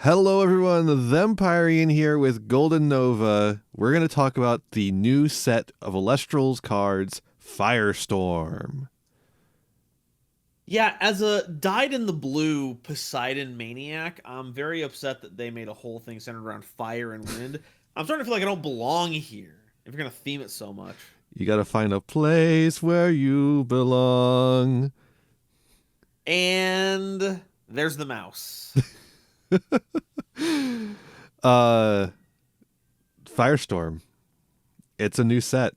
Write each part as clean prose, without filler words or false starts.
Hello everyone, Thempyrean here with Golden Nova. We're going to talk about the new set of Elestrals cards, Firestorm. Yeah, as a dyed-in-the-blue Poseidon maniac, I'm very upset that they made a whole thing centered around fire and wind. I'm starting to feel like I don't belong here if you're going to theme it so much. You got to find a place where you belong. And there's the mouse. Firestorm. It's a new set.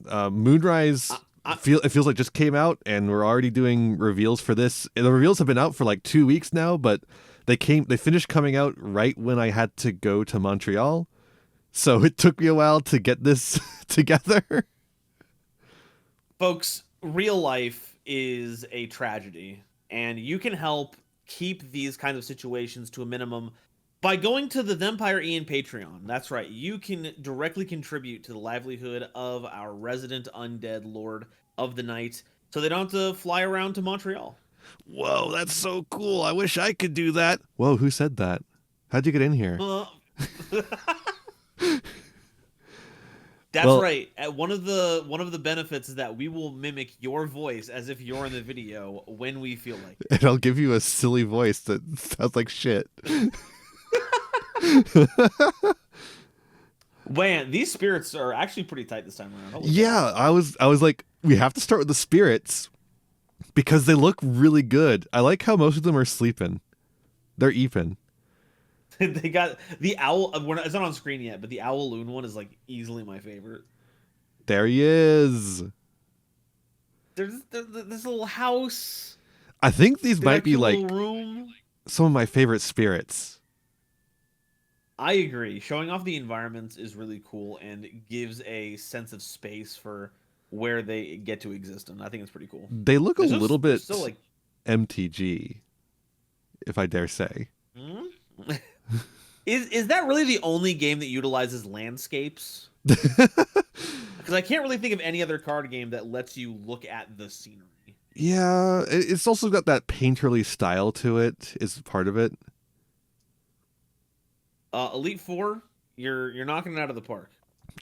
Moonrise... it feels like just came out and we're already doing reveals for this. The reveals have been out for like 2 weeks now, but they finished coming out right when I had to go to Montreal. So it took me a while to get this together. Folks, real life is a tragedy, and you can help keep these kinds of situations to a minimum by going to the Thempyrean Patreon. That's right, you can directly contribute to the livelihood of our resident undead Lord of the Night, so they don't have to fly around to Montreal. Whoa, that's so cool. I wish I could do that. Whoa, who said that? How'd you get in here? That's right. One of the benefits is that we will mimic your voice as if you're in the video when we feel like it. And I'll give you a silly voice that sounds like shit. Man, these spirits are actually pretty tight this time around. Yeah, I was like, we have to start with the spirits because they look really good. I like how most of them are sleeping. They're eeping. They got the owl. It's not on screen yet, but the Owloon one is like easily my favorite. There he is. There's this little house. I think these might be like room. Some of my favorite spirits. I agree. Showing off the environments is really cool and gives a sense of space for where they get to exist in. I think it's pretty cool. They look a little bit still like MTG, if I dare say. Is that really the only game that utilizes landscapes? Because I can't really think of any other card game that lets you look at the scenery. Yeah, it's also got that painterly style to it, is part of it. Elite Four, you're knocking it out of the park.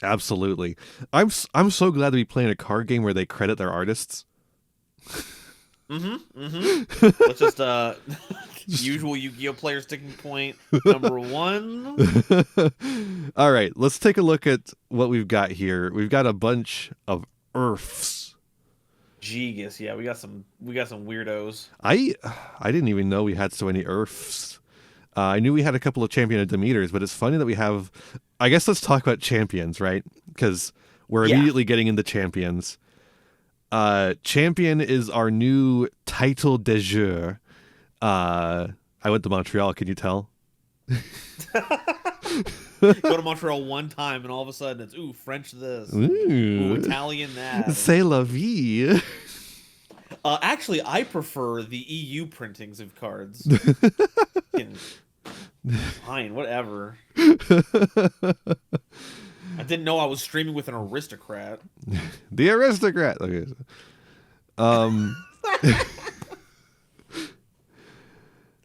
Absolutely. I'm so glad to be playing a card game where they credit their artists. Let's just usual Yu-Gi-Oh player sticking point number 1. All right, let's take a look at what we've got here. We've got a bunch of earths. Jegus, yeah, we got some weirdos. I didn't even know we had so many earths. I knew we had a couple of champion of Demeters, but it's funny that we have. I guess let's talk about champions, right? Because we're immediately getting into champions. Champion is our new title de jeu. I went to Montreal. Can you tell? Go to Montreal one time, and all of a sudden it's French this, Italian that. C'est la vie. Actually, I prefer the EU printings of cards. Fine, whatever. I didn't know I was streaming with an aristocrat. The aristocrat. Okay.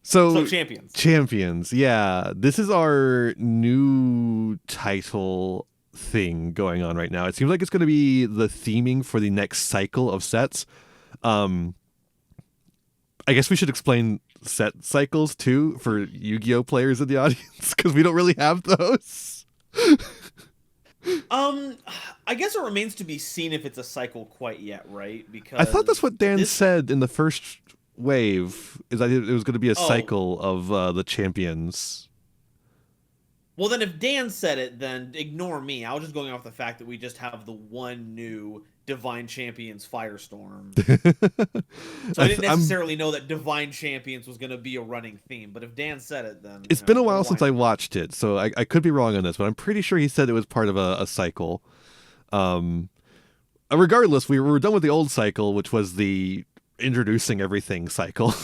So champions. Yeah, this is our new title thing going on right now. It seems like it's going to be the theming for the next cycle of sets. I guess we should explain set cycles too for Yu-Gi-Oh players in the audience because we don't really have those. I guess it remains to be seen if it's a cycle quite yet, right? Because I thought that's what Dan said in the first wave, is that it was going to be a cycle of the champions. Well, then if Dan said it, then ignore me. I was just going off the fact that we just have the one new Divine Champions Firestorm. So I didn't necessarily know that Divine Champions was going to be a running theme. But if Dan said it, then it's been a while since I watched it, so I could be wrong on this, but I'm pretty sure he said it was part of a cycle. Regardless, we were done with the old cycle, which was the introducing everything cycle.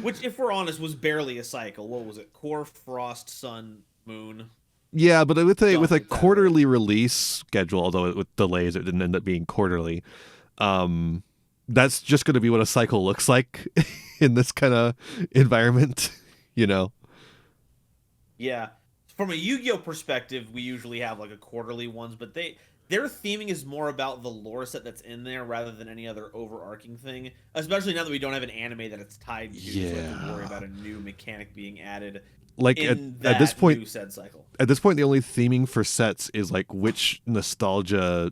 Which, if we're honest, was barely a cycle. What was it? Core, Frost, Sun, Moon. Yeah, but with a quarterly release schedule, although with delays it didn't end up being quarterly. That's just going to be what a cycle looks like in this kind of environment. you know? Yeah. From a Yu-Gi-Oh perspective, we usually have like a quarterly ones, but their theming is more about the lore set that's in there rather than any other overarching thing. Especially now that we don't have an anime that it's tied to, so we have to worry about a new mechanic being added. Like at this point, new set cycle. At this point, the only theming for sets is like which nostalgia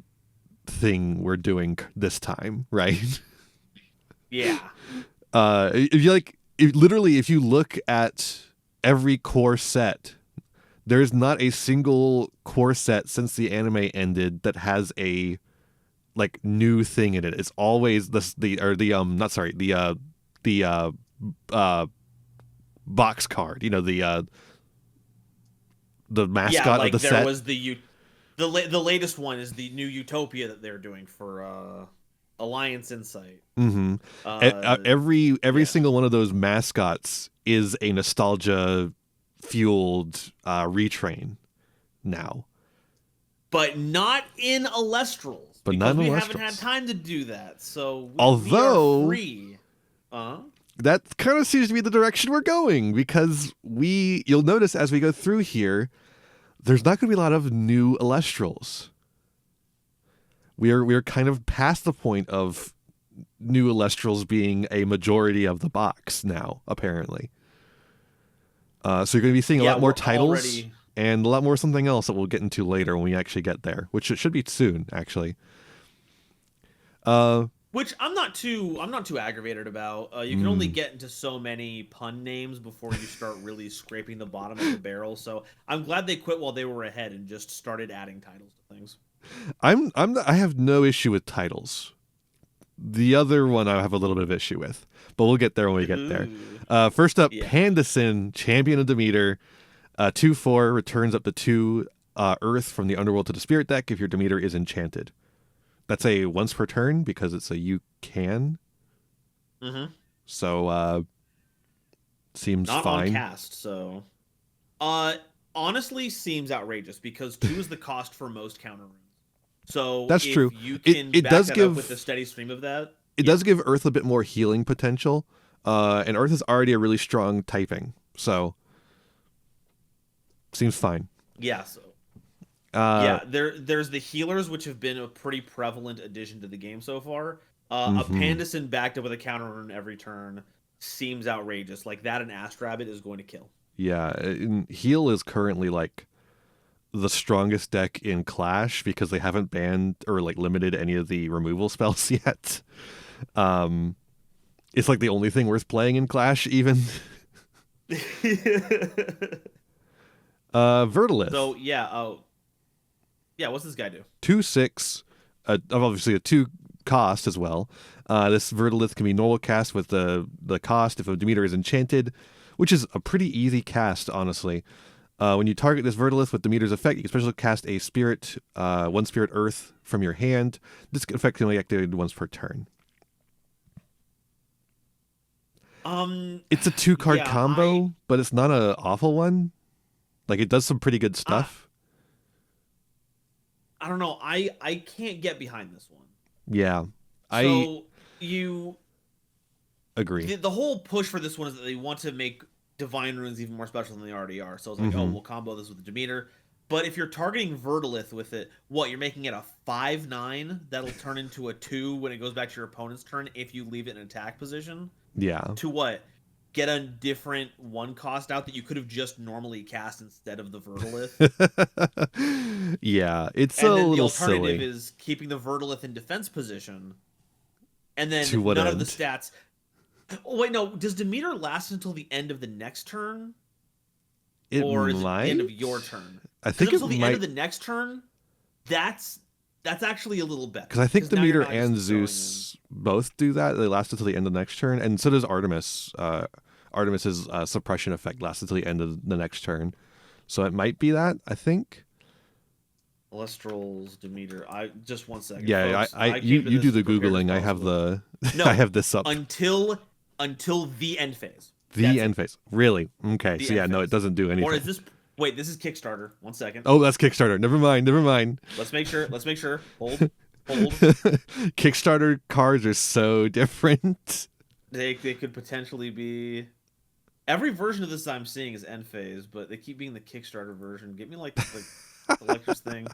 thing we're doing this time, right? Yeah. If you like, if you look at every core set, there's not a single core set since the anime ended that has a like new thing in it. It's always the box card, the mascot like of the there set. Was the latest one is the new Utopia that they're doing for Alliance Insight. Mm-hmm. Every single one of those mascots is a nostalgia fueled retrain now, but not in Elestrals. But because not in we Elestrals. haven't had time to do that. So although we are free. That kind of seems to be the direction we're going, because you'll notice as we go through here, there's not going to be a lot of new Elestrals. We're kind of past the point of new Elestrals being a majority of the box now, apparently. So you're going to be seeing a lot more titles and a lot more something else that we'll get into later when we actually get there, which it should be soon, actually. Which I'm not too aggravated about. You can only get into so many pun names before you start really scraping the bottom of the barrel. So I'm glad they quit while they were ahead and just started adding titles to things. I have no issue with titles. The other one I have a little bit of issue with, but we'll get there when we get there. First up, Pandasin, Champion of Demeter, 2/4, returns up to 2 Earth from the Underworld to the Spirit deck if your Demeter is enchanted. That's a once per turn because it's a you can. Mm-hmm. So seems not fine. Not on cast, so honestly seems outrageous because 2 is the cost for most counter runes. So that's true. You can it back does that give up with a steady stream of that. It does give Earth a bit more healing potential, and Earth is already a really strong typing, so seems fine. Yeah. So. There's the healers, which have been a pretty prevalent addition to the game so far. A Pandasin backed up with a counter rune every turn seems outrageous. Like that, an Astrabbit is going to kill. Yeah, heal is currently like the strongest deck in Clash because they haven't banned or like limited any of the removal spells yet. It's like the only thing worth playing in Clash, even. Vertilith. So yeah, what's this guy do? 2/6, obviously a 2 cost as well. This Vertilith can be normal cast with the cost if a Demeter is enchanted, which is a pretty easy cast, honestly. When you target this Vertilith with Demeter's effect, you can specially cast a spirit, 1 Spirit Earth from your hand. This effect can only be activated once per turn. It's a 2-card combo, but it's not an awful one. Like, it does some pretty good stuff. I don't know. I can't get behind this one. Yeah. You agree. The whole push for this one is that they want to make Divine Runes even more special than they already are. So it's like, we'll combo this with the Demeter. But if you're targeting Vertilith with it, you're making it a 5/9 that'll turn into a 2 when it goes back to your opponent's turn if you leave it in attack position? Yeah. To what? Get a different 1 cost out that you could have just normally cast instead of the Vertilith. Yeah, it's and a then little the alternative silly. is keeping the Vertilith in defense position, and then to what none end? of the stats. Oh wait, no. Does Demeter last until the end of the next turn? Or is it the end of your turn? I think until the end of the next turn. That's actually a little better. Because I think Demeter and Zeus both do that. They last until the end of the next turn, and so does Artemis. Artemis's suppression effect lasts until the end of the next turn, so it might be that. I think. Elestrals, Demeter. Just 1 second. Yeah, folks. you do the googling. I have the. No, I have this up until the end phase. The end phase. Really? Okay. So yeah, no, it doesn't do anything. Or is this? Wait, this is Kickstarter. 1 second. Oh, that's Kickstarter. Never mind. Let's make sure. Hold. Kickstarter cards are so different. They could potentially be. Every version of this I'm seeing is end phase, but they keep being the Kickstarter version. Get me like the collector's thing.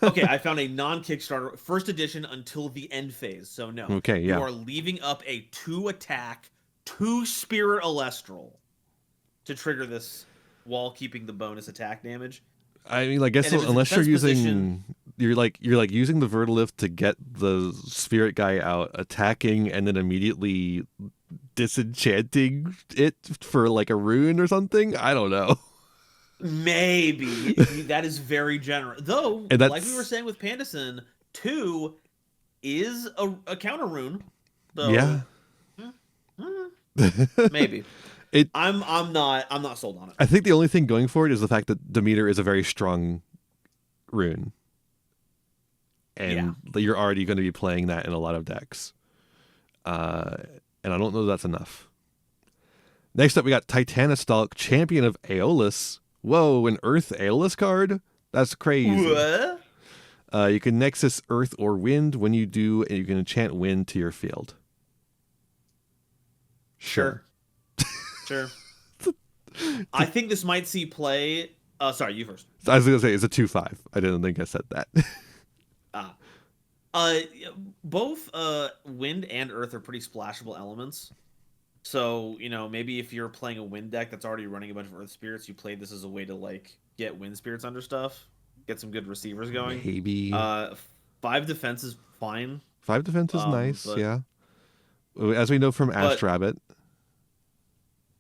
Okay, I found a non-Kickstarter first edition until the end phase. So no, Okay, yeah. You are leaving up a 2-attack, 2-spirit Elestral to trigger this while keeping the bonus attack damage. I mean, I guess unless you're using you're like using the Vertilift to get the spirit guy out, attacking, and then immediately disenchanting it for like a rune or something. I don't know. Maybe that is very generous, though. Like we were saying with Pandison, 2 is a counter rune. So, yeah, maybe. I'm not sold on it. I think the only thing going for it is the fact that Demeter is a very strong rune, and you're already going to be playing that in a lot of decks. And I don't know that's enough. Next up, we got Titanostalk, Champion of Aeolus. Whoa, an Earth Aeolus card? That's crazy. What? You can Nexus Earth or Wind. When you do, and you can enchant Wind to your field. Sure. I think this might see play. Sorry, you first. I was going to say, it's a 2/5. I didn't think I said that. Both Wind and Earth are pretty splashable elements. So, maybe if you're playing a Wind deck that's already running a bunch of Earth Spirits, you play this as a way to, like, get Wind Spirits under stuff. Get some good receivers going. Maybe. 5 defense is fine. 5 defense is nice, yeah. As we know from Ash Rabbit.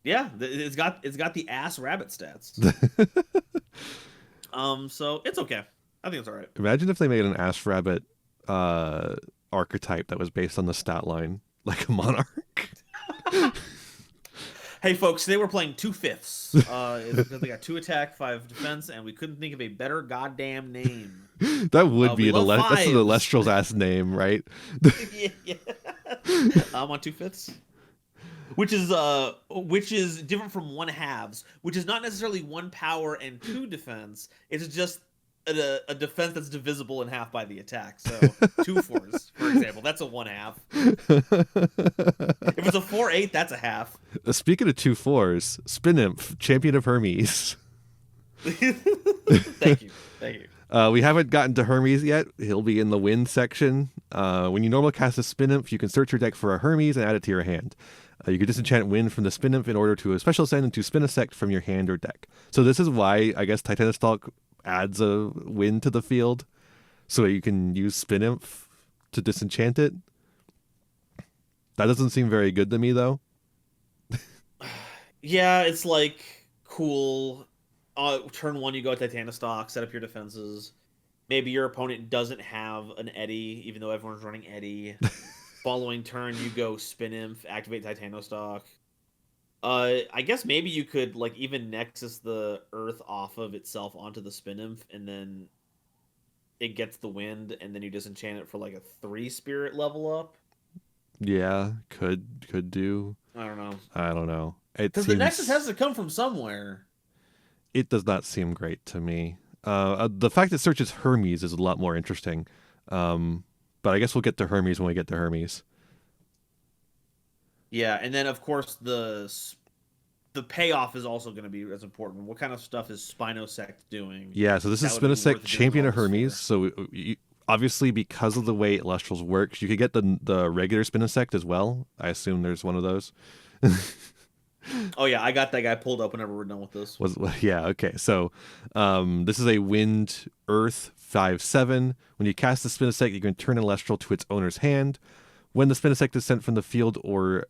Yeah, it's got the ass rabbit stats. So it's okay. I think it's all right. Imagine if they made an Ash Rabbit archetype that was based on the stat line, like a Monarch. Hey folks, today we're playing 2/5. Because they got 2 attack, 5 defense, and we couldn't think of a better goddamn name. That would be that's an Elestrals ass name, right? yeah. I'm on 2/5. Which is different from 1/2, which is not necessarily 1 power and 2 defense. It's just a defense that's divisible in half by the attack. So 2/4, for example, that's a 1/2. If it's a 4/8, that's a half. Speaking of 2/4s, Spinimp, Champion of Hermes. Thank you. We haven't gotten to Hermes yet. He'll be in the Wind section. When you normally cast a Spinimp, you can search your deck for a Hermes and add it to your hand. You can disenchant Wind from the Spinimp in order to special send into Spinisect from your hand or deck. So this is why I guess Titanostalk adds a Wind to the field, so you can use Spinimp to disenchant it. That doesn't seem very good to me, though. Yeah, it's like, cool. Turn 1, you go Titanostalk, set up your defenses. Maybe your opponent doesn't have an Eddy, even though everyone's running Eddy. Following turn, you go Spinimp, activate Titanostalk. I guess maybe you could like even Nexus the Earth off of itself onto the Spinimp, and then it gets the Wind, and then you disenchant it for like a 3 spirit level up. Yeah, could do. I don't know. Because the Nexus has to come from somewhere. It does not seem great to me. The fact that searches Hermes is a lot more interesting. But I guess we'll get to Hermes when we get to Hermes. Yeah, and then of course the payoff is also going to be as important. What kind of stuff is Spinosect doing? Yeah, so this is Spinosect, Champion of Hermes. So obviously, because of the way Elestrals works, you could get the regular Spinosect as well. I assume there's one of those. Oh yeah, I got that guy pulled up whenever we're done with this. Yeah, okay. So this is a Wind Earth 5/7. When you cast the Spinosect, you can turn an Elestral to its owner's hand. When the Spinosect is sent from the field or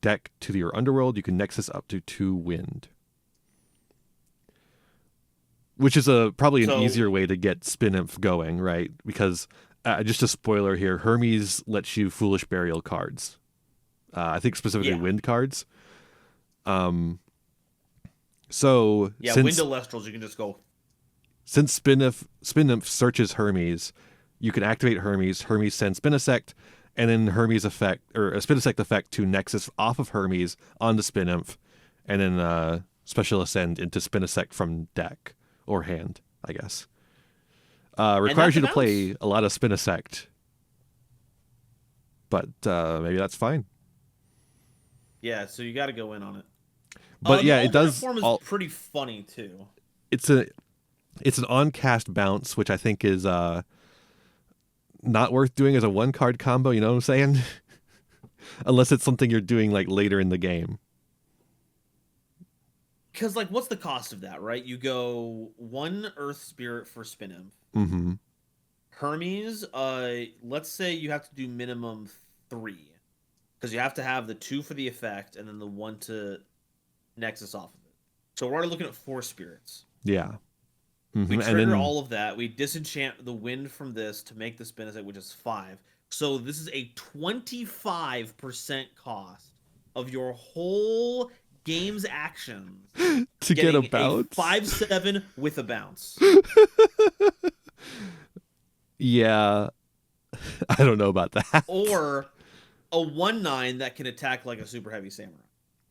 deck to your underworld, you can Nexus up to 2 Wind. Which is probably an easier way to get Spinimp going, right? Because, just a spoiler here, Hermes lets you Foolish Burial cards. I think specifically Wind cards. So yeah, Wind Elestrals, you can just go. Since Spinimp searches Hermes, you can activate Hermes. Hermes sends Spinosect, and then Hermes effect or a Spinosect effect to Nexus off of Hermes onto Spinimp, and then special ascend into Spinosect from deck or hand, I guess. Requires you to play a lot of Spinosect, but maybe that's fine. Yeah, so you got to go in on it. But yeah, it does. Form is pretty funny too. It's an on-cast bounce, which I think is not worth doing as a 1-card combo. You know what I'm saying? Unless it's something you're doing like later in the game. Because like, what's the cost of that, right? You go 1 Earth Spirit for Spin Imp. Mm-hmm. Hermes, let's say you have to do minimum 3. Because you have to have the 2 for the effect and then the 1 to Nexus off of it. So we're already looking at 4 spirits. Yeah. Mm-hmm. We trigger all of that. We disenchant the wind from this to make the spin attack, which is 5. So this is a 25% cost of your whole game's actions to get a bounce. 5/7 with a bounce. Yeah, I don't know about that. Or a 1/9 that can attack like a super heavy samurai.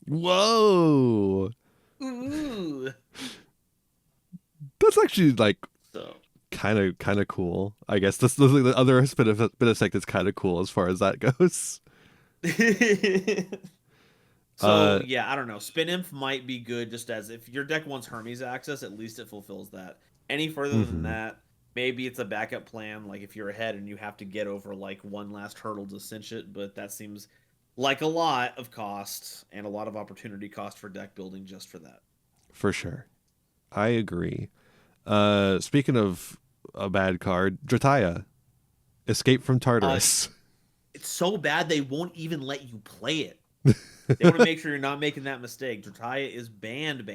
Whoa. Ooh. That's actually like kind of cool. I guess this is the other bit of effect that's kind of cool as far as that goes. Yeah, I don't know. Spin Imp might be good just as if your deck wants Hermes access, at least it fulfills that. Any further than that, maybe it's a backup plan, like if you're ahead and you have to get over like one last hurdle to cinch it, but that seems like a lot of cost and a lot of opportunity cost for deck building just for that. For sure. I agree. Speaking of a bad card, Drataya, Escape from Tartarus. It's so bad they won't even let you play it. They want to make sure you're not making that mistake. Drataya is banned.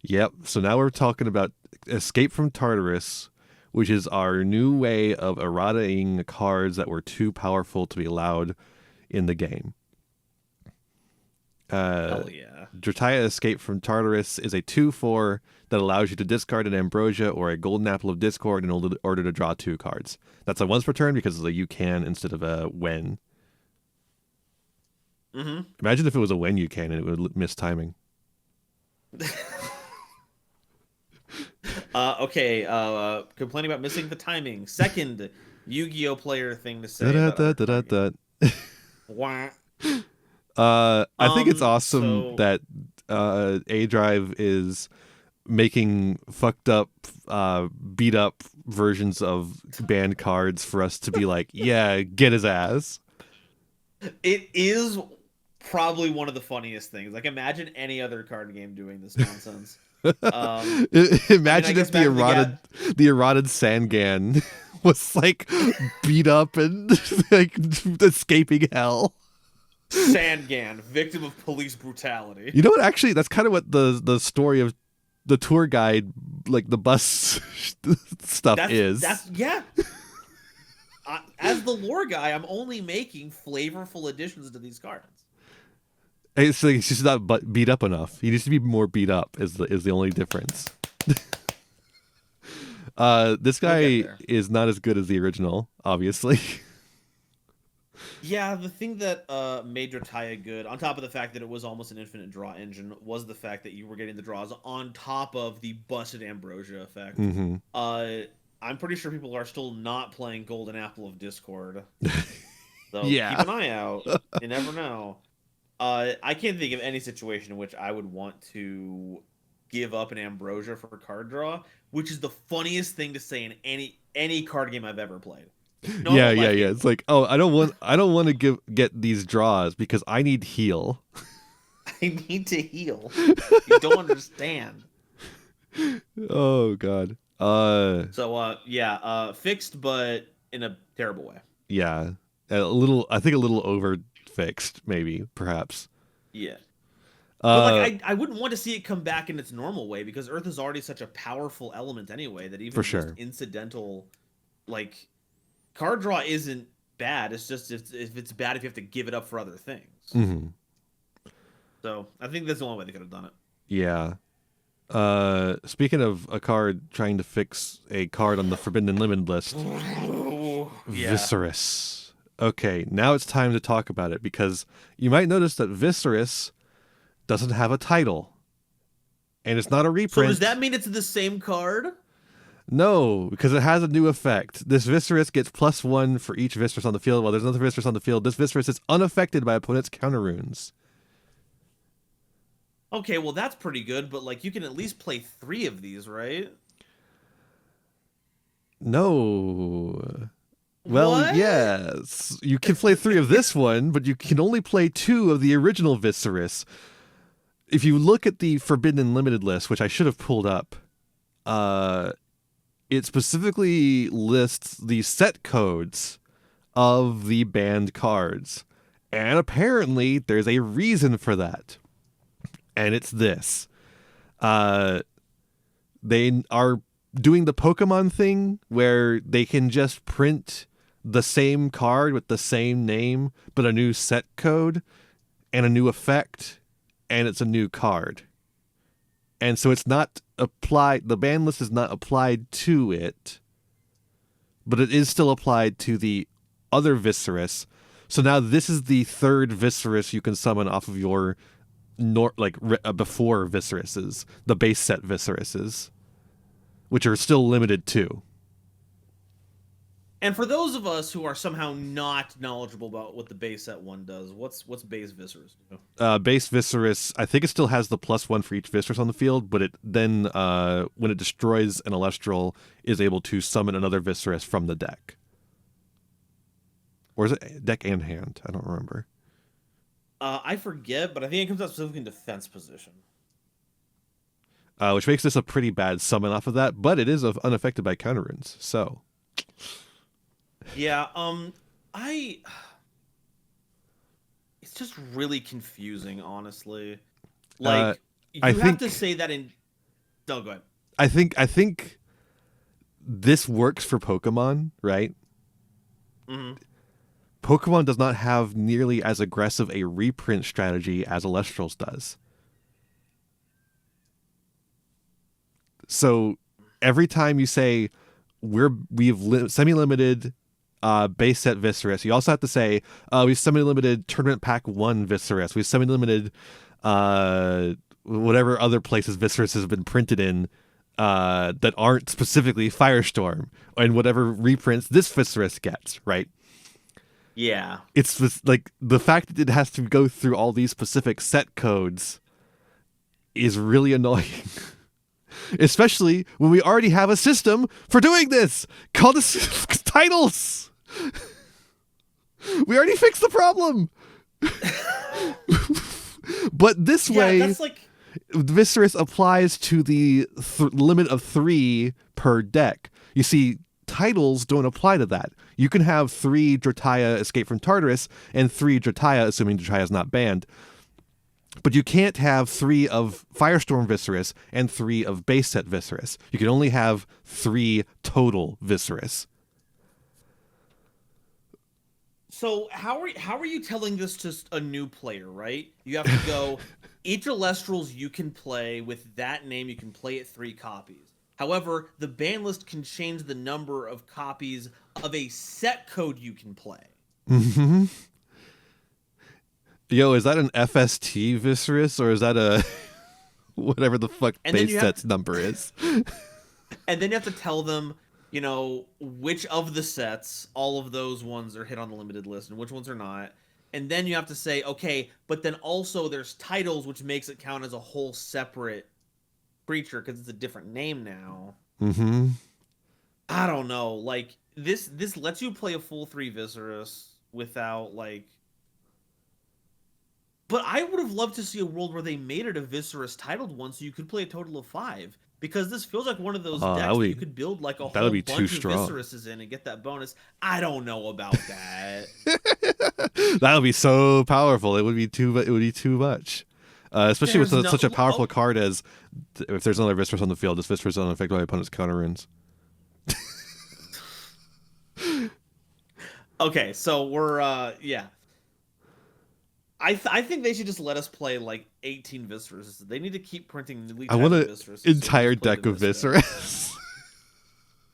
Yep. So now we're talking about Escape from Tartarus, which is our new way of errataing cards that were too powerful to be allowed in the game. Hell yeah. Drataya Escape from Tartarus is a 2/4 that allows you to discard an Ambrosia or a Golden Apple of Discord in order to draw 2 cards. That's a once per turn because it's a you can instead of a when. Mm-hmm. Imagine if it was a when you can and it would miss timing. Complaining about missing the timing. Second Yu-Gi-Oh player thing to say. I think it's awesome that A-Drive is making fucked up, beat up versions of banned cards for us to be like, yeah, get his ass. It is probably one of the funniest things. Like, imagine any other card game doing this nonsense. Imagine if the eroded Sangan was like beat up and like escaping hell. Sangan, victim of police brutality. You know what? Actually, that's kind of what the story of the tour guide, like the bus stuff is. Yeah. As the lore guy, I'm only making flavorful additions to these cards. It's like he's just not beat up enough. He needs to be more beat up. Is the only difference. This guy is not as good as the original, obviously. Yeah, the thing that made Drataya good, on top of the fact that it was almost an infinite draw engine, was the fact that you were getting the draws on top of the busted Ambrosia effect. Mm-hmm. I'm pretty sure people are still not playing Golden Apple of Discord. So yeah. Keep an eye out. You never know. I can't think of any situation in which I would want to give up an Ambrosia for card draw, which is the funniest thing to say in any card game I've ever played. Yeah. It's like, oh, I don't want to get these draws because I need heal. I need to heal. You don't understand. Oh God. Fixed, but in a terrible way. Yeah, I think a little over fixed, maybe, perhaps. Yeah. But I wouldn't want to see it come back in its normal way because Earth is already such a powerful element anyway that even for sure. Just incidental, like, card draw isn't bad. It's just if it's bad if you have to give it up for other things. Mm-hmm. So I think that's the only way they could have done it. Yeah. Speaking of a card trying to fix a card on the Forbidden and Limited list, Viserys. Okay, now it's time to talk about it because you might notice that Viserys doesn't have a title, and it's not a reprint. So does that mean it's the same card? No, because it has a new effect. This Viserys gets +1 for each Viserys on the field. While there's another Viserys on the field, this Viserys is unaffected by opponent's counter runes. Okay, well that's pretty good, but like you can at least play 3 of these, right? No. Well, What? yes. You can play 3 of this one, but you can only play 2 of the original Viserys. If you look at the Forbidden and Limited list, which I should have pulled up, uh, it specifically lists the set codes of the banned cards. And apparently, there's a reason for that. And it's this. Uh, they are doing the Pokemon thing where they can just print the same card with the same name, but a new set code and a new effect, and it's a new card. And so it's not applied, the ban list is not applied to it, but it is still applied to the other Viserys. So now this is the third Viserys you can summon off of your before Viseryses, the base set Viseryses, which are still limited too. And for those of us who are somehow not knowledgeable about what the base set one does, what's base Viserys do? Base Viserys, I think it still has the +1 for each Viserys on the field, but it then, when it destroys an Elestral, is able to summon another Viserys from the deck. Or is it deck and hand? I don't remember. I forget, but I think it comes out specifically in defense position. Which makes this a pretty bad summon off of that, but it is unaffected by counter runes, so... Yeah, it's just really confusing, honestly. Like, you have to say that in... No, go ahead. I think this works for Pokemon, right? Mm-hmm. Pokemon does not have nearly as aggressive a reprint strategy as Elestrals does. So every time you say we've semi-limited base set Viserys, you also have to say we've semi-limited tournament pack 1 Viserys. We've semi-limited whatever other places Viserys has been printed in that aren't specifically Firestorm, and whatever reprints this Viserys gets, right? Yeah. It's like the fact that it has to go through all these specific set codes is really annoying. Especially when we already have a system for doing this called titles. We already fixed the problem. But this way, that's like... Viserys applies to the limit of 3 per deck. You see, titles don't apply to that. You can have 3 Drataya Escape from Tartarus and 3 Drataya, assuming Drataya is not banned. But you can't have 3 of Firestorm Viserys and 3 of base set Viserys. You can only have 3 total Viserys. So how are you telling this to a new player, right? You have to go, each Elestrals you can play with that name, you can play it 3 copies. However, the ban list can change the number of copies of a set code you can play. Mm-hmm. Yo, is that an FST Viserys, or is that a whatever the fuck base set's number is? And then you have to tell them, you know, which of the sets, all of those ones are hit on the limited list and which ones are not. And then you have to say, okay, but then also there's titles, which makes it count as a whole separate creature because it's a different name now. Mm-hmm. I don't know. Like, this lets you play a full 3 Viserys without, like... But I would have loved to see a world where they made it a Viserys titled one so you could play a total of 5. Because this feels like one of those decks that you could build like a whole bunch of Viseryses in and get that bonus. I don't know about that. That would be so powerful. It would be too much. Especially with such a powerful card as if there's another Viserys on the field, this Viserys is unaffected by opponent's counter runes. Okay, so we're yeah. I think they should just let us play like 18 Viserys. They need to keep printing newly I want an Viserys entire deck of Viserys.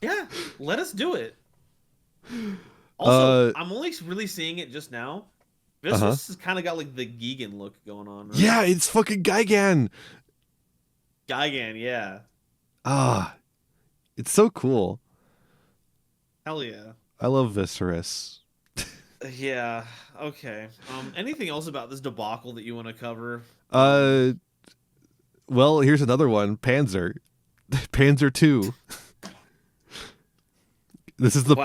Yeah, let us do it. Also, I'm only really seeing it just now. Viserys has kind of got like the Gigan look going on. Right? Yeah, it's fucking Gigan. Gigan, yeah. It's so cool. Hell yeah. I love Viserys. Yeah. Okay. Anything else about this debacle that you want to cover? Well, here's another one. Panzer. Panzer 2. This is the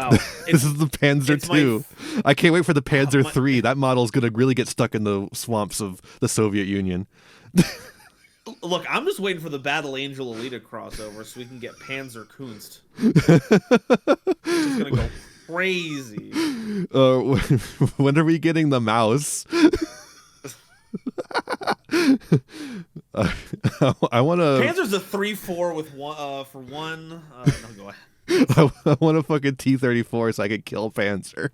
this is the Panzer 2. I can't wait for the Panzer 3. That model's going to really get stuck in the swamps of the Soviet Union. Look, I'm just waiting for the Battle Angel Alita crossover so we can get Panzer Kunst. It's going to go crazy. When are we getting the mouse? I want to. Panzer's a 3-4 with one for one. No, go ahead. I want a fucking T-34 so I can kill Panzer.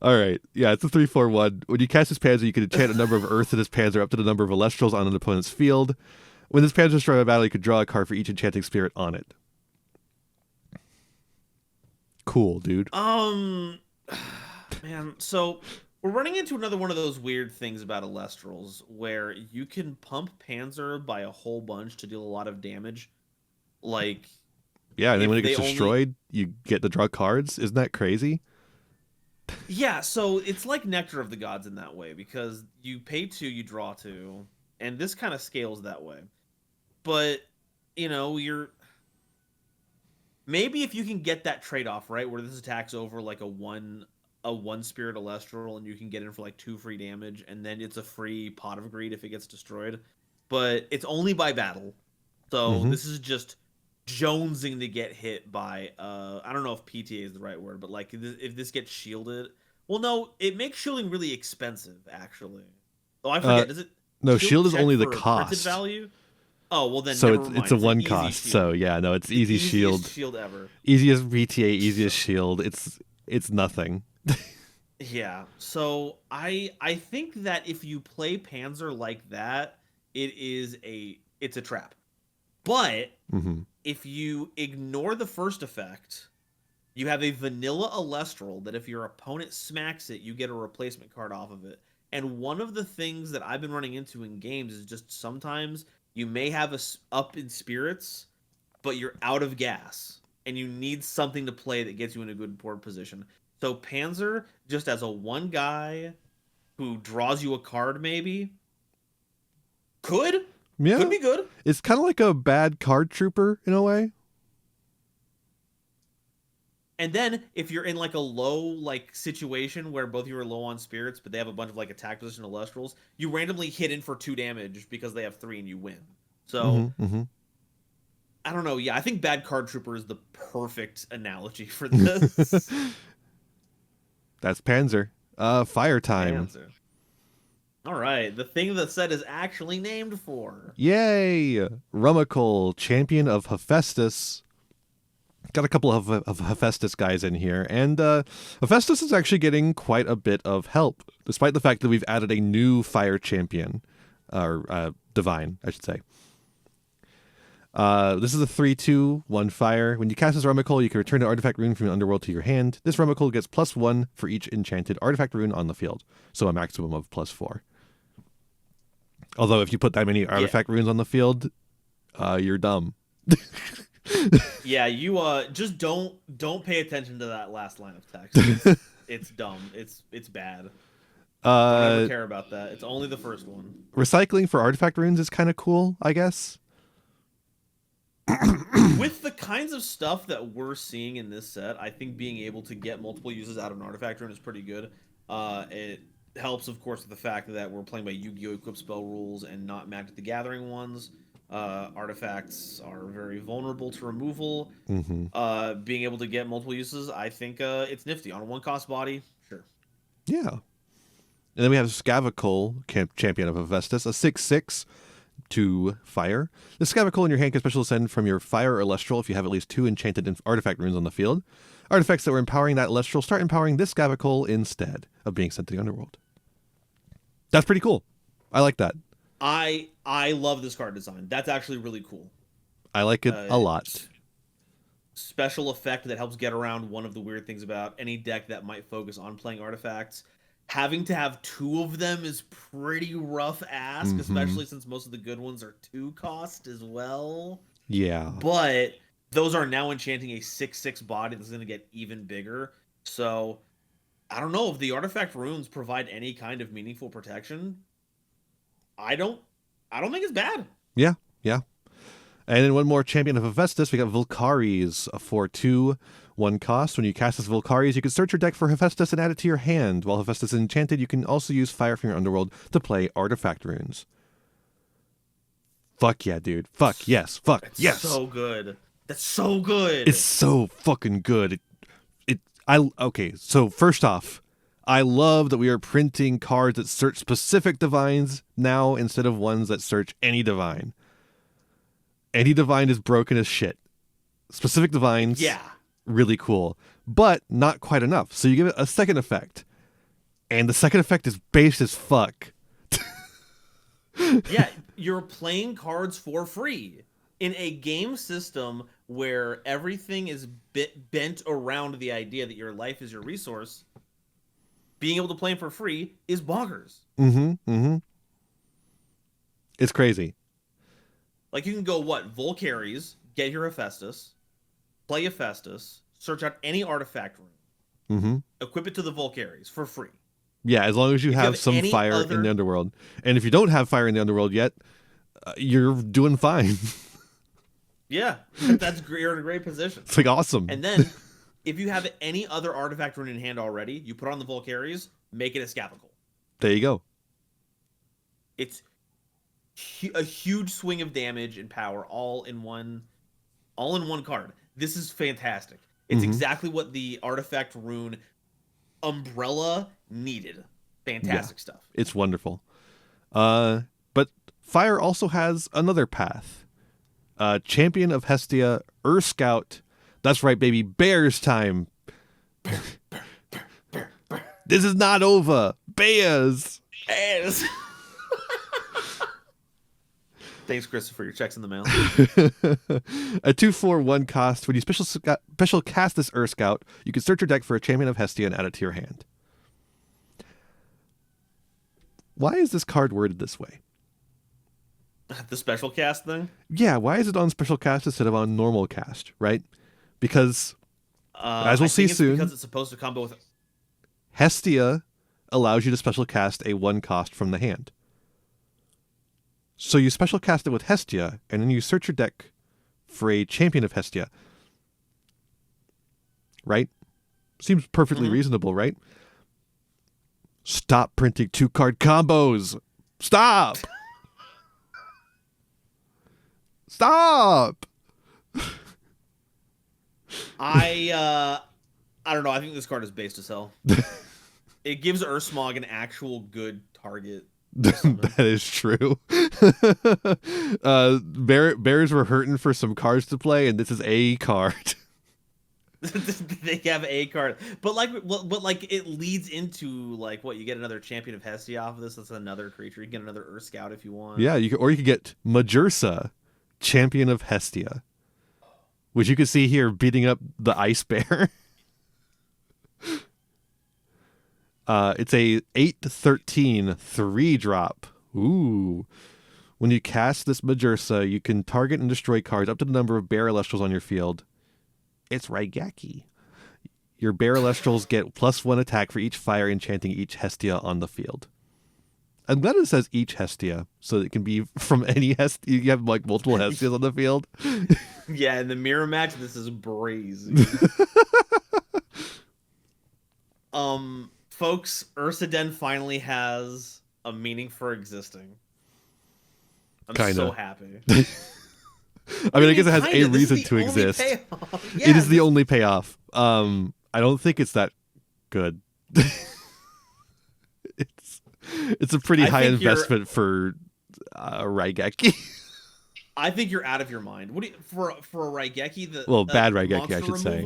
All right, yeah, it's a 3/4/1. When you cast this Panzer, you can enchant a number of Earth in this Panzer up to the number of Elestrals on an opponent's field. When this Panzer is destroyed by battle, you can draw a card for each enchanting spirit on it. Cool, dude. Man, so we're running into another one of those weird things about Elestrals where you can pump Panzer by a whole bunch to deal a lot of damage. Like, yeah, and then when it gets destroyed, you get to draw cards. Isn't that crazy? Yeah, so it's like Nectar of the Gods in that way, because you pay 2, you draw 2, and this kind of scales that way. But, you know, maybe if you can get that trade-off, right, where this attacks over like a one spirit Elestral and you can get in for like 2 free damage, and then it's a free Pot of Greed if it gets destroyed. But it's only by battle. So this is just jonesing to get hit by I don't know if PTA is the right word, but like if this gets shielded, well, no, it makes shielding really expensive actually. Oh, I forget. Does it? No, shield is only the cost value. Oh, well then. So it's a one cost. Shield. So yeah, no, it's easy shield. Shield ever. Easiest PTA, easiest shield. It's nothing. Yeah. So I think that if you play Panzer like that, it's a trap. But if you ignore the first effect, you have a vanilla Elestral that if your opponent smacks it, you get a replacement card off of it. And one of the things that I've been running into in games is just sometimes you may have a up in spirits, but you're out of gas, and you need something to play that gets you in a good board position. So Panzer, just as a one guy who draws you a card maybe, could be good. It's kind of like a bad card trooper in a way. And then if you're in like a low like situation where both of you are low on spirits, but they have a bunch of like attack position Elestrals, you randomly hit in for 2 damage because they have 3 and you win. So I don't know. Yeah, I think bad card trooper is the perfect analogy for this. That's Panzer. Fire time. Panzer. All right, the thing the set is actually named for. Yay! Rummikul, champion of Hephaestus. Got a couple of Hephaestus guys in here, and Hephaestus is actually getting quite a bit of help, despite the fact that we've added a new fire champion, or divine, I should say. This is a 3/2/1 fire. When you cast this Rummikul, you can return an artifact rune from the underworld to your hand. This Rummikul gets +1 for each enchanted artifact rune on the field, so a maximum of +4. Although if you put that many artifact runes on the field, you're dumb. Yeah, you just don't pay attention to that last line of text. It's dumb. It's bad. Don't ever care about that. It's only the first one. Recycling for artifact runes is kind of cool, I guess. With the kinds of stuff that we're seeing in this set, I think being able to get multiple uses out of an artifact rune is pretty good. It helps, of course, with the fact that we're playing by Yu-Gi-Oh! Equip spell rules and not Magic the Gathering ones. Artifacts are very vulnerable to removal. Being able to get multiple uses, I think it's nifty. On a 1-cost body, sure. Yeah. And then we have Scavakul, champion of Hephaestus, a 6/6 to fire. The Scavakul in your hand can special ascend from your fire or Elestral if you have at least 2 enchanted artifact runes on the field. Artifacts that were empowering that Elestral start empowering this Scavakul instead of being sent to the underworld. That's pretty cool. I like that. I love this card design. That's actually really cool. I like it a lot. Special effect that helps get around one of the weird things about any deck that might focus on playing artifacts. Having to have 2 of them is pretty rough ask, especially since most of the good ones are 2-cost as well. Yeah. But those are now enchanting a 6/6 body that's going to get even bigger. So I don't know if the artifact runes provide any kind of meaningful protection. I don't think it's bad. Yeah, yeah. And then one more Champion of Hephaestus. We got Volcaries, a 4/2, 1 cost. When you cast this Volcaries, you can search your deck for Hephaestus and add it to your hand. While Hephaestus is enchanted, you can also use Fire from your Underworld to play Artifact runes. Fuck yeah, dude. Fuck yes. Fuck That's yes. So good. That's so good. It's so fucking good. Okay, so first off, I love that we are printing cards that search specific divines now instead of ones that search any divine. Any divine is broken as shit. Specific divines, yeah, really cool, but not quite enough. So you give it a second effect, and the second effect is based as fuck. Yeah, you're playing cards for free in a game system where everything is bent around the idea that your life is your resource. Being able to play them for free is bonkers. It's crazy. Like, you can go, Volcaries, get your Hephaestus, play Hephaestus, search out any artifact room, equip it to the Volcaries for free. Yeah, as long as you have some fire in the underworld. And if you don't have fire in the underworld yet, you're doing fine. Yeah, that's great. You're in a great position. It's like awesome. And then, if you have any other artifact rune in hand already, you put on the Volcaries, make it a Scapical. There you go. It's a huge swing of damage and power all in one card. This is fantastic. It's exactly what the artifact rune umbrella needed. Fantastic stuff. It's wonderful. But fire also has another path. Champion of Hestia, Scout. That's right, baby. Bears time. This is not over. Bears. Bears. Thanks, Christopher. Your check's in the mail. A 2/4/1 cost. When you special cast this Scout, you can search your deck for a Champion of Hestia and add it to your hand. Why is this card worded this way? The special cast thing? Yeah, why is it on special cast instead of on normal cast, right? Because, as we'll see soon, because it's supposed to combo with Hestia allows you to special cast a 1 cost from the hand. So you special cast it with Hestia, and then you search your deck for a Champion of Hestia. Right? Seems perfectly reasonable, right? Stop printing 2-card combos! Stop! Stop! I don't know. I think this card is based as hell. It gives Ursmog an actual good target. That is true. Bears were hurting for some cards to play, and this is a card. They have a card, but it leads into what you get another Champion of Hestia off of this. That's another creature. You can get another Scout if you want. Yeah, you could get Majursa, Champion of Hestia, which you can see here beating up the Ice Bear. It's a 8/13 3-drop. Ooh. When you cast this Majursa, you can target and destroy cards up to the number of Bear Elestrals on your field. It's Raigeki. Your Bear Elestrals get +1 attack for each fire enchanting each Hestia on the field. I'm glad it says each Hestia, so it can be from any Hestia. You have multiple Hestias on the field. Yeah, in the mirror match, this is brazy. Folks, Ursaden finally has a meaning for existing. I'm so happy. I mean, I guess it has a reason to exist. Yeah, it is the only payoff. I don't think it's that good. It's a pretty high investment for Raigeki. I think you're out of your mind. What do you, for a Raigeki? Bad Raigeki, I should say.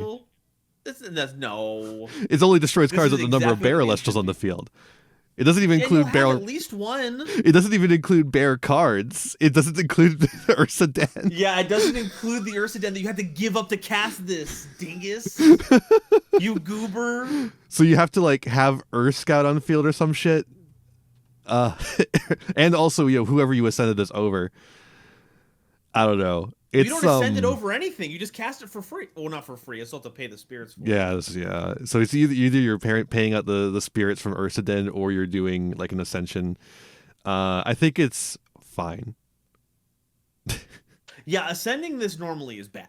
That's no. It only destroys cards with the number of Bear Elestrals on the field. It doesn't even include Bear. At least one. It doesn't even include Bear cards. It doesn't include Ursaden. Yeah, it doesn't include the Ursaden that you have to give up to cast this, dingus. You goober. So you have to have Scout on field or some shit. And also, whoever you ascended this over. I don't know. You don't ascend it over anything. You just cast it for free. Well, not for free. You still have to pay the spirits for it. Yeah. So it's either your parent paying out the spirits from Ursaden, or you're doing an ascension. I think it's fine. Yeah, ascending this normally is bad.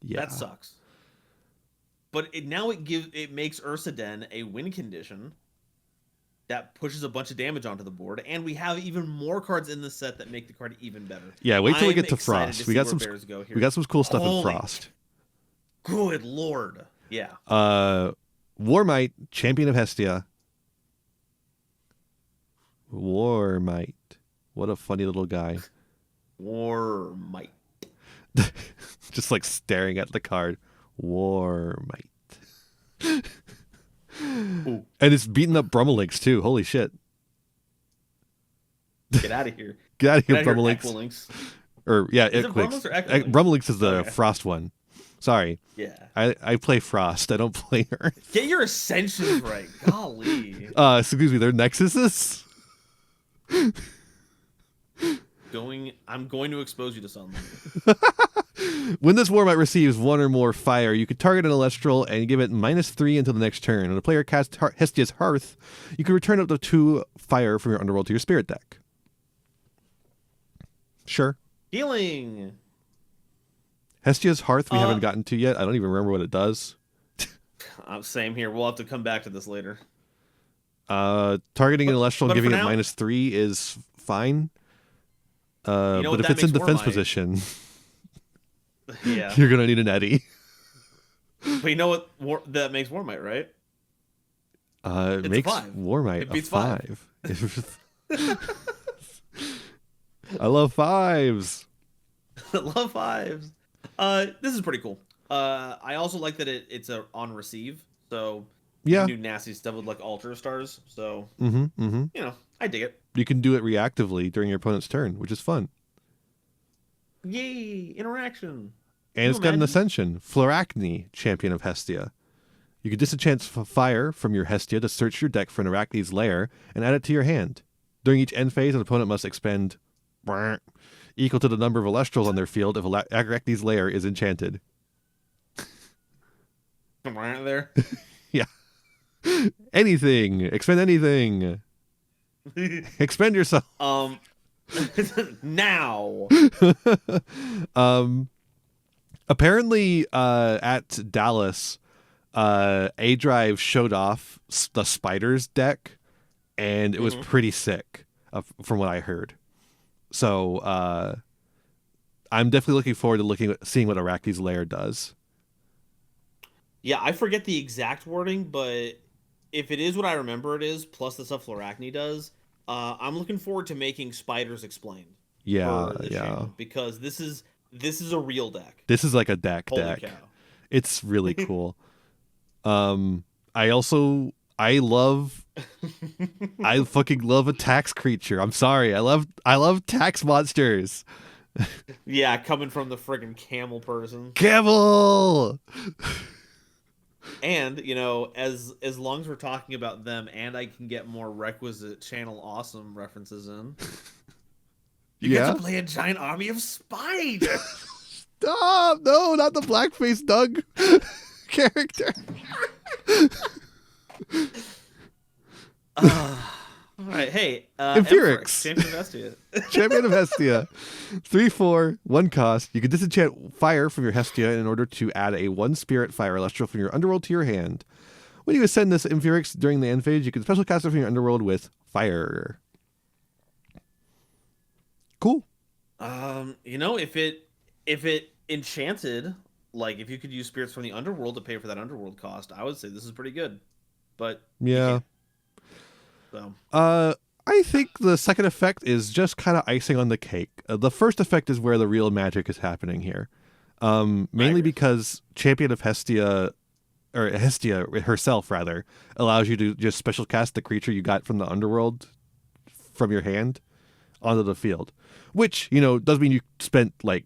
Yeah. That sucks. But it makes Ursaden a win condition that pushes a bunch of damage onto the board, and we have even more cards in this set that make the card even better. Yeah, wait till we get to Frost. We got some cool stuff in Frost. Good lord. Yeah. Warmite, Champion of Hestia. Warmite. What a funny little guy. Warmite. Just like staring at the card. Warmite. And it's beating up Brummelinks too. Holy shit. Get out of here. Get out of here, Brummelinks. Or yeah, is it Brummelinks or Equilynx? Brummelinks is the Frost one. Sorry. Yeah. I play Frost. I don't play Earth. Get your ascensions right. Golly. Excuse me, they're Nexuses? I'm going to expose you to something. When this Warmite receives one or more fire, you could target an Elestral and give it -3 until the next turn. When a player casts Hestia's Hearth, you can return up to 2 fire from your Underworld to your Spirit deck. Sure. Healing. Hestia's Hearth we haven't gotten to yet. I don't even remember what it does. Same here. We'll have to come back to this later. Targeting an Elestral and giving it -3 is fine. But if it's in defense position, yeah, you're gonna need an Eddy. But you know what? That makes Warmite, right? It makes Warmite it beats a 5. I love 5s. I love 5s. This is pretty cool. I also like that it's on receive, so you can do nasty stuff with like Altar Stars. So you know, I dig it. You can do it reactively during your opponent's turn, which is fun. Yay! Interaction. And it's got an Ascension. Floracne, Champion of Hestia. You can disenchant fire from your Hestia to search your deck for an Arachne's Lair and add it to your hand. During each end phase, an opponent must expend equal to the number of Elestrals on their field if Arachne's Lair is enchanted. Right there. Yeah. Anything. Expend anything. Expend yourself. Now. Apparently, at Dallas, A-Drive showed off the Spiders deck, and it was pretty sick, from what I heard. So, I'm definitely looking forward to seeing what Arachne's Lair does. Yeah, I forget the exact wording, but if it is what I remember it is, plus the stuff Floracne does, I'm looking forward to making Spiders explained. Yeah. Channel, because this is a real deck. This is like a deck. Cow. It's really cool. I fucking love a tax creature. I'm sorry. I love tax monsters. Yeah, coming from the friggin' camel person. Camel. And, you know, as long as we're talking about them and I can get more requisite channel awesome references in, you get to play a giant army of spiders. Stop! No, not the blackface Doug character. All right, hey, Empirix. Champion of Hestia. Champion of Hestia. 3/4, 1 cost. You can disenchant fire from your Hestia in order to add a 1 spirit fire Elestral from your Underworld to your hand. When you ascend this Empirix during the end phase, you can special cast it from your Underworld with fire. Cool. You know, if it enchanted, like if you could use spirits from the Underworld to pay for that Underworld cost, I would say this is pretty good. But yeah. So. I think the second effect is just kind of icing on the cake. The first effect is where the real magic is happening here. Mainly because Champion of Hestia, or Hestia herself rather, allows you to just special cast the creature you got from the Underworld from your hand onto the field. Which, you know, does mean you spent like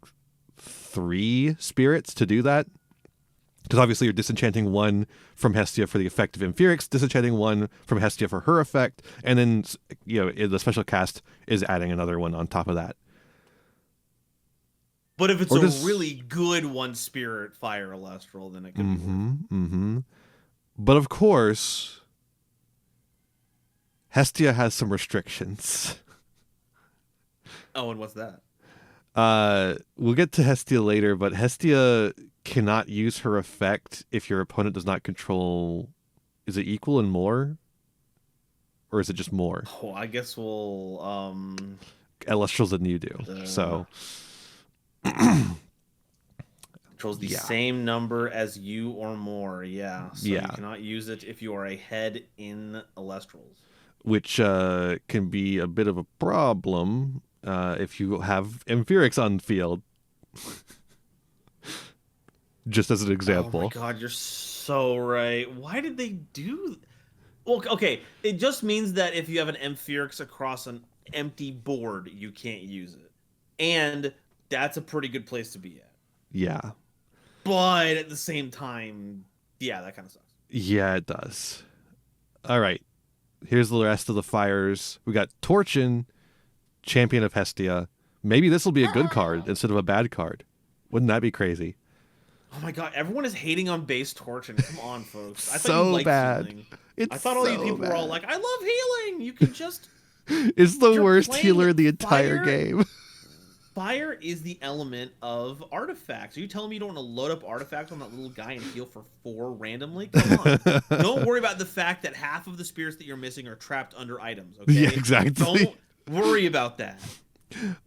3 spirits to do that. Because obviously you're disenchanting 1 from Hestia for the effect of Empirix, disenchanting 1 from Hestia for her effect, and then, you know, the special cast is adding another one on top of that. But if it's a really good 1 spirit fire Elestral, then it could be. But of course, Hestia has some restrictions. Oh, and what's that? We'll get to Hestia later, but Hestia cannot use her effect if your opponent does not control. Is it equal and more? Or is it just more? Oh, I guess we'll Elestrals than you do. So controls the same number as you or more. Yeah. So you cannot use it if you are ahead in Elestrals. Which can be a bit of a problem if you have Empirics on field. Just as an example. Oh my god, you're so right. Why did they do... Well, okay, it just means that if you have an Empirics across an empty board, you can't use it. And that's a pretty good place to be at. Yeah. But at the same time, yeah, that kind of sucks. Yeah, it does. All right. Here's the rest of the fires. We got Torchin, Champion of Hestia. Maybe this will be a good card instead of a bad card. Wouldn't that be crazy? Oh my god, everyone is hating on base Torchin. Come on, folks. I thought so you liked bad. Healing. It's I thought all you people were all like, I love healing. You can just... It's the worst healer in the entire game. Fire is the element of artifacts. Are you telling me you don't want to load up artifacts on that little guy and heal for 4 randomly? Come on. Don't worry about the fact that half of the spirits that you're missing are trapped under items. Okay? Yeah, exactly. Don't worry about that.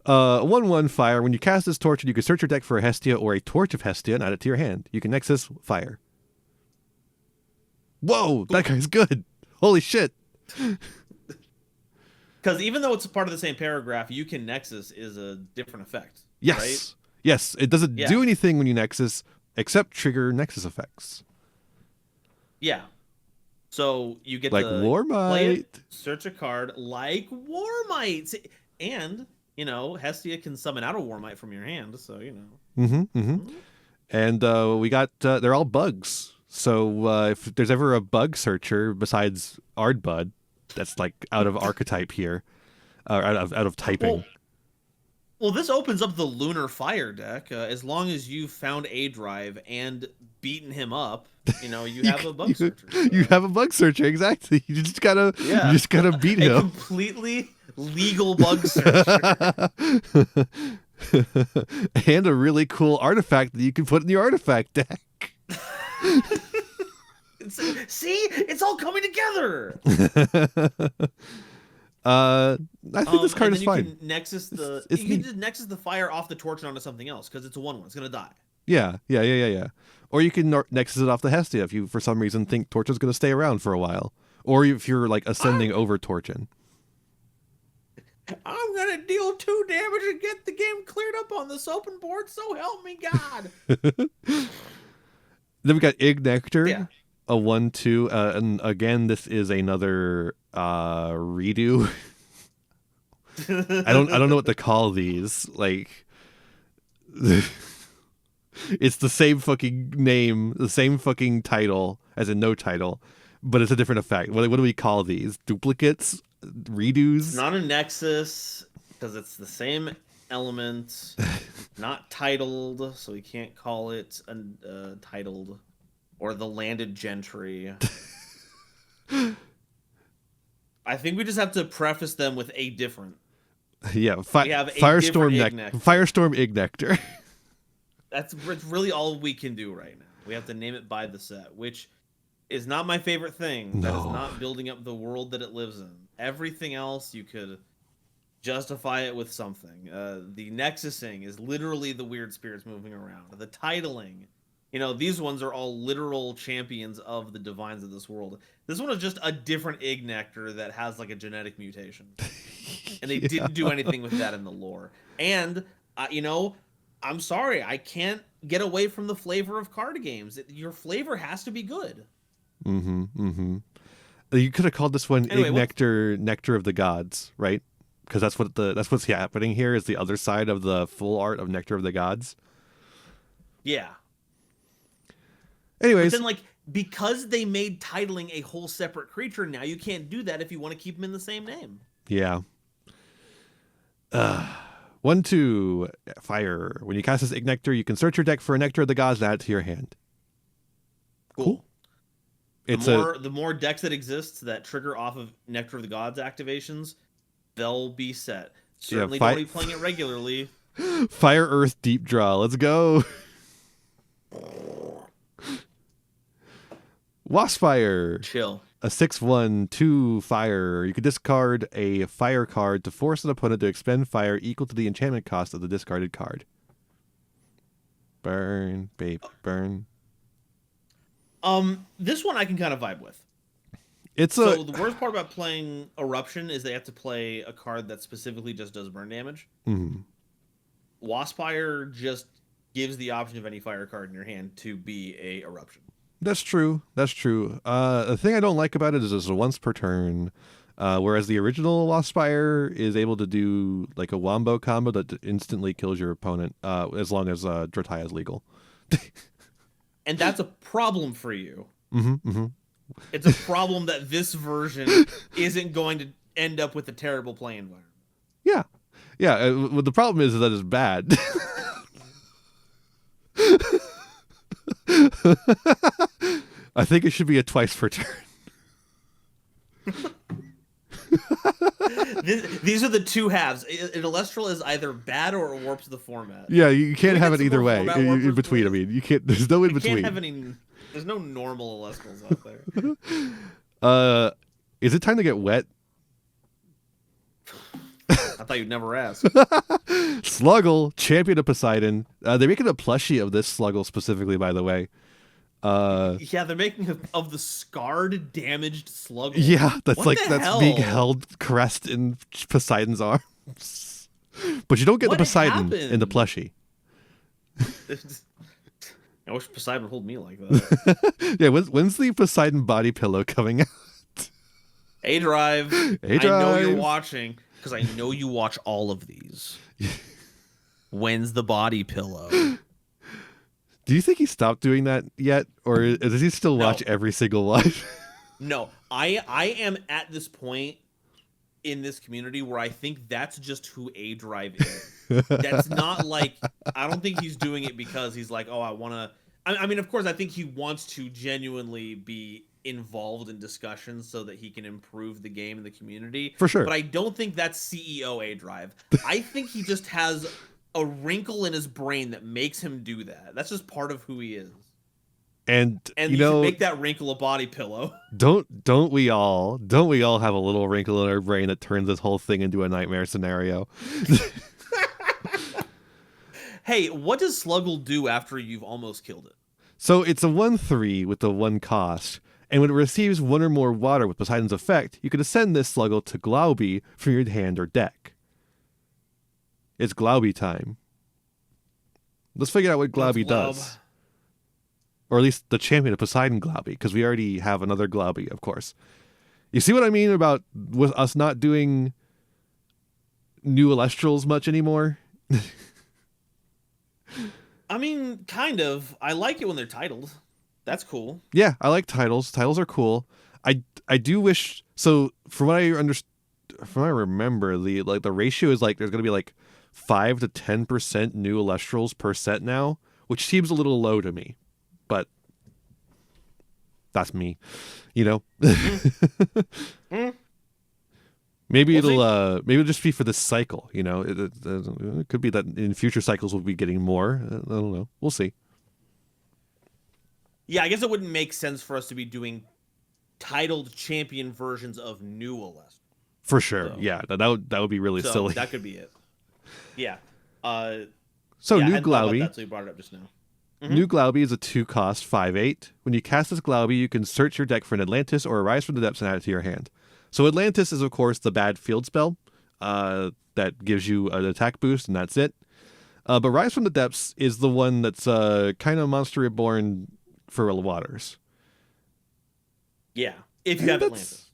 1/1 fire. When you cast this torch, you can search your deck for a Hestia or a Torch of Hestia and add it to your hand. You can Nexus fire. Whoa, that guy's good. Holy shit. Because even though it's a part of the same paragraph, you can Nexus is a different effect. Yes. Right? Yes. It doesn't do anything when you Nexus except trigger Nexus effects. Yeah. So you get like to Warmight. Play it, search a card like Warmight. And, you know, Hestia can summon out a Warmight from your hand. So, you know. And we got, they're all bugs. So if there's ever a bug searcher besides Ardbud, that's like out of archetype here, out of typing. Well, this opens up the Lunar Fire deck. As long as you found a drive and beaten him up, you know, you have a bug searcher. So. You have a bug searcher, exactly. You just gotta beat him. A completely legal bug searcher. And a really cool artifact that you can put in your artifact deck. See, it's all coming together. I think this card is fine. You can Nexus the fire off the torch and onto something else because it's a 1/1. It's gonna die. Yeah. Or you can Nexus it off the Hestia if you, for some reason, think Torchin's gonna stay around for a while, or if you're like ascending over Torchin. I'm gonna deal 2 damage and get the game cleared up on this open board. So help me God. Then we got Ignector. A 1/2, and again, this is another redo. I don't know what to call these. Like, it's the same fucking name, the same fucking title, as in no title, but it's a different effect. What do we call these? Duplicates, redos? It's not a Nexus because it's the same element, not titled, so we can't call it titled. Or the Landed Gentry. I think we just have to preface them with a different. Yeah, Firestorm Ignector. That's really all we can do right now. We have to name it by the set, which is not my favorite thing. No. That is not building up the world that it lives in. Everything else, you could justify it with something. The Nexusing is literally the weird spirits moving around. The titling... You know, these ones are all literal champions of the divines of this world. This one is just a different Ignector that has like a genetic mutation. And they didn't do anything with that in the lore. And, you know, I'm sorry, I can't get away from the flavor of card games. Your flavor has to be good. You could have called this one Ignector, Nectar of the Gods, right? Because that's what's happening here is the other side of the full art of Nectar of the Gods. Yeah. Anyways, but then, like, because they made titling a whole separate creature, now you can't do that if you want to keep them in the same name. Yeah. 1/2 fire. When you cast this Ignector, you can search your deck for a Nectar of the Gods and add it to your hand. Cool. The more decks that exist that trigger off of Nectar of the Gods activations, they'll be set. Certainly don't be playing it regularly. Fire Earth Deep Draw. Let's go. Waspfire. Chill. A 6/1/2 fire. You can discard a fire card to force an opponent to expend fire equal to the enchantment cost of the discarded card. Burn, babe, burn. This one I can kind of vibe with. So the worst part about playing Eruption is they have to play a card that specifically just does burn damage. Mm-hmm. Waspfire just gives the option of any fire card in your hand to be a Eruption. That's true. The thing I don't like about it is it's a once per turn, whereas the original Waspfire is able to do like a wombo combo that instantly kills your opponent, as long as Drataya is legal. And that's a problem for you. Mm-hmm, mm-hmm. It's a problem that this version isn't going to end up with a terrible play environment. Yeah. The problem is that it's bad. I think it should be a twice per turn. These are the two halves. An Elestral is either bad or it warps the format. Yeah, you can't have it either way. In between, I mean, you can't. There's no in between. There's no normal Elestrals out there. Is it time to get wet? I thought you'd never ask. Sluggle, champion of Poseidon. They're making a plushie of this Sluggle specifically, by the way. Yeah, they're making of the scarred, damaged Sluggle. Yeah, that's being held, caressed in Poseidon's arms. But you don't get the Poseidon in the plushie. I wish Poseidon would hold me like that. Yeah, when's the Poseidon body pillow coming out? A-Drive. I know you're watching, because I know you watch all of these. When's the body pillow? Do you think he stopped doing that yet? Or does he still watch every single one? No. I am at this point in this community where I think that's just who A-Drive is. That's not like, I don't think he's doing it because he's like, oh, I want to. I mean, of course, I think he wants to genuinely be involved in discussions so that he can improve the game and the community. For sure. But I don't think that's CEO A-Drive. I think he just has a wrinkle in his brain that makes him do that. That's just part of who he is. And you should make that wrinkle a body pillow. Don't we all have a little wrinkle in our brain that turns this whole thing into a nightmare scenario? Hey, what does Sluggle do after you've almost killed it? So it's a 1/3 with the 1 cost, and when it receives 1 or more water with Poseidon's effect, you can ascend this Sluggle to Glauby from your hand or deck. It's Glauby time. Let's figure out what Glauby does. Or at least the champion of Poseidon Glauby, because we already have another Glauby, of course. You see what I mean about with us not doing new Elestrals much anymore? I mean, kind of. I like it when they're titled. That's cool. Yeah, I like titles. Titles are cool. I do wish. So from what I remember, the ratio is like there's gonna be like 5 to 10% new Elestrals per set now, which seems a little low to me. But that's me, you know. Maybe it'll just be for this cycle, you know. It could be that in future cycles we'll be getting more. I don't know. We'll see. Yeah, I guess it wouldn't make sense for us to be doing titled champion versions of new Elest. For sure. So, yeah, that would be really silly. That could be it. Yeah. So new Glauby. That's what you brought it up just now. Mm-hmm. New Glauby is a 2-cost 5/8. When you cast this Glauby, you can search your deck for an Atlantis or Arise from the Depths and add it to your hand. So Atlantis is, of course, the bad field spell that gives you an attack boost, and that's it. But Rise from the Depths is the one that's kind of Monster Reborn for waters. Yeah, if you have Atlantis.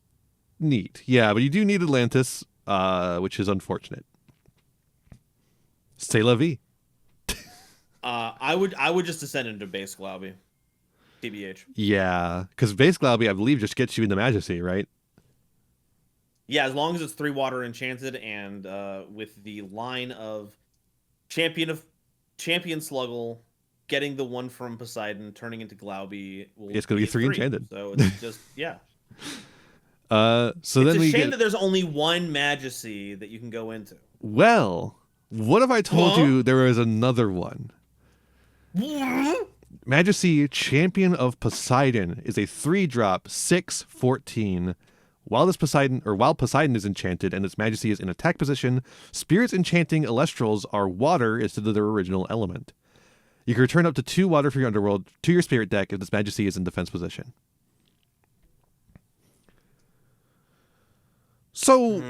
Neat. Yeah, but you do need Atlantis, which is unfortunate. C'est la vie. I would just ascend into base Glauby. TBH. Yeah, because base Glauby, I believe, just gets you into Majesty, right? Yeah, as long as it's 3 water enchanted and with the line of champion Sluggle getting the one from Poseidon turning into Glauby. It's going to be 3 enchanted. So it's just yeah. So it's a shame that there's only one Majesty that you can go into. Well, what if I told you there was another one? Majesty, Champion of Poseidon, is a 3-drop 6/14. While Poseidon is enchanted and its Majesty is in attack position, spirits enchanting Elestrals are water instead of their original element. You can return up to 2 water for your underworld to your spirit deck if this Majesty is in defense position. So,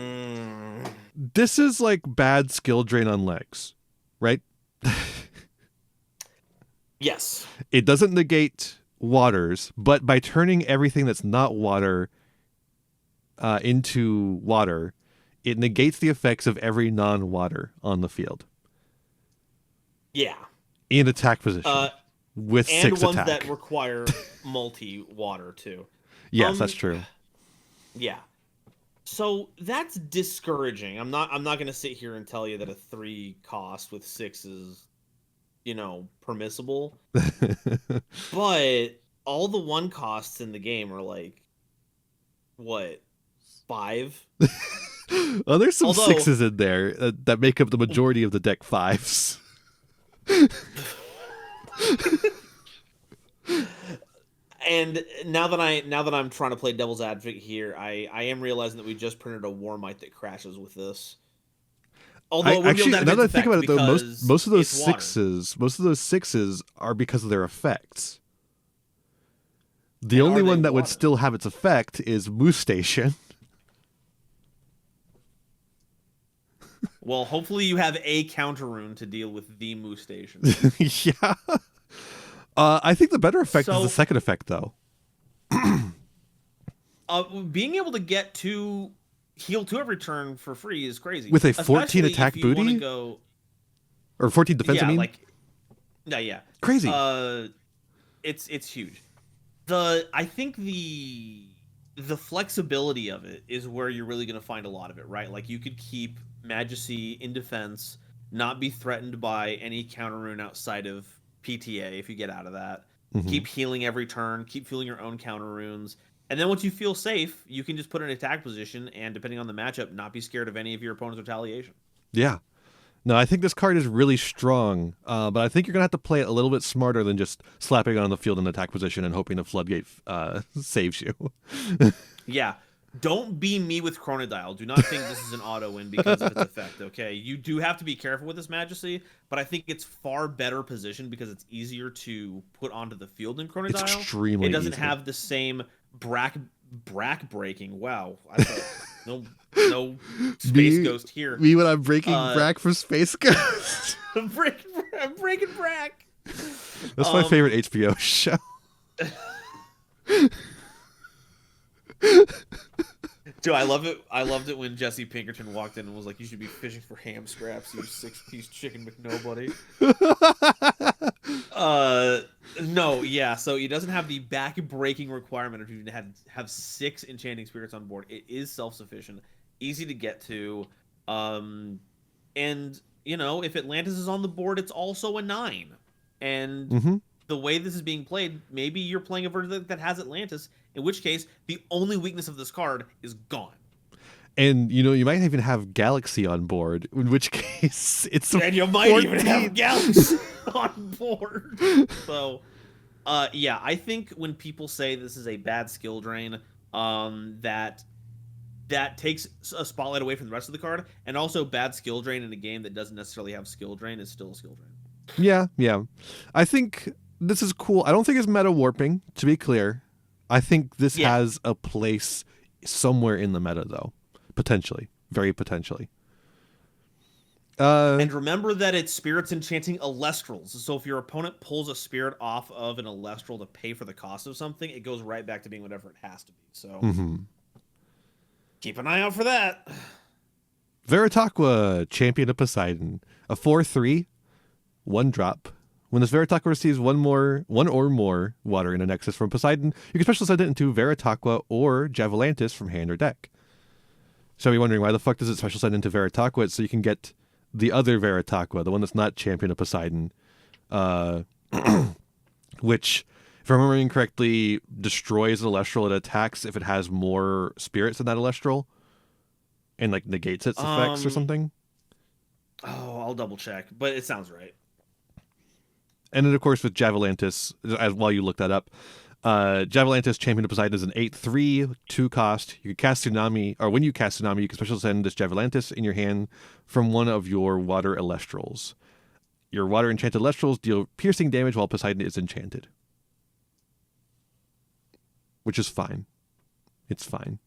this is like bad skill drain on legs, right? Yes. It doesn't negate waters, but by turning everything that's not water into water, it negates the effects of every non-water on the field. Yeah. In attack position. With 6 attack. And ones that require multi-water, too. Yes, that's true. Yeah. So that's discouraging. I'm not going to sit here and tell you that a 3 cost with 6 is, permissible. But all the 1 costs in the game are like, what, 5? Oh, there's some 6s in there that make up the majority of the deck 5s. And now that I'm trying to play devil's advocate here, I am realizing that we just printed a Warmite that crashes with this. Although actually, now that I think about it, though, most of those 6s are because of their effects. The only one that would still have its effect is Moose Station. Well, hopefully you have a counter rune to deal with the Moose Station. Yeah. I think the better effect is the second effect, though. Being able to get to heal 2 every turn for free is crazy. With a 14 attack booty? Or 14 defense, I mean? Yeah. Crazy. It's huge. I think the flexibility of it is where you're really going to find a lot of it, right? Like, you could keep Majesty in defense, not be threatened by any counter rune outside of PTA if you get out of that. Mm-hmm. Keep healing every turn, keep fueling your own counter runes. And then once you feel safe, you can just put an attack position and, depending on the matchup, not be scared of any of your opponent's retaliation. Yeah. No, I think this card is really strong, but I think you're going to have to play it a little bit smarter than just slapping it on the field in attack position and hoping the Floodgate saves you. Yeah. Don't be me with Chronodial. Do not think this is an auto win because of its effect, okay? You do have to be careful with this Majesty, but I think it's far better positioned because it's easier to put onto the field than Chronodial. It's extremely It doesn't easy. have the same brack breaking. Wow. I thought no Space Ghost here. Me when I'm breaking brack for Space Ghost. I'm breaking brack. That's my favorite HBO show. Joe, I love it. I loved it when Jesse Pinkerton walked in and was like, "You should be fishing for ham scraps, you 6-piece chicken McNobody." No, yeah. So it doesn't have the back-breaking requirement of you to have 6 enchanting spirits on board. It is self-sufficient, easy to get to, and if Atlantis is on the board, it's also a 9. And the way this is being played, maybe you're playing a version that has Atlantis, in which case the only weakness of this card is gone. And you might even have Galaxy on board, in which case it's and you might 14. Even have Galaxy on board. So, I think when people say this is a bad skill drain, that takes a spotlight away from the rest of the card, and also bad skill drain in a game that doesn't necessarily have skill drain is still a skill drain. Yeah. I think this is cool. I don't think it's meta warping, to be clear. I think this has a place somewhere in the meta, though. Potentially. Very potentially. And remember that it's spirits enchanting Elestrals. So if your opponent pulls a spirit off of an Elestral to pay for the cost of something, it goes right back to being whatever it has to be. So keep an eye out for that. Veritaqua, Champion of Poseidon. A 4/3, 1-drop. When this Veritaqua receives one or more water in a Nexus from Poseidon, you can special send it into Veritaqua or Javelantis from hand or deck. So you're wondering, why the fuck does it special send into Veritaqua? So you can get the other Veritaqua, the one that's not Champion of Poseidon, which, if I'm remembering correctly, destroys an Elestral. It attacks if it has more spirits than that Elestral, and negates its effects or something. Oh, I'll double check, but it sounds right. And then, of course, with Javalantis, while you look that up, Javalantis, Champion of Poseidon, is an 8/3, 2 cost. You can cast Tsunami, or when you cast Tsunami, you can special send this Javalantis in your hand from one of your water Elestrals. Your water enchanted Elestrals deal piercing damage while Poseidon is enchanted. Which is fine. It's fine.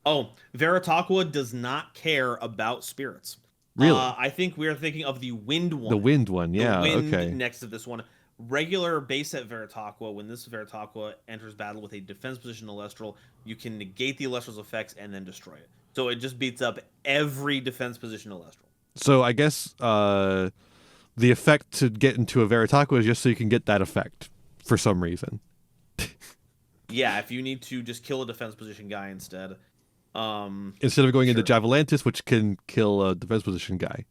Oh, Veritaqua does not care about spirits. Really? I think we're thinking of the wind one. The wind one, yeah. The wind okay. next to this one. Regular base set Veritaqua, when this Veritaqua enters battle with a defense position Elestral, you can negate the Elestral's effects and then destroy it. So it just beats up every defense position Elestral. So I guess the effect to get into a Veritaqua is just so you can get that effect for some reason. Yeah, if you need to just kill a defense position guy instead. Instead of going into Javalantis, which can kill a defense position guy.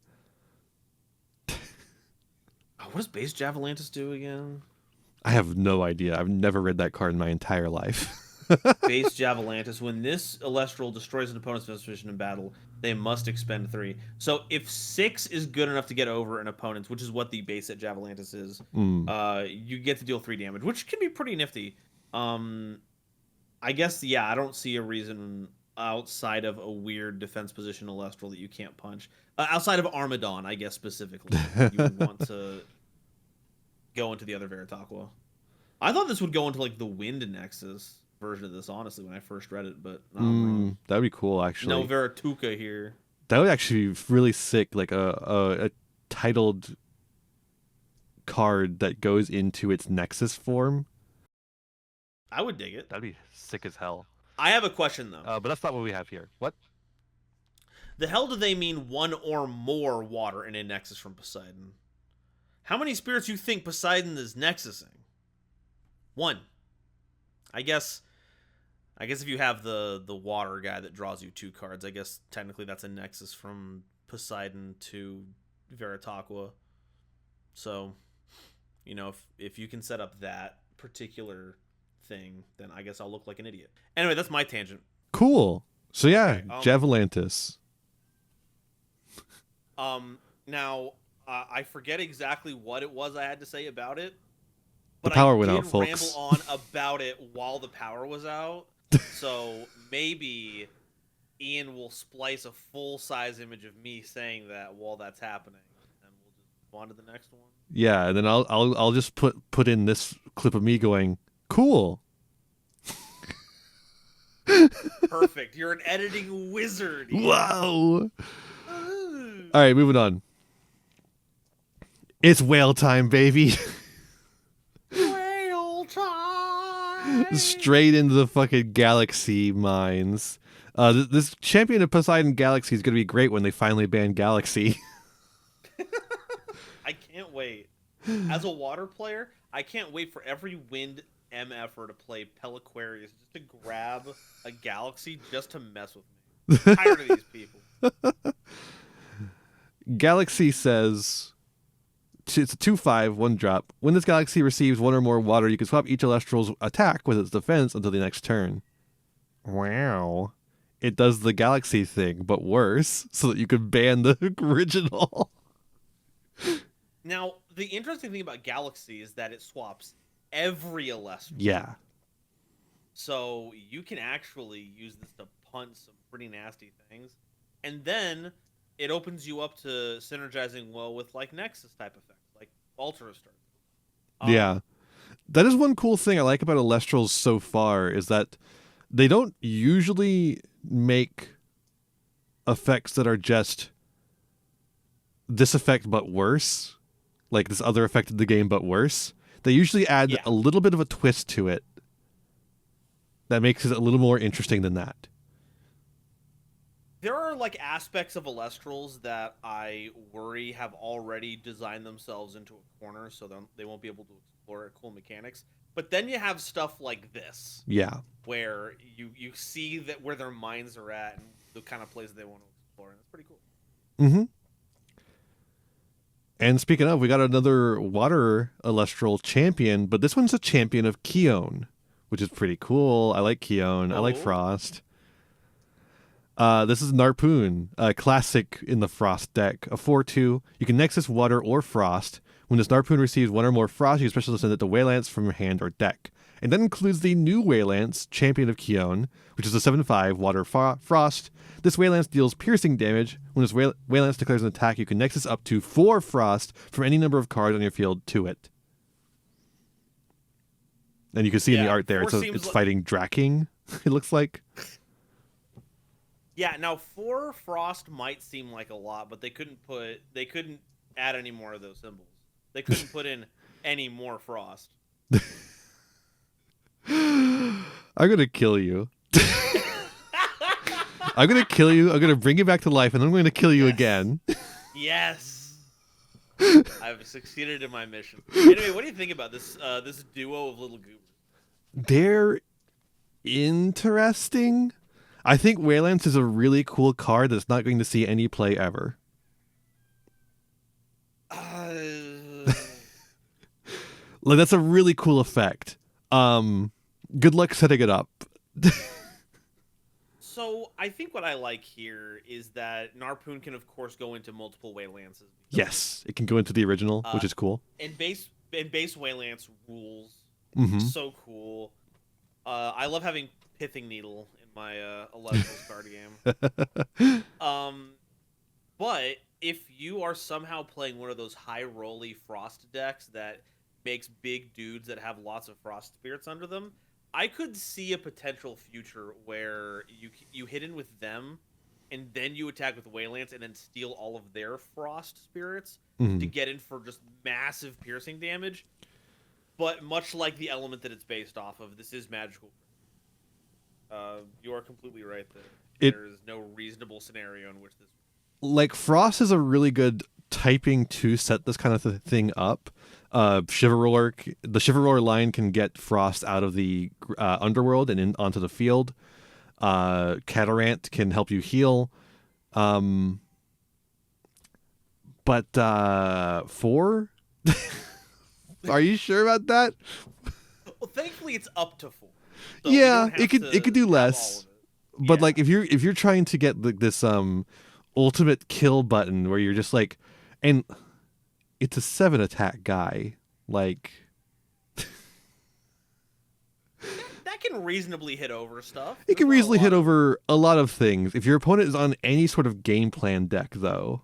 What does base Javalantis do again? I have no idea. I've never read that card in my entire life. Base Javalantis. When this Elestral destroys an opponent's defense position in battle, they must expend 3. So if 6 is good enough to get over an opponent, which is what the base set Javalantis is, you get to deal 3 damage, which can be pretty nifty. I guess, yeah, I don't see a reason outside of a weird defense position Elestral that you can't punch. Outside of Armadon, I guess, specifically, you would want to go into the other Veritaqua. I thought this would go into, like, the Wind Nexus version of this, honestly, when I first read it, but I'm wrong. That'd be cool, actually. No Verituka here. That would actually be really sick, like a titled card that goes into its Nexus form. I would dig it. That'd be sick as hell. I have a question, though. But that's not what we have here. What? The hell do they mean one or more water in a Nexus from Poseidon? How many spirits you think Poseidon is Nexusing? 1. I guess if you have the water guy that draws you 2 cards, I guess technically that's a Nexus from Poseidon to Veritaqua. So, you know, if you can set up that particular thing, then I guess I'll look like an idiot. Anyway, that's my tangent. Cool. So yeah, okay, Javalantis. Now, I forget exactly what it was I had to say about it. But the power went out, folks. I did ramble on about it while the power was out. So maybe Ian will splice a full-size image of me saying that while that's happening, and we'll just move on to the next one. Yeah, and then I'll just put in this clip of me going, cool. Perfect. You're an editing wizard. Ian. Wow. All right, moving on. It's whale time, baby. Whale time. Straight into the fucking galaxy mines. This Champion of Poseidon Galaxy is going to be great when they finally ban Galaxy. I can't wait. As a water player, I can't wait for every wind MFer to play Peliquarius just to grab a Galaxy just to mess with me. I'm tired of these people. Galaxy says it's a 2/5, 1 drop. When this Galaxy receives 1 or more water, you can swap each Elestral's attack with its defense until the next turn. Wow. It does the Galaxy thing, but worse, so that you can ban the original. Now, the interesting thing about Galaxy is that it swaps every Elestral. Yeah. So you can actually use this to punch some pretty nasty things. And then it opens you up to synergizing well with like Nexus type effects, like Ultra Star. Yeah. That is one cool thing I like about Elestrals so far, is that they don't usually make effects that are just this effect but worse. Like this other effect of the game but worse. They usually add a little bit of a twist to it that makes it a little more interesting than that. There are like aspects of Elestrals that I worry have already designed themselves into a corner, so they won't be able to explore cool mechanics. But then you have stuff like this. Yeah. Where you see that where their minds are at and the kind of places they want to explore, and it's pretty cool. Mm-hmm. And speaking of, we got another water Elestral champion, but this one's a champion of Keone, which is pretty cool. I like Keone. I like Frost. This is Narpoon, a classic in the Frost deck. A 4/2. You can Nexus Water or Frost. When this Narpoon receives one or more Frost, you can special send it to Waylance from your hand or deck. And that includes the new Waylance, Champion of Kion, which is a 7/5 Water Frost. This Waylance deals piercing damage. When this Waylance declares an attack, you can Nexus up to 4 Frost from any number of cards on your field to it. And you can see in the art there, it's fighting Draking, it looks like. Yeah, now 4 Frost might seem like a lot, but they couldn't add any more of those symbols. They couldn't put in any more Frost. I'm gonna kill you. I'm gonna kill you. I'm gonna bring you back to life, and I'm going to kill you again. Yes. I've succeeded in my mission. Anyway, what do you think about this this duo of little goobers? They're interesting. I think Waylance is a really cool card that's not going to see any play ever. Like, that's a really cool effect. Good luck setting it up. So I think what I like here is that Narpoon can, of course, go into multiple Waylances. Yes, it can go into the original, which is cool. And base Waylance rules. Mm-hmm. So cool. I love having Pithing Needle in my Elestrals card game. But if you are somehow playing one of those high rolly Frost decks that makes big dudes that have lots of Frost spirits under them, I could see a potential future where you hit in with them, and then you attack with Waylance, and then steal all of their Frost spirits to get in for just massive piercing damage. But much like the element that it's based off of, this is magical. You are completely right that there is no reasonable scenario in which this. Like, Frost is a really good typing to set this kind of thing up. The Chivalror line can get Frost out of the underworld and onto the field. Catarant can help you heal. But 4? Are you sure about that? Well, thankfully it's up to 4. So yeah, it could do less. But like, if you're trying to get this ultimate kill button where you're just like, and it's a 7 attack guy, like that can reasonably hit over stuff. It can reasonably hit over a lot of things. If your opponent is on any sort of game plan deck, though,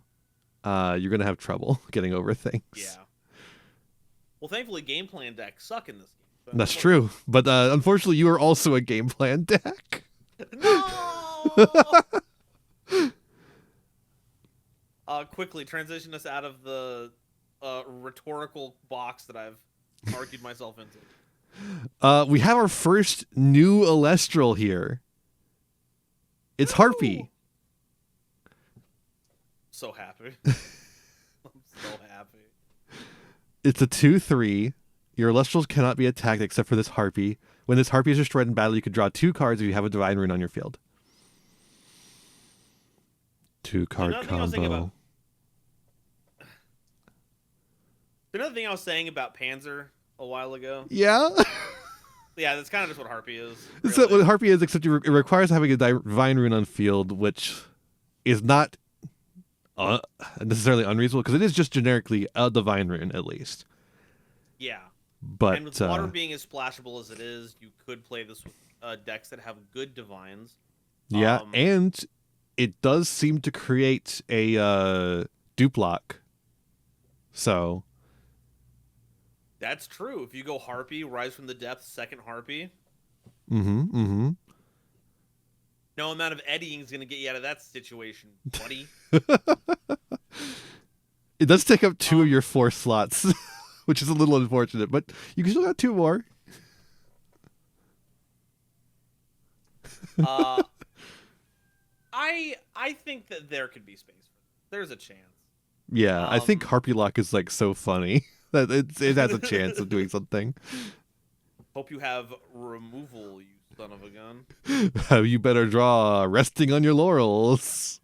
you're gonna have trouble getting over things. Yeah. Well, thankfully, game plan decks suck in this game. So that's true, but unfortunately, you are also a game plan deck. No. Quickly transition us out of the rhetorical box that I've argued myself into. We have our first new Elestral here. It's Harpy. So happy. I'm so happy. It's a 2/3. Your Elestrals cannot be attacked except for this Harpy. When this Harpy is destroyed in battle, you can draw 2 cards if you have a Divine Rune on your field. 2-card combo. Another thing I was saying about Panzer a while ago. Yeah? Yeah, that's kind of just what Harpy is. Really. That's what Harpy is, except it requires having a Divine Rune on field, which is not necessarily unreasonable, because it is just generically a Divine Rune, at least. Yeah. But and with water being as splashable as it is, you could play this with decks that have good Divines. Yeah, and it does seem to create a dupe lock. So... That's true. If you go Harpy, Rise from the Depths, second Harpy. Mm-hmm. No amount of eddying is going to get you out of that situation, buddy. It does take up 2 of your 4 slots, which is a little unfortunate, but you can still have 2 more. I think that there could be space for it. There's a chance. Yeah, I think Harpy Lock is like so funny. It has a chance of doing something. Hope you have removal, you son of a gun. You better draw resting on your laurels.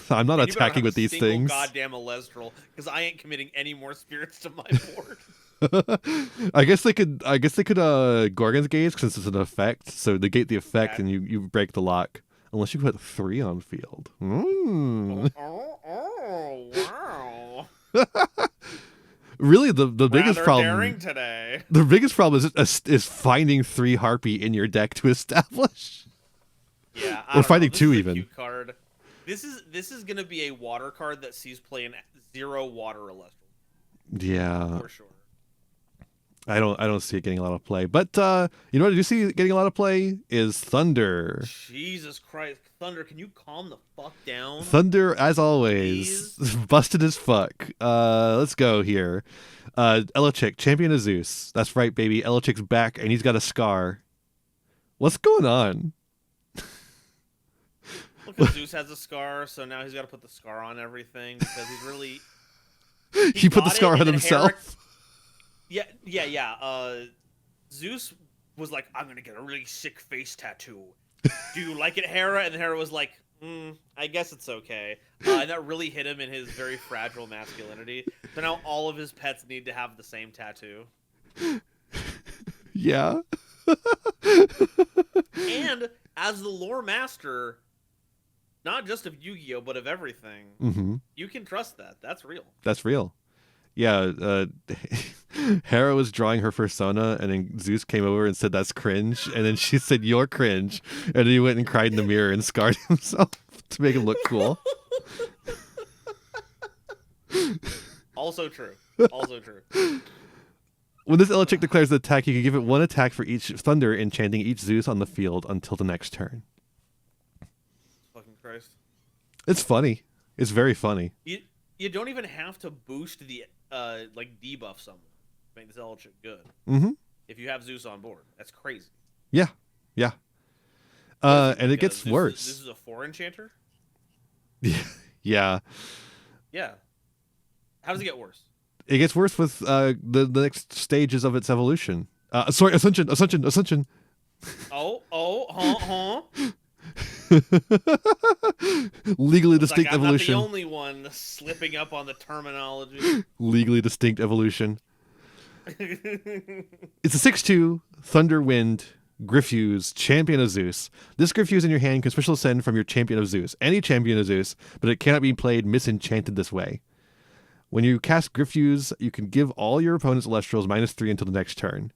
I'm not attacking with these things. Goddamn Elestral, because I ain't committing any more spirits to my board. I guess they could. Gorgon's Gaze since it's an effect. So negate the effect, and you break the lock. Unless you put 3 on field. Wow. Really, the biggest problem. Daring today. The biggest problem is finding 3 Harpy in your deck to establish. Yeah, or finding 2 even. Cute card. This is gonna be a water card that sees play in 0 water Elestrals. Yeah, for sure. I don't see it getting a lot of play, but you know what I do see getting a lot of play is Thunder. Jesus Christ, Thunder! Can you calm the fuck down? Thunder, as always, busted as fuck. Let's go here. Elechick, champion of Zeus. That's right, baby. Elechick's back, and he's got a scar. What's going on? Look, Zeus has a scar, so now he's got to put the scar on everything because he's really. He put the scar on himself. Yeah. Zeus was like, I'm gonna get a really sick face tattoo. Do you like it, Hera? And Hera was like, I guess it's okay. And that really hit him in his very fragile masculinity. So now all of his pets need to have the same tattoo. Yeah. And as the lore master, not just of Yu-Gi-Oh, but of everything, you can trust that. That's real. That's real. Yeah, Hera was drawing her persona, and then Zeus came over and said, "That's cringe." And then she said, "You're cringe." And then he went and cried in the mirror and scarred himself to make him look cool. Also true. When this Elechick declares the attack, you can give it 1 attack for each Thunder, enchanting each Zeus on the field until the next turn. Fucking Christ. It's funny. It's very funny. You don't even have to boost the debuff someone to make this Elechick good. If you have Zeus on board, that's crazy. Yeah. And it gets worse. This is a 4 enchanter. Yeah. How does it get worse? It gets worse with the next stages of its evolution. Ascension. Oh, Legally distinct evolution. I'm not the only one slipping up on the terminology. Legally distinct evolution. It's a 6/2 Thunder Wind Griffuse, champion of Zeus. This Griffuse in your hand can special ascend from your champion of Zeus, any champion of Zeus, but it cannot be played misenchanted this way. When you cast Griffuse, you can give all your opponent's Elestrals -3 until the next turn.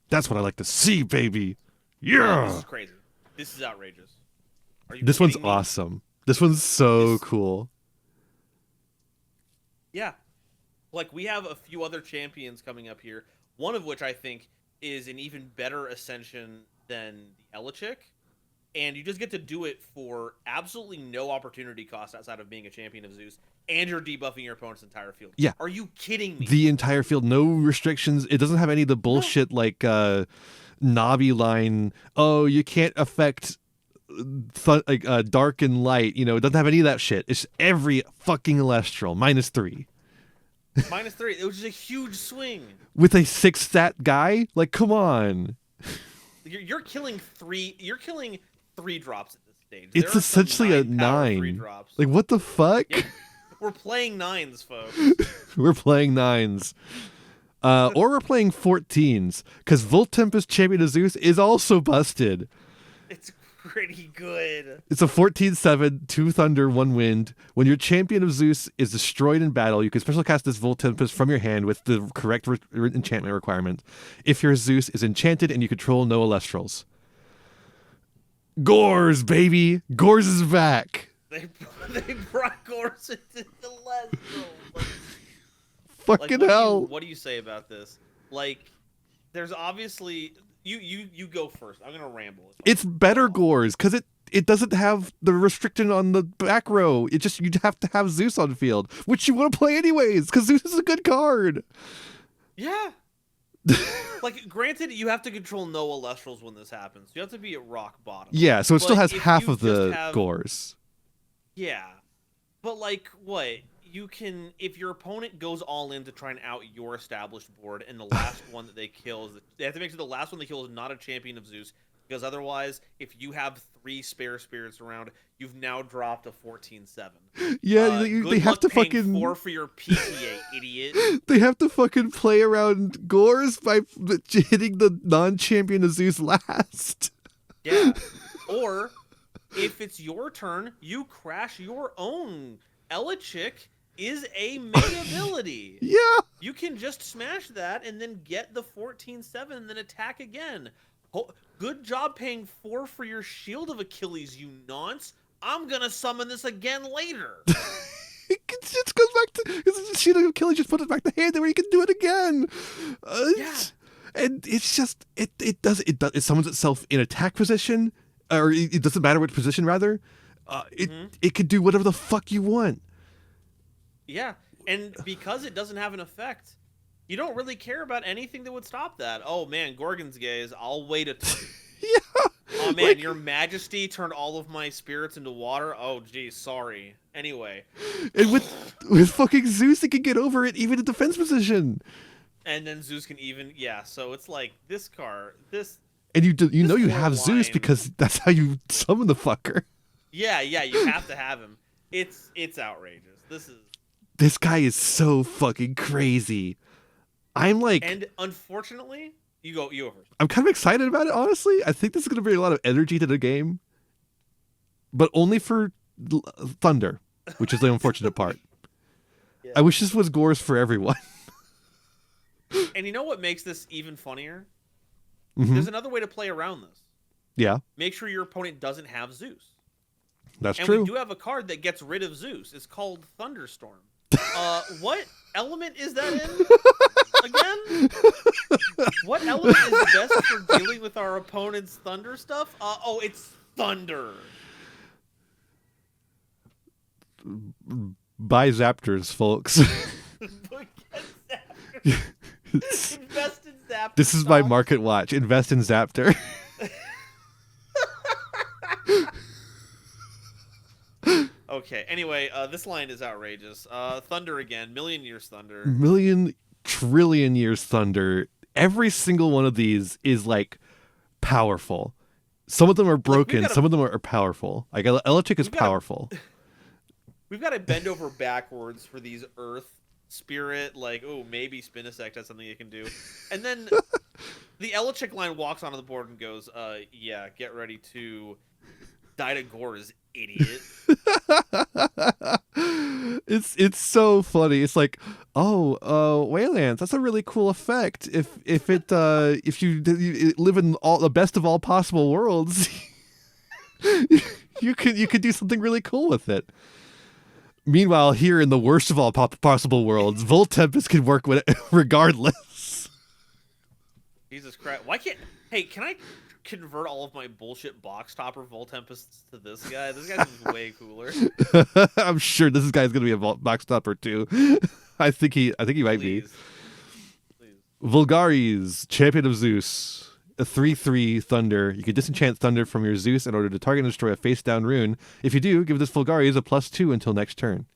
That's what I like to see, baby. Yeah. This is crazy. This is outrageous. This one's awesome. This one's so cool. Yeah. Like, we have a few other champions coming up here, one of which I think is an even better ascension than the Elechick, and you just get to do it for absolutely no opportunity cost outside of being a champion of Zeus, and you're debuffing your opponent's entire field. Yeah. Are you kidding me? The entire field, no restrictions. It doesn't have any of the bullshit like Navi line. Oh, you can't affect dark and light. You know, it doesn't have any of that shit. It's every fucking Elestral -3. -3. It was just a huge swing. With a 6-stat guy? Like, come on. You're killing 3. You're killing 3 drops at this stage. It's essentially a 9. Like, what the fuck? Yeah, we're playing 9s, folks. We're playing 9s. Or we're playing 14s. Because Volt Tempest Champion of Zeus is also busted. It's pretty good. It's a 14/7, 2 Thunder, 1 Wind. When your champion of Zeus is destroyed in battle, you can special cast this Volt Tempest from your hand with the correct enchantment requirement. If your Zeus is enchanted and you control no Elestrals. Gores, baby! Gores is back! They brought Gores into the Elestrals. Fucking hell! What do you say about this? Like, there's obviously... You go first. I'm gonna ramble. It's better Gores because it doesn't have the restriction on the back row. It just you'd have to have Zeus on field, which you want to play anyways because Zeus is a good card. Yeah. Like, granted, you have to control no Elestrals when this happens. You have to be at rock bottom. Yeah, so it still has half of the Gores. Yeah, but like what? You can, if your opponent goes all in to try and out your established board, and the last one that they kill is, they have to make sure the last one they kill is not a champion of Zeus. Because otherwise, if you have 3 spare spirits around, you've now dropped a 14/7. Yeah, they have to fucking 4 for your PTA, idiot. They have to fucking play around Gores by hitting the non-champion of Zeus last. Yeah. Or if it's your turn, you crash your own. Elechick is a main ability. Yeah. You can just smash that and then get the 14/7 and then attack again. Good job paying 4 for your Shield of Achilles, you nonce. I'm gonna summon this again later. It just goes back to the Shield of Achilles. Just put it back to hand where you can do it again. Yeah. And it's just it summons itself in attack position, or it doesn't matter which position. Rather, it could do whatever the fuck you want. Yeah, and because it doesn't have an effect, you don't really care about anything that would stop that. Oh man, Gorgon's gaze. I'll wait a turn. Yeah. Oh man, your Majesty turned all of my spirits into water. Oh geez, sorry. Anyway. And with fucking Zeus, it can get over it even in defense position. And then Zeus can even so it's like this card, and you know you have Zeus because that's how you summon the fucker. Yeah, you have to have him. It's outrageous. This guy is so fucking crazy. I'm like, and unfortunately, you go first. I'm kind of excited about it, honestly. I think this is going to bring a lot of energy to the game, but only for Thunder, which is the unfortunate part. Yeah. I wish this was Gores for everyone. And you know what makes this even funnier? Mm-hmm. There's another way to play around this. Yeah. Make sure your opponent doesn't have Zeus. That's true. And we do have a card that gets rid of Zeus. It's called Thunderstorm. What element is that in? Again? What element is best for dealing with our opponent's thunder stuff? It's thunder. Buy Zaptors, folks. Invest in Zaptor. This is my market watch. Invest in Zaptor. Okay, anyway, this line is outrageous. Thunder again. Million years thunder. Million trillion years thunder. Every single one of these is like powerful. Some of them are broken. Some of them are powerful. Like Elechick is powerful. We've got to bend over backwards for these Earth Spirit. Like, maybe Spinosect has something it can do. And then the Elechick line walks onto the board and goes, yeah, get ready to die to Gores, idiot. It's so funny. It's like, Waylands, that's a really cool effect. If you live in the best of all possible worlds, you could do something really cool with it. Meanwhile, here in the worst of all possible worlds, Voltempest can work with it regardless. Jesus Christ! Can I convert all of my bullshit box topper Voltempests to this guy? This guy's way cooler. I'm sure this guy's gonna be a box topper too. I think he might be. Please. Vulgaris, Champion of Zeus. A 3/3 Thunder. You can disenchant Thunder from your Zeus in order to target and destroy a face-down rune. If you do, give this Vulgaris a +2 until next turn.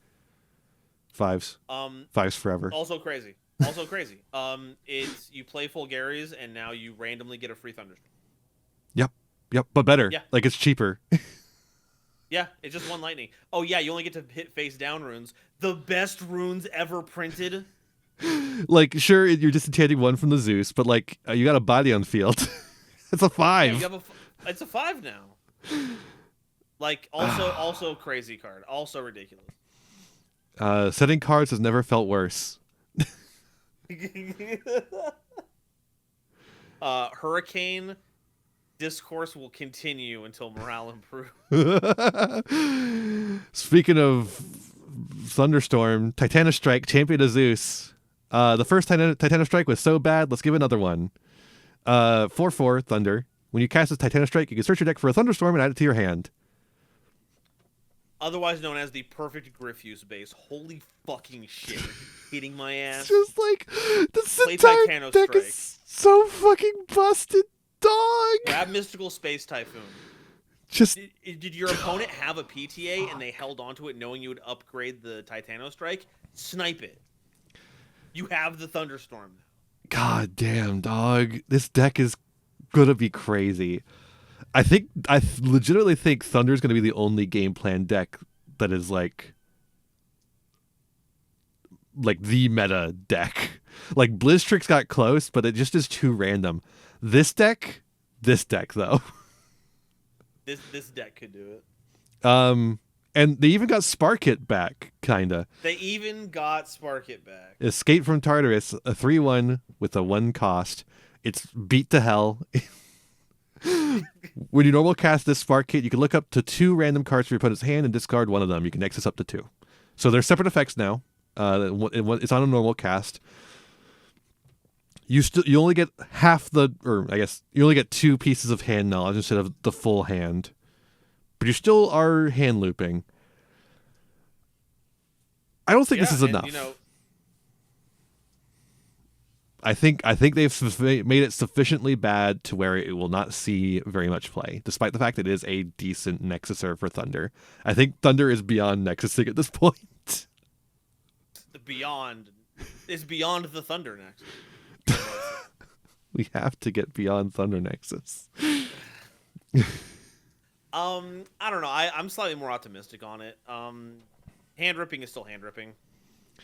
5s. 5s forever. Also crazy. It's you play Vulgaris and now you randomly get a free Thunderstorm. Yep, but better. Yeah. Like it's cheaper. Yeah, it's just 1 lightning. Oh yeah, you only get to hit face-down runes. The best runes ever printed. Like, sure, you're disenchanting 1 from the Zeus, but like you got a body on field. It's a 5. Yeah, it's a 5 now. Like, also crazy card. Also ridiculous. Setting cards has never felt worse. Hurricane discourse will continue until morale improves. Speaking of Thunderstorm, Titanic Strike, Champion of Zeus. The first Titanic Strike was so bad, let's give it another one. 4/4 Thunder. When you cast this Titanic Strike, you can search your deck for a Thunderstorm and add it to your hand. Otherwise known as the perfect Griffuse base. Holy fucking shit. Hitting my ass. Just like, this entire deck is so fucking busted, dog. Grab Mystical Space Typhoon. Did your opponent have a PTA and they held onto it knowing you would upgrade the Titano Strike? Snipe it. You have the Thunderstorm. God damn, dog. This deck is gonna be crazy. I legitimately think Thunder is going to be the only game plan deck that is like the meta deck. Like Blizztrix got close, but it just is too random. This deck though. This deck could do it. And they even got Spark It back, kinda. They even got Spark It back. Escape from Tartarus, a 3/1 with a 1 cost. It's beat to hell. When you normal cast this Spark Kit, you can look up to 2 random cards from your opponent's hand and discard one of them. You can Nexus up to 2. So they're separate effects now. It's on a normal cast. You only get you only get 2 pieces of hand knowledge instead of the full hand. But you still are hand looping. I don't think this is enough. I think they've made it sufficiently bad to where it will not see very much play, despite the fact that it is a decent Nexuser for Thunder. I think Thunder is beyond Nexusing at this point. It's beyond the Thunder Nexus. We have to get beyond Thunder Nexus. I don't know. I'm slightly more optimistic on it. Hand ripping is still hand ripping,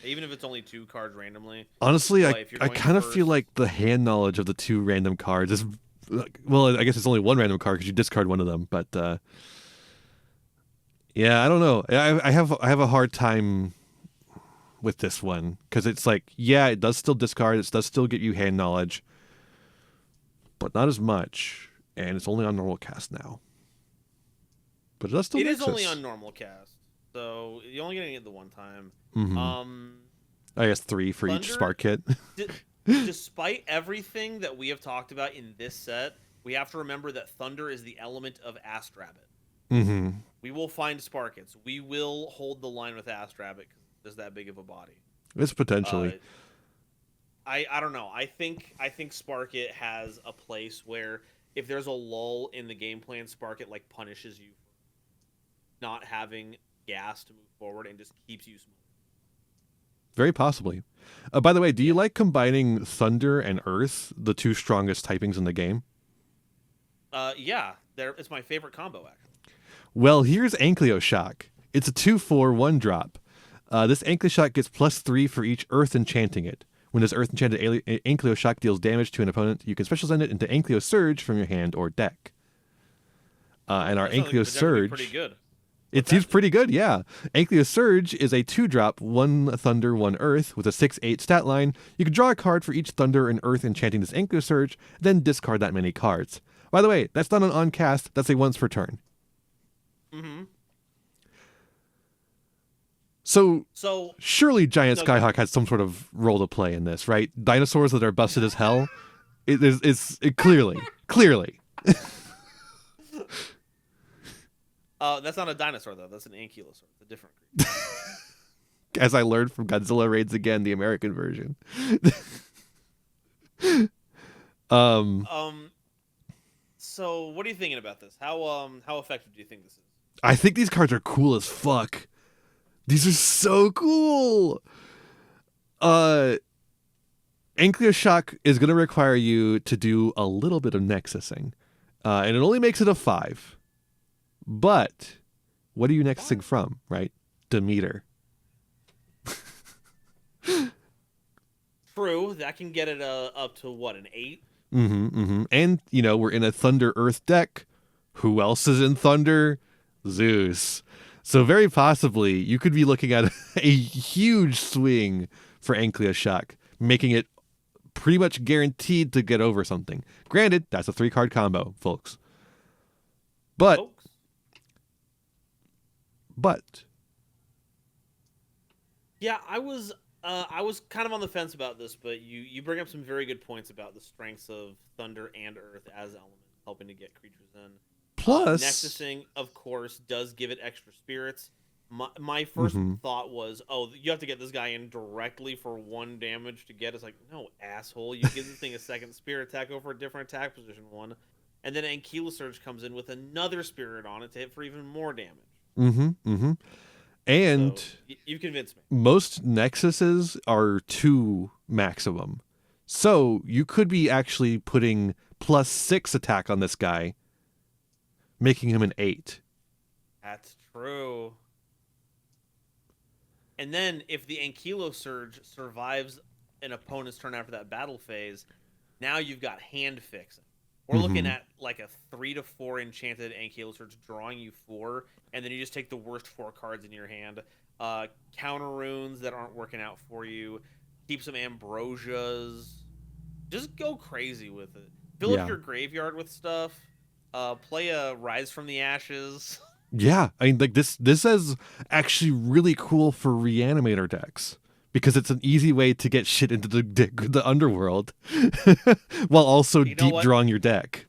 even if it's only 2 cards randomly. Honestly, I kind of feel like the hand knowledge of the 2 random cards is, well, I guess it's only 1 random card because you discard one of them. But yeah, I don't know. I have a hard time with this one because it's like, yeah, it does still discard. It does still get you hand knowledge, but not as much, and it's only on normal cast now. But it does still. It is only on normal cast, so you're only getting it the one time. Mm-hmm. I guess 3 for Thunder, each Spark Kit. Despite everything that we have talked about in this set, we have to remember that Thunder is the element of Astrabbit. Mm-hmm. We will find Sparkets. We will hold the line with Astrabbit because it's that big of a body. It's potentially. I don't know. I think Sparkit has a place where if there's a lull in the game plan, Sparkit like punishes you for not having gas to move forward and just keeps you small. Very possibly. By the way, do you like combining Thunder and Earth, the 2 strongest typings in the game? Yeah. It's my favorite combo, actually. Well, here's Ankylo-Shock. It's a 2/4 1-drop. This Ankylo-Shock gets +3 for each Earth enchanting it. When this Earth enchanted Ankylo-Shock deals damage to an opponent, you can special send it into Ankylo Surge from your hand or deck. And our Ankylo Surge... pretty good. It seems pretty good, yeah. Ankylo Surge is a 2-drop, 1 Thunder, 1 Earth, with a 6/8 stat line. You can draw a card for each Thunder and Earth enchanting this Ankylo Surge, then discard that many cards. By the way, that's not an on-cast, that's a once per turn. Mm-hmm. So surely Giant Skyhawk has some sort of role to play in this, right? Dinosaurs that are busted as hell? It's clearly. That's not a dinosaur, though. That's an ankylosaur. It's a different creature. As I learned from Godzilla Raids Again, the American version. So what are you thinking about this? How effective do you think this is? I think these cards are cool as fuck. These are so cool. Ankylo-Shock is going to require you to do a little bit of nexusing. And it only makes it a 5. But what are you nexusing from, right? Demeter. True. That can get it up to, what, an 8? Mm-hmm. And, we're in a Thunder Earth deck. Who else is in Thunder? Zeus. So very possibly, you could be looking at a huge swing for Ankylo-Shock, making it pretty much guaranteed to get over something. Granted, that's a 3-card combo, folks. But yeah, I was kind of on the fence about this, but you bring up some very good points about the strengths of Thunder and Earth as elements, helping to get creatures in. Plus, nexusing, of course, does give it extra spirits. My first thought was, you have to get this guy in directly for 1 damage to get. It's like, no, asshole. You give this thing a second spirit attack over a different attack position 1, and then Ankylo Surge comes in with another spirit on it to hit for even more damage. And so, you've convinced me. Most Nexuses are 2 maximum. So you could be actually putting +6 attack on this guy making him an 8. That's true. And then if the Ankylo Surge survives an opponent's turn after that battle phase, now you've got hand fixing. We're looking at like a 3 to 4 enchanted Ankylo Surge drawing you 4, and then you just take the worst 4 cards in your hand. Counter runes that aren't working out for you. Keep some ambrosias. Just go crazy with it. Fill up your graveyard with stuff. Play a Rise from the Ashes. Yeah, I mean, like this is actually really cool for Reanimator decks because it's an easy way to get shit into the underworld while also deep drawing your deck.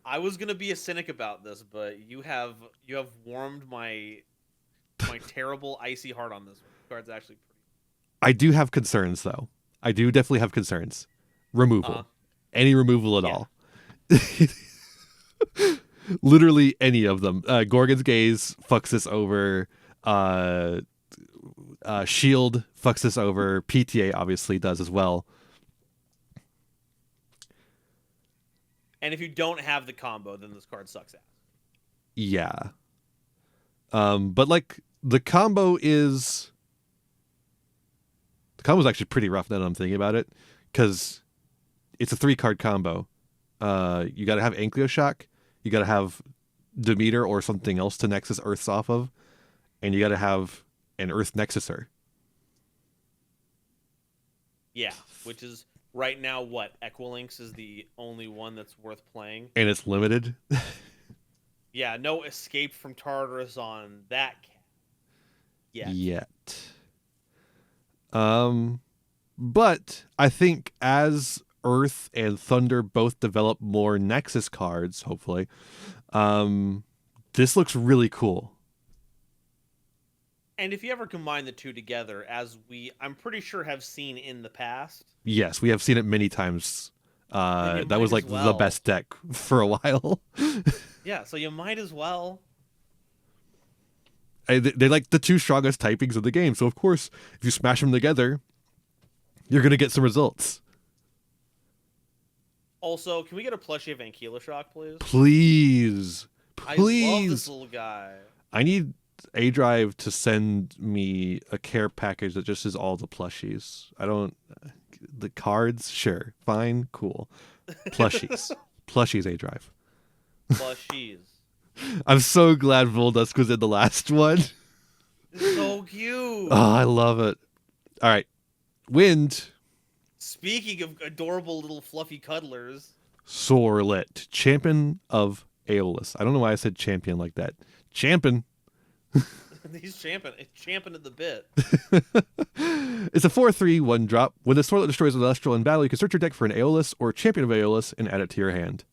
I was gonna be a cynic about this, but you have warmed my terrible icy heart on this one. The card's actually pretty. I do have concerns though. I do definitely have concerns. Removal, any removal at all. Literally any of them. Gorgon's Gaze fucks this over. Shield fucks this over. PTA obviously does as well. And if you don't have the combo, then this card sucks ass. Yeah. But like the combo's actually pretty rough now that I'm thinking about it, because it's a 3-card combo. You got to have Ankylo Shock. You got to have Demeter or something else to Nexus Earths off of. And you got to have an Earth Nexuser. Yeah, which is right now what? Equilinx is the only one that's worth playing. And it's limited. Yeah, no Escape from Tartarus on that yet. But I think as Earth and Thunder both develop more Nexus cards, hopefully, this looks really cool. And if you ever combine the two together, as I'm pretty sure have seen in the past. Yes, we have seen it many times. That was like the best deck for a while. Yeah, so you might as well. They're like the 2 strongest typings of the game, so of course, if you smash them together, you're going to get some results. Also, can we get a plushie of Ankylo Shock, please? Please. I love this little guy. I need A Drive to send me a care package that just is all the plushies. The cards, sure, fine, cool. Plushies. Plushies, A Drive. Plushies. I'm so glad Voldusk was in the last one. It's so cute. Oh, I love it. All right. Wind. Speaking of adorable little fluffy cuddlers. Sorlet, champion of Aeolus. I don't know why I said champion like that. Champion. He's champing at the bit. It's a 4/3 1-drop. When the Sorlet destroys an Elestral in battle, you can search your deck for an Aeolus or champion of Aeolus and add it to your hand.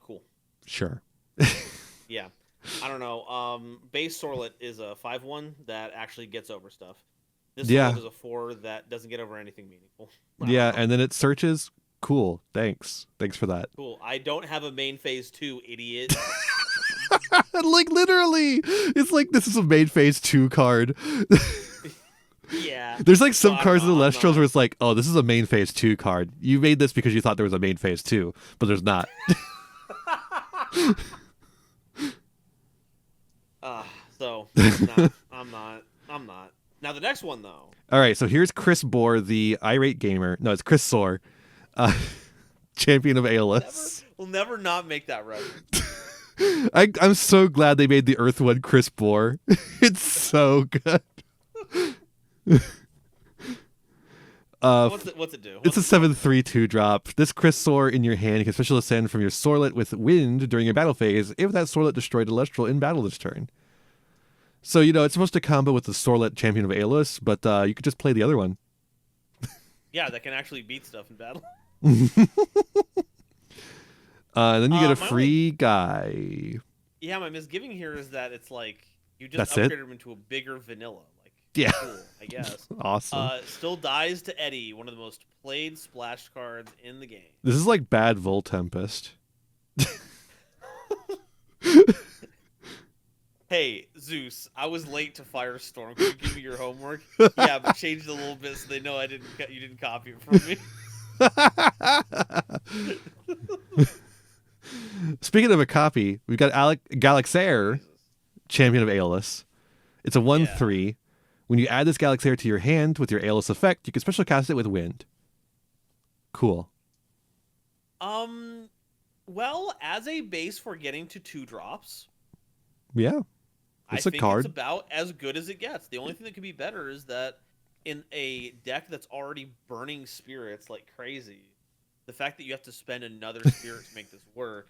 Cool. Sure. Yeah. I don't know. Base Sorlet is a 5/1 that actually gets over stuff. This Sorlet is a 4 that doesn't get over anything meaningful. Yeah, and then it searches. Cool. Thanks for that. Cool. I don't have a main phase 2, idiot. Like literally, it's like this is a main phase 2 card. Yeah. There's like some cards in the Elestrals where it's like, oh, this is a main phase 2 card. You made this because you thought there was a main phase 2, but there's not. I'm not. Now the next one though. All right, so here's Chris Bohr, the irate gamer. No, it's Chris Soar, champion of Aeolus. We'll never not make that reference. I'm so glad they made the Earth one Chris Bohr. It's so good. What's it do? It's a 7/3 2-drop. This Chris Soar in your hand, you can special ascend from your Sorlet with Wind during your battle phase if that Sorlet destroyed Elestral in battle this turn. So, it's supposed to combo with the Sorlet champion of Aeolus, but you could just play the other one. Yeah, that can actually beat stuff in battle. Then you get a free guy. Yeah, my misgiving here is that it's like you just That's upgraded him into a bigger vanilla. Like, yeah, cool, I guess. Awesome. Still dies to Eddie, one of the most played splash cards in the game. This is like bad Voltempest. Hey, Zeus, I was late to Firestorm. Could you give me your homework? Yeah, but change it a little bit so they know you didn't copy it from me. Speaking of a copy, we've got Galaxair, Champion of Aeolus. It's a 1/3. When you add this Galaxair to your hand with your Aeolus effect, you can special cast it with Wind. Cool. Well, as a base for getting to 2-drops, yeah, it's a card. It's about as good as it gets. The only thing that could be better is that in a deck that's already burning spirits like crazy, the fact that you have to spend another spirit to make this work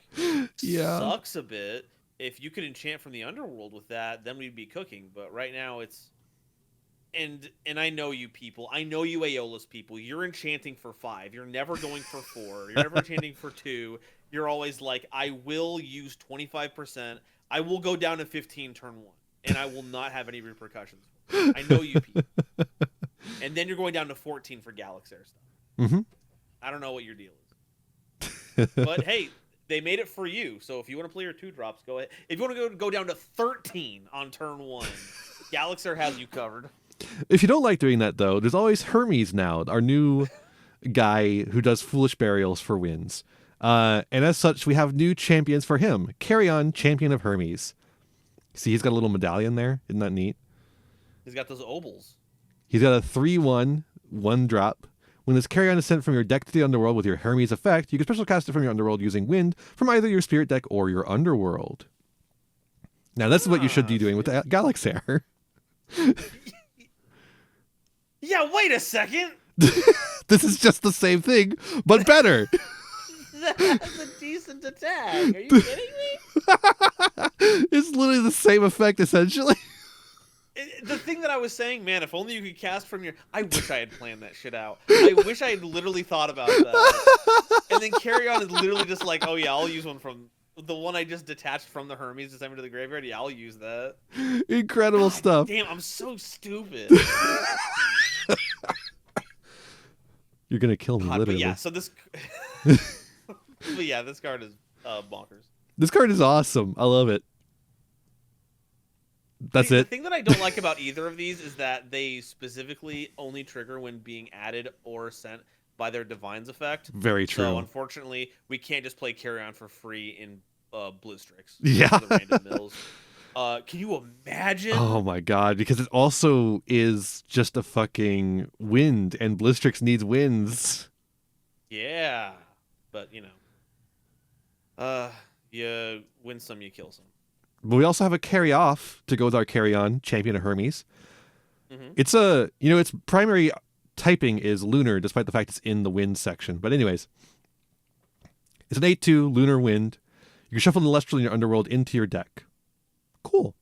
sucks a bit. If you could enchant from the underworld with that, then we'd be cooking. But right now it's... And I know you people. I know you Aeolus people. You're enchanting for 5. You're never going for 4. You're never enchanting for 2. You're always like, I will use 25%. I will go down to 15 turn 1. And I will not have any repercussions. I know you people. And then you're going down to 14 for Galaxair stuff. Mm-hmm. I don't know what your deal is. But hey, they made it for you. So if you want to play your 2-drops, go ahead. If you want to go down to 13 on turn 1, Galaxair has you covered. If you don't like doing that, though, there's always Hermes now, our new guy who does Foolish Burials for wins. And as such, we have new champions for him. Carrion, Champion of Hermes. See, he's got a little medallion there. Isn't that neat? He's got those obols. He's got a 3/1, 1-drop. When this Carrion is sent from your deck to the underworld with your Hermes effect, you can special cast it from your underworld using Wind from either your spirit deck or your underworld. Now, this is what you should be doing with Galaxair. Yeah, wait a second. This is just the same thing, but better. That's a decent attack. Are you kidding me? It's literally the same effect, essentially. The thing that I was saying, man, if only you could cast from your... I wish I had planned that shit out. I wish I had literally thought about that. And then Carrion is literally just like, oh yeah, I'll use one from... The one I just detached from the Hermes to send me to the graveyard. Yeah, I'll use that. Incredible stuff. Damn, I'm so stupid. You're gonna kill me, literally. But yeah, so this... But yeah, this card is bonkers. This card is awesome. I love it. That's it. The thing that I don't like about either of these is that they specifically only trigger when being added or sent by their Divine's effect. Very true. So unfortunately, we can't just play Carrion for free in Blistrix. Yeah. The random mills. Can you imagine? Oh my god, because it also is just a fucking wind, and Blistrix needs winds. Yeah. But, you know. You win some, you kill some. But we also have a carry off to go with our Carrion, Champion of Hermes. Mm-hmm. It's its primary typing is lunar, despite the fact it's in the wind section. But anyways, it's an 8/2 lunar wind. You can shuffle the Elestral in your underworld into your deck. Cool.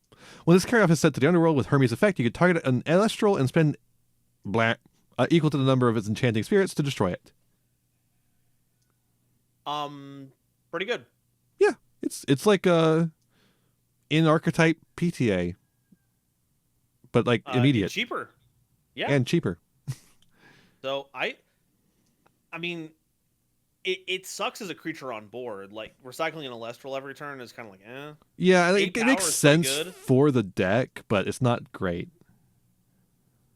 When this carry off is sent to the underworld with Hermes effect, you can target an Elestral and spend equal to the number of its enchanting spirits to destroy it. Pretty good. Yeah, it's like in archetype PTA, but like immediate, cheaper. Yeah, and cheaper. So I mean, it sucks as a creature on board. Like recycling an Elestral every turn is kind of like, eh. Yeah, it makes sense for the deck, but it's not great.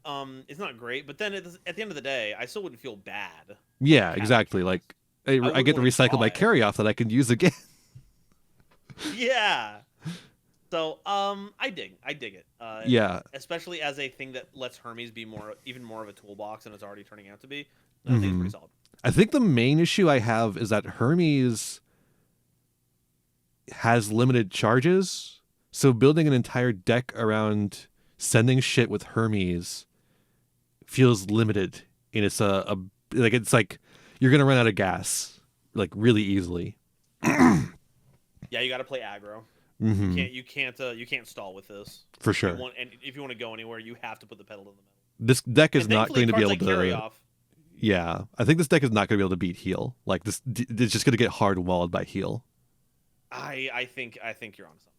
It's not great, but then at the end of the day, I still wouldn't feel bad. Yeah, exactly. Like I get to recycle my carry off that I can use again. Yeah. So I dig it. Yeah. Especially as a thing that lets Hermes be even more of a toolbox than it's already turning out to be. I think it's pretty solid. I think the main issue I have is that Hermes has limited charges, so building an entire deck around sending shit with Hermes feels limited. And it's it's like you're gonna run out of gas like really easily. Yeah, you got to play aggro. Mm-hmm. You can't stall with this for sure. If you want to go anywhere, you have to put the pedal to the metal. This deck is not going to be able to carry off. Yeah, I think this deck is not going to be able to beat heal. Like this, it's just going to get hard walled by heal. I think you're on something.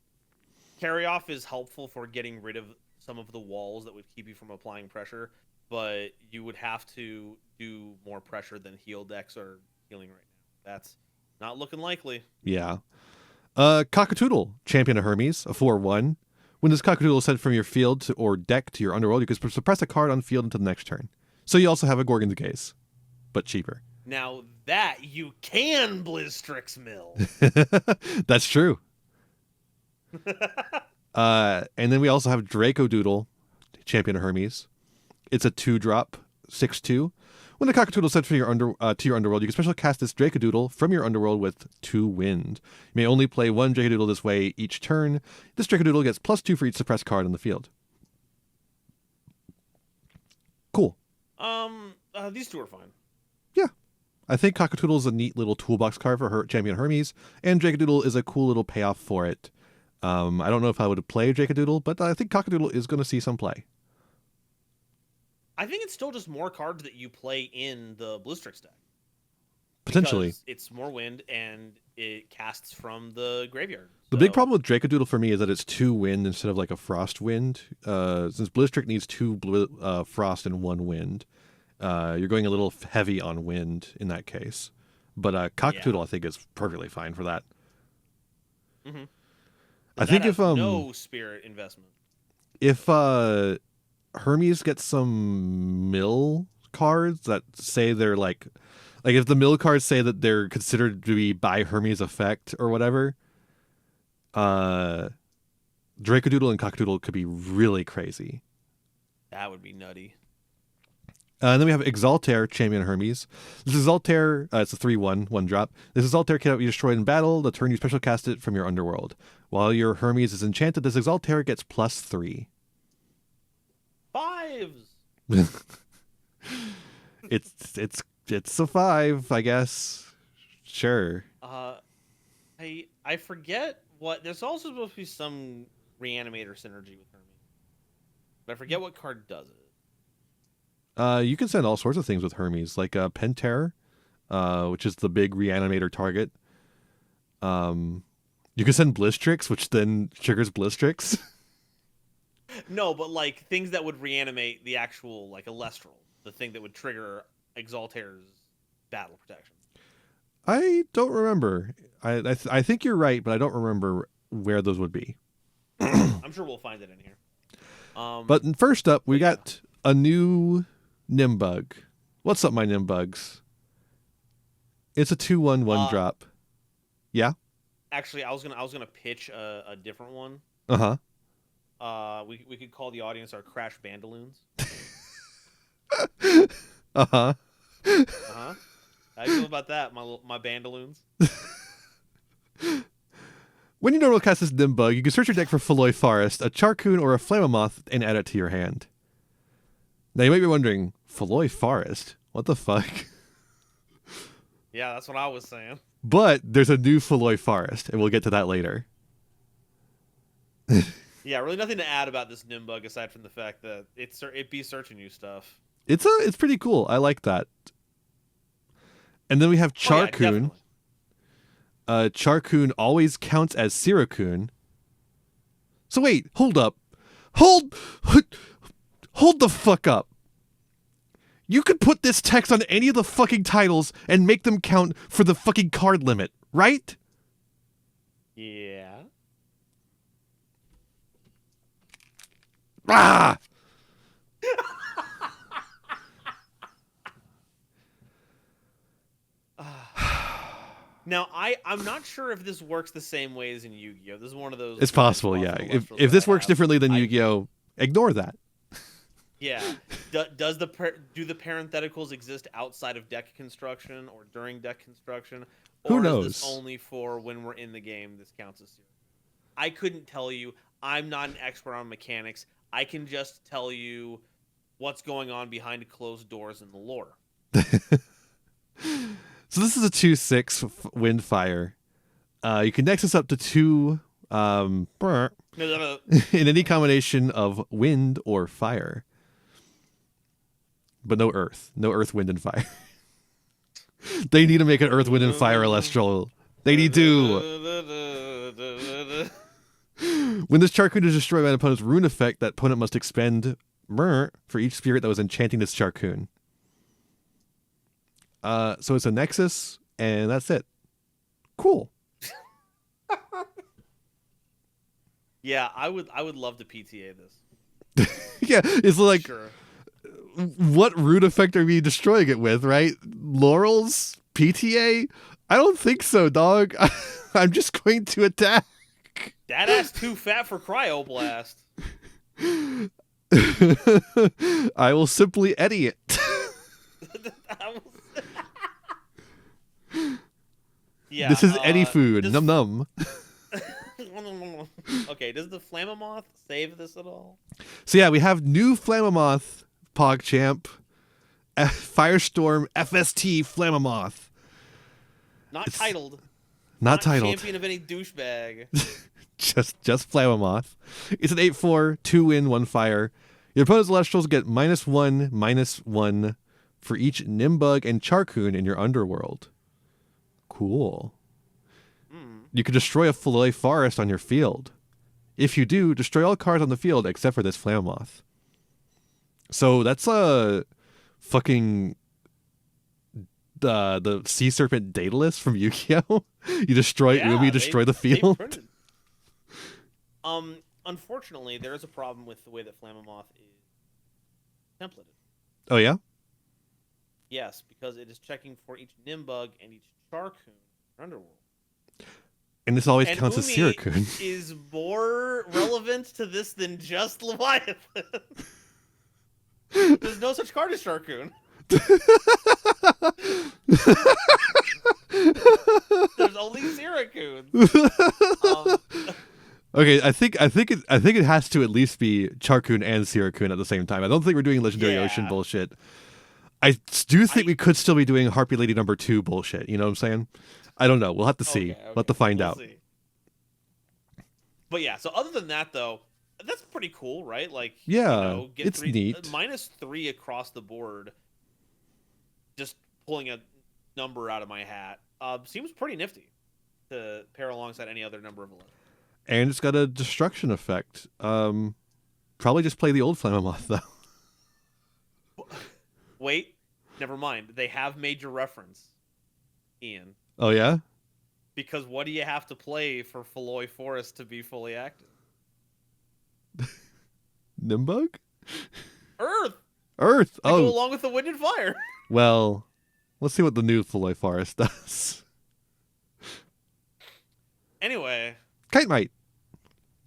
Carry off is helpful for getting rid of some of the walls that would keep you from applying pressure, but you would have to do more pressure than heal decks are healing right now. That's not looking likely. Yeah. Cockadoodle, Champion of Hermes, a 4/1. When this Cockadoodle is sent from your field or deck to your underworld, you can suppress a card on field until the next turn. So you also have a Gorgon's Gaze, but cheaper. Now that you can Blizzstrix mill. That's true. And then we also have Dracodoodle, Champion of Hermes. It's a 2-drop, 6/2. When the Cockadoodle is sent to your underworld, you can special cast this Dracodoodle from your underworld with 2 wind. You may only play 1 Dracodoodle this way each turn. This Dracodoodle gets +2 for each suppressed card on the field. Cool. These two are fine. Yeah. I think Cockadoodle is a neat little toolbox card for her Champion Hermes, and Dracodoodle is a cool little payoff for it. I don't know if I would play Dracodoodle, but I think Cockadoodle is going to see some play. I think it's still just more cards that you play in the Blizzstrix deck. Potentially. Because it's more wind and it casts from the graveyard. The big problem with Dracodoodle for me is that it's 2 wind instead of like a frost wind. Since Blizzstrix needs 2 frost and 1 wind, you're going a little heavy on wind in that case. But Cockadoodle, I think, is perfectly fine for that. Mm-hmm. I think if no spirit investment. If Hermes gets some mill cards that say they're like if the mill cards say that they're considered to be by Hermes effect or whatever, Dracodoodle and Cockadoodle could be really crazy. That would be nutty. And then we have Exaltair, Champion Hermes. This Exaltair, it's a 3/1, 1-drop. This Exaltair cannot be destroyed in battle. The turn you special cast it from your underworld. While your Hermes is enchanted, this Exaltair gets +3. 5s. It's a 5, I guess. Sure. I forget what. There's also supposed to be some Reanimator synergy with Hermes, but I forget what card does it. You can send all sorts of things with Hermes, like Penterror, which is the big Reanimator target. You can send Blizzstrix, which then triggers Blizzstrix. No, but like things that would reanimate the actual like Elestral, the thing that would trigger Exaltair's battle protection. I don't remember. I think you're right, but I don't remember where those would be. I'm sure we'll find it in here. But first up, we got a new Nimbug. What's up, my Nimbugs? It's a 2/1 1-drop. Yeah. Actually, I was gonna pitch a different one. We could call the audience our Crash Bandaloons. How do you feel about that, my Bandaloons? When you normal cast this Nimbug, you can search your deck for Feloy Forest, a Charcoon, or a Flamemoth, and add it to your hand. Now you might be wondering, Feloy Forest? What the fuck? Yeah, that's what I was saying. But there's a new Feloy Forest, and we'll get to that later. Yeah, really nothing to add about this Nimbug aside from the fact that it be searching you stuff. It's pretty cool. I like that. And then we have Charcoon. Charcoon always counts as Siracoon. So wait, hold up. Hold the fuck up. You could put this text on any of the fucking titles and make them count for the fucking card limit, right? Yeah. Ah! Now, I'm not sure if this works the same way as in Yu-Gi-Oh! This is one of those... It's possible, yeah. If this works differently than Yu-Gi-Oh!, ignore that. Yeah. Do the parentheticals exist outside of deck construction or during deck construction? Or Who knows? Is this only for when we're in the game this counts as zero? I couldn't tell you. I'm not an expert on mechanics. I can just tell you what's going on behind closed doors in the lore. So this is a 2/6 Windfire. You can Nexus up to 2 in any combination of wind or fire. But no earth. No earth, wind, and fire. They need to make an earth, wind, and fire Elestral. They need to. When this Charcoon is destroyed by an opponent's rune effect, that opponent must expend for each spirit that was enchanting this Charcoon. So it's a Nexus, and that's it. Cool. Yeah, I would love to PTA this. Yeah, it's like, sure. What rune effect are we destroying it with, right? Laurel's PTA? I don't think so, dog. I'm just going to attack. That ass too fat for cryoblast. I will simply Eddie it. Yeah, this is Eddie food. Num num. Okay, does the Flammoth save this at all? So yeah, we have new Flammoth PogChamp. Firestorm FST Flammoth. Not titled. Not titled. Champion of any douchebag. just Flammoth. It's an 8/4, 2-win, 1 fire. Your opponent's Elestrals get -1/-1 for each Nimbug and Charcoon in your underworld. Cool. You can destroy a Faloy forest on your field. If you do, destroy all cards on the field except for this Flammoth. So that's a fucking the Sea Serpent Daedalus from Yu-Gi-Oh! You destroy destroy the field. Unfortunately, there is a problem with the way that Flammoth is templated. Oh yeah? Yes, because it is checking for each Nimbug and each Charcoon in your underworld. And this always counts as Sirikun. Is more relevant to this than just Leviathan. There's no such card as Charcoon. There's only Sirikun. Okay, I think it has to at least be Charcoon and Sirikun at the same time. I don't think we're doing Legendary Ocean bullshit. I do think we could still be doing Harpy Lady number 2 bullshit. You know what I'm saying? I don't know. We'll have to see. Okay. We'll have to find out. See. But yeah, so other than that, though, that's pretty cool, right? Like, yeah, get it's neat. -3 across the board. Just pulling a number out of my hat seems pretty nifty to pair alongside any other number of 11. And it's got a destruction effect. Probably just play the old Flammoth though. Wait, never mind. They have major reference, Ian. Oh yeah? Because what do you have to play for Faloy Forest to be fully active? Nimbug? Earth! They go along with the wind and fire. Well, let's see what the new Faloy Forest does. Anyway. Kite Mite.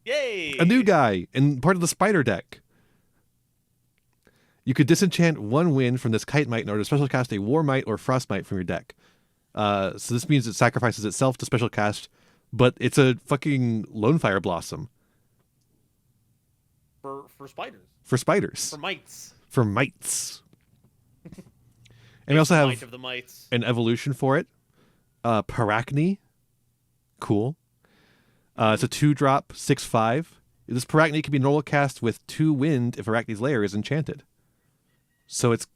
Yay! A new guy and part of the Spider deck. You could disenchant 1 win from this Kite Mite in order to special cast a War Mite or Frost Mite from your deck. So this means it sacrifices itself to special cast, but it's a fucking Lone Fire Blossom. For spiders. For spiders. For mites. For mites. And we also have Might of the mites. an evolution for it. Parachne. Cool. It's a 2-drop, 6/5. This Parachne can be normal cast with 2 wind if Arachne's Lair is enchanted. So it's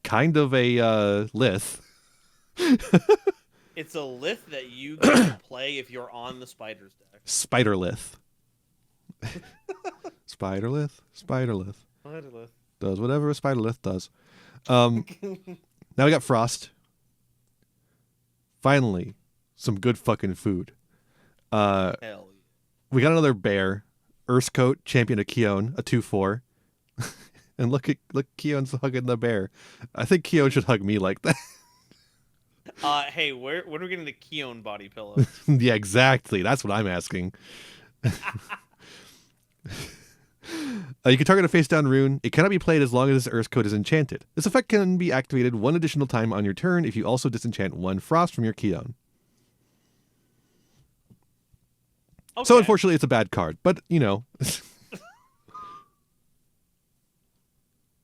kind of a Lith. It's a Lith that you can play if you're on the Spiders deck. Spider Lith. Spider Lith. Spider Lith. Does whatever a Spider Lith does. Now we got Frost. Finally, some good fucking food. Hell yeah. We got another bear. Urskoat, champion of Keon, a 2/4. And look, Keon's hugging the bear. I think Keon should hug me like that. Hey, when are we getting the Keon body pillow? Yeah, exactly. That's what I'm asking. You can target a face-down rune. It cannot be played as long as this Urskoat is enchanted. This effect can be activated 1 additional time on your turn if you also disenchant 1 Frost from your Keon. Okay. So unfortunately, it's a bad card, but you know.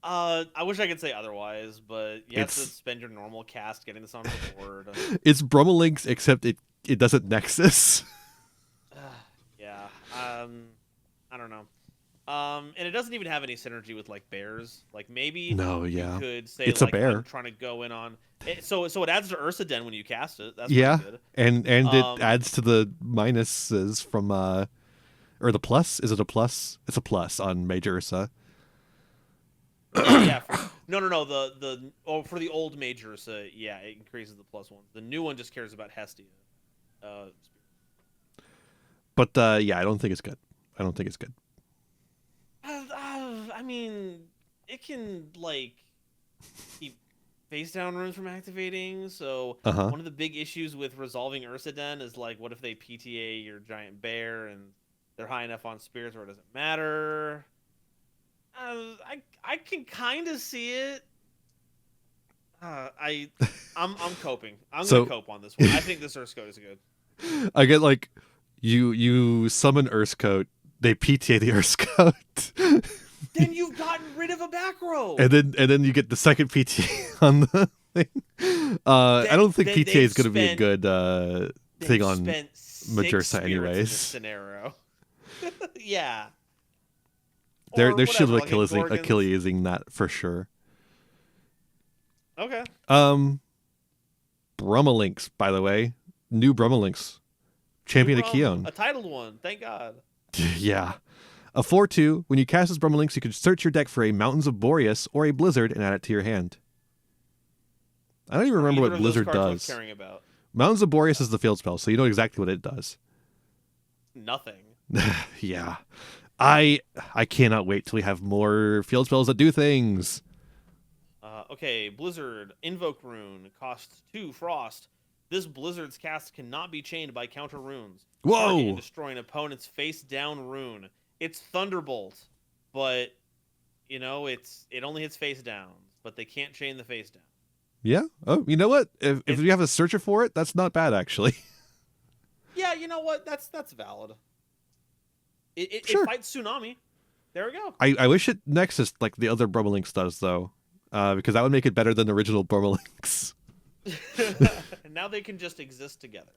I wish I could say otherwise, but you have to spend your normal cast getting this on the board. It's Brummelinx, except it doesn't Nexus. Yeah. I don't know. And it doesn't even have any synergy with like bears. Like maybe you could say it's like, a bear. I'm trying to go in on it, so it adds to Ursa Den when you cast it. That's good. and it adds to the minuses from or the plus. Is it a plus? It's a plus on Major Ursa. Yeah. No. For the old Major Ursa, it increases the +1. The new one just cares about Hestia. But I don't think it's good. I mean, it can like keep face down runes from activating. So Uh-huh. one of the big issues with resolving Ursaden is like, what if they PTA your giant bear and they're high enough on spirits where it doesn't matter? I can kind of see it. I'm coping. I'm gonna cope on this one. I think this Ursa Coat is good. I get like you summon Ursa Coat, they PTA the Ursa Coat. Then you've gotten rid of a back row. And then you get the second PTA on the thing. I don't think PTA is going to be a good thing on Majursa anyways. Scenario. Yeah. They're Shield of Achillesing that for sure. Okay. Brummalinks, by the way. New Brummalinks. Champion of Keon. A titled one, thank God. Yeah. A 4/2, when you cast this Brummalinks, you can search your deck for a Mountains of Boreas or a Blizzard and add it to your hand. I don't even remember what Blizzard does. Caring about. Mountains of Boreas is the field spell, so you know exactly what it does. Nothing. Yeah. I cannot wait till we have more field spells that do things. Okay, Blizzard, Invoke Rune, cost 2 Frost. This Blizzard's cast cannot be chained by counter runes. Whoa! Destroy an opponent's face down rune. It's Thunderbolt, but it only hits face down, but they can't chain the face down. Yeah. Oh, you know what? If you have a searcher for it, that's not bad actually. Yeah, you know what? That's valid. It fights Tsunami. There we go. I wish it Nexus like the other Brummalinks does though, because that would make it better than the original Brummalinks. And now they can just exist together.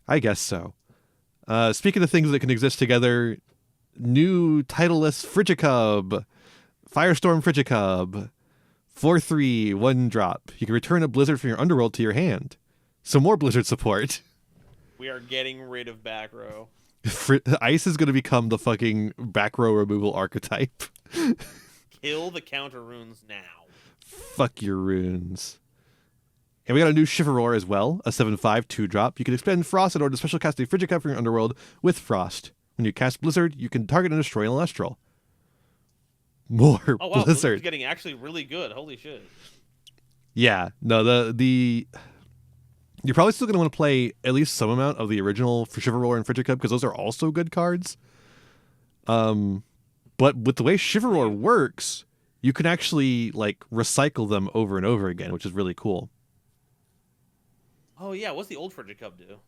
I guess so. Speaking of things that can exist together, new titleless Frigicub, Firestorm Frigicub, 4/3, 1-drop. You can return a Blizzard from your underworld to your hand. Some more Blizzard support. We are getting rid of back row. Ice is going to become the fucking back row removal archetype. Kill the counter runes now. Fuck your runes. And we got a new Shiveror as well, a 7/5 2-drop. You can expend Frost in order to special cast a Frigicub from your underworld with Frost. When you cast Blizzard, you can target and destroy an Elestral. More Blizzard. Blizzard's getting actually really good. Holy shit. Yeah, no, the you're probably still going to want to play at least some amount of the original for Shiveror and Frigicub because those are also good cards. But with the way Shiveror works, you can actually like recycle them over and over again, which is really cool. Oh yeah, what's the old Frigicub do?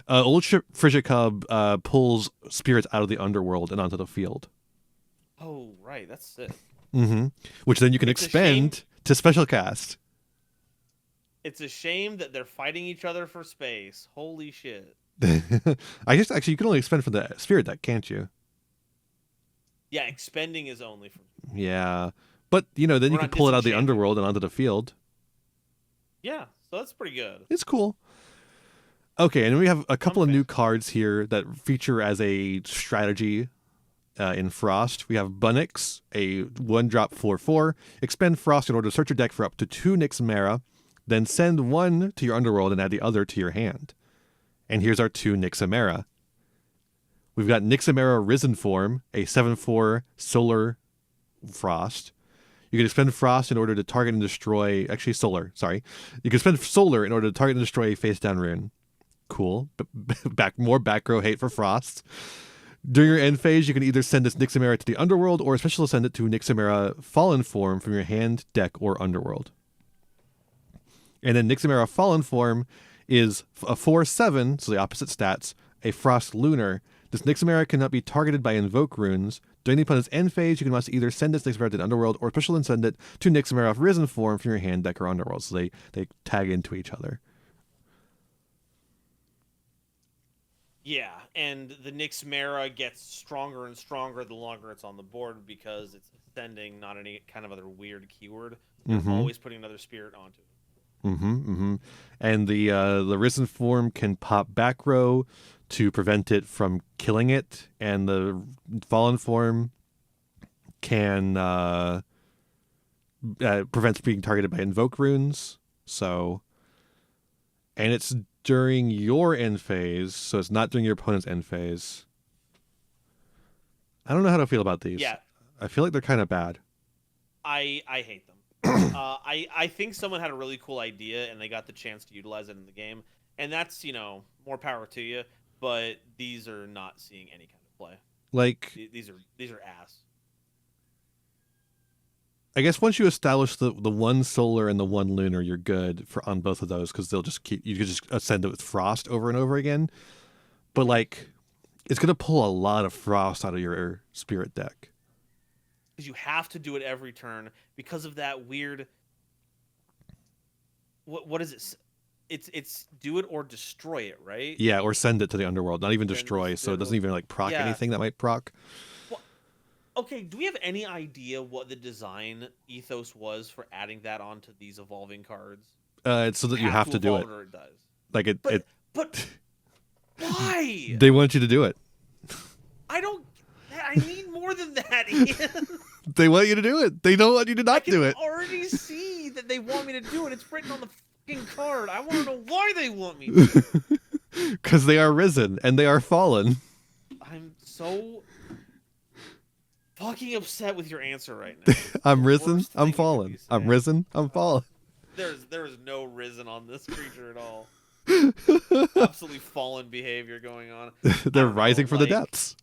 Old Frigicub pulls spirits out of the underworld and onto the field. Oh right, that's sick. Mm-hmm. Which then you can expend to special cast. It's a shame that they're fighting each other for space. Holy shit. I guess actually you can only expend for the spirit deck, can't you? Yeah, expending is only for. Yeah, but then you can pull it out of the underworld and onto the field. Yeah, so that's pretty good. It's cool. Okay, and then we have a couple of new cards here that feature as a strategy in Frost. We have Bunnix, a 1-drop 4/4. Expend Frost in order to search your deck for up to 2 Nyx Mara, then send 1 to your underworld and add the other to your hand. And here's our 2 Nyx Mara. We've got Nyx Mara Risen Form, a 7/4 Solar Frost. You can expend Frost in order to target and destroy... Actually, Solar, sorry. You can spend Solar in order to target and destroy a face-down rune. Cool. More back row hate for Frost. During your end phase, you can either send this Nyx Mara to the underworld or special send it to Nyx Mara Fallen Form from your hand, deck, or underworld. And then Nyx Mara Fallen Form is a 4/7, so the opposite stats, a Frost Lunar. This Nyx Mara cannot be targeted by Invoke Runes. During the opponent's end phase, you can must either send this Nyx Mara to the underworld or special send it to Nyx Mara Risen Form from your hand, deck, or underworld. So they tag into each other. Yeah, and the Nyx Mara gets stronger and stronger the longer it's on the board because it's sending not any kind of other weird keyword. You're always putting another spirit onto it. And the Risen Form can pop back row to prevent it from killing it, and the Fallen Form can prevents being targeted by Invoke Runes. So, and it's during your end phase, so it's not during your opponent's end phase. I don't know how to feel about these. Yeah. I feel like they're kind of bad. I hate them. I think someone had a really cool idea and they got the chance to utilize it in the game, and that's more power to you. But these are not seeing any kind of play. Like these are ass. I guess once you establish the one solar and the one lunar, you're good on both of those because they'll just you can just ascend it with frost over and over again. But like, it's gonna pull a lot of frost out of your spirit deck. Because you have to do it every turn because of that weird. What is it? It's do it or destroy it, right? Yeah, or send it to the underworld. Not even destroy, so it doesn't even like proc anything that might proc. Well, okay, do we have any idea what the design ethos was for adding that onto these evolving cards? It's so that you have to do it. Or it does. Like it. But why? They want you to do it. I need more than that, Ian. They want you to do it. They don't want you to not do it. I can already see that they want me to do it. It's written on the fucking card. I want to know why they want me to. Because they are risen and they are fallen. I'm so fucking upset with your answer right now. I'm risen. I'm fallen. I'm risen. I'm fallen. There is no risen on this creature at all. Absolutely fallen behavior going on. They're rising from the depths.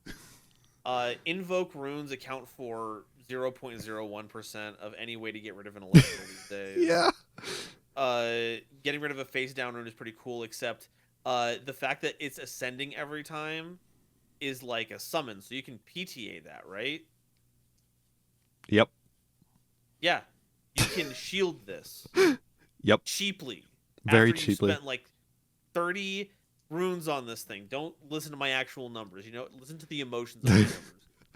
Invoke runes account for 0.01% of any way to get rid of an Elestral these days. Yeah. Getting rid of a face down rune is pretty cool, except the fact that it's ascending every time is like a summon, so you can PTA that, right? Yep. Yeah. You can shield this. Yep. Cheaply. Very after cheaply. You spent like 30 runes on this thing. Don't listen to my actual numbers. Listen to the emotions of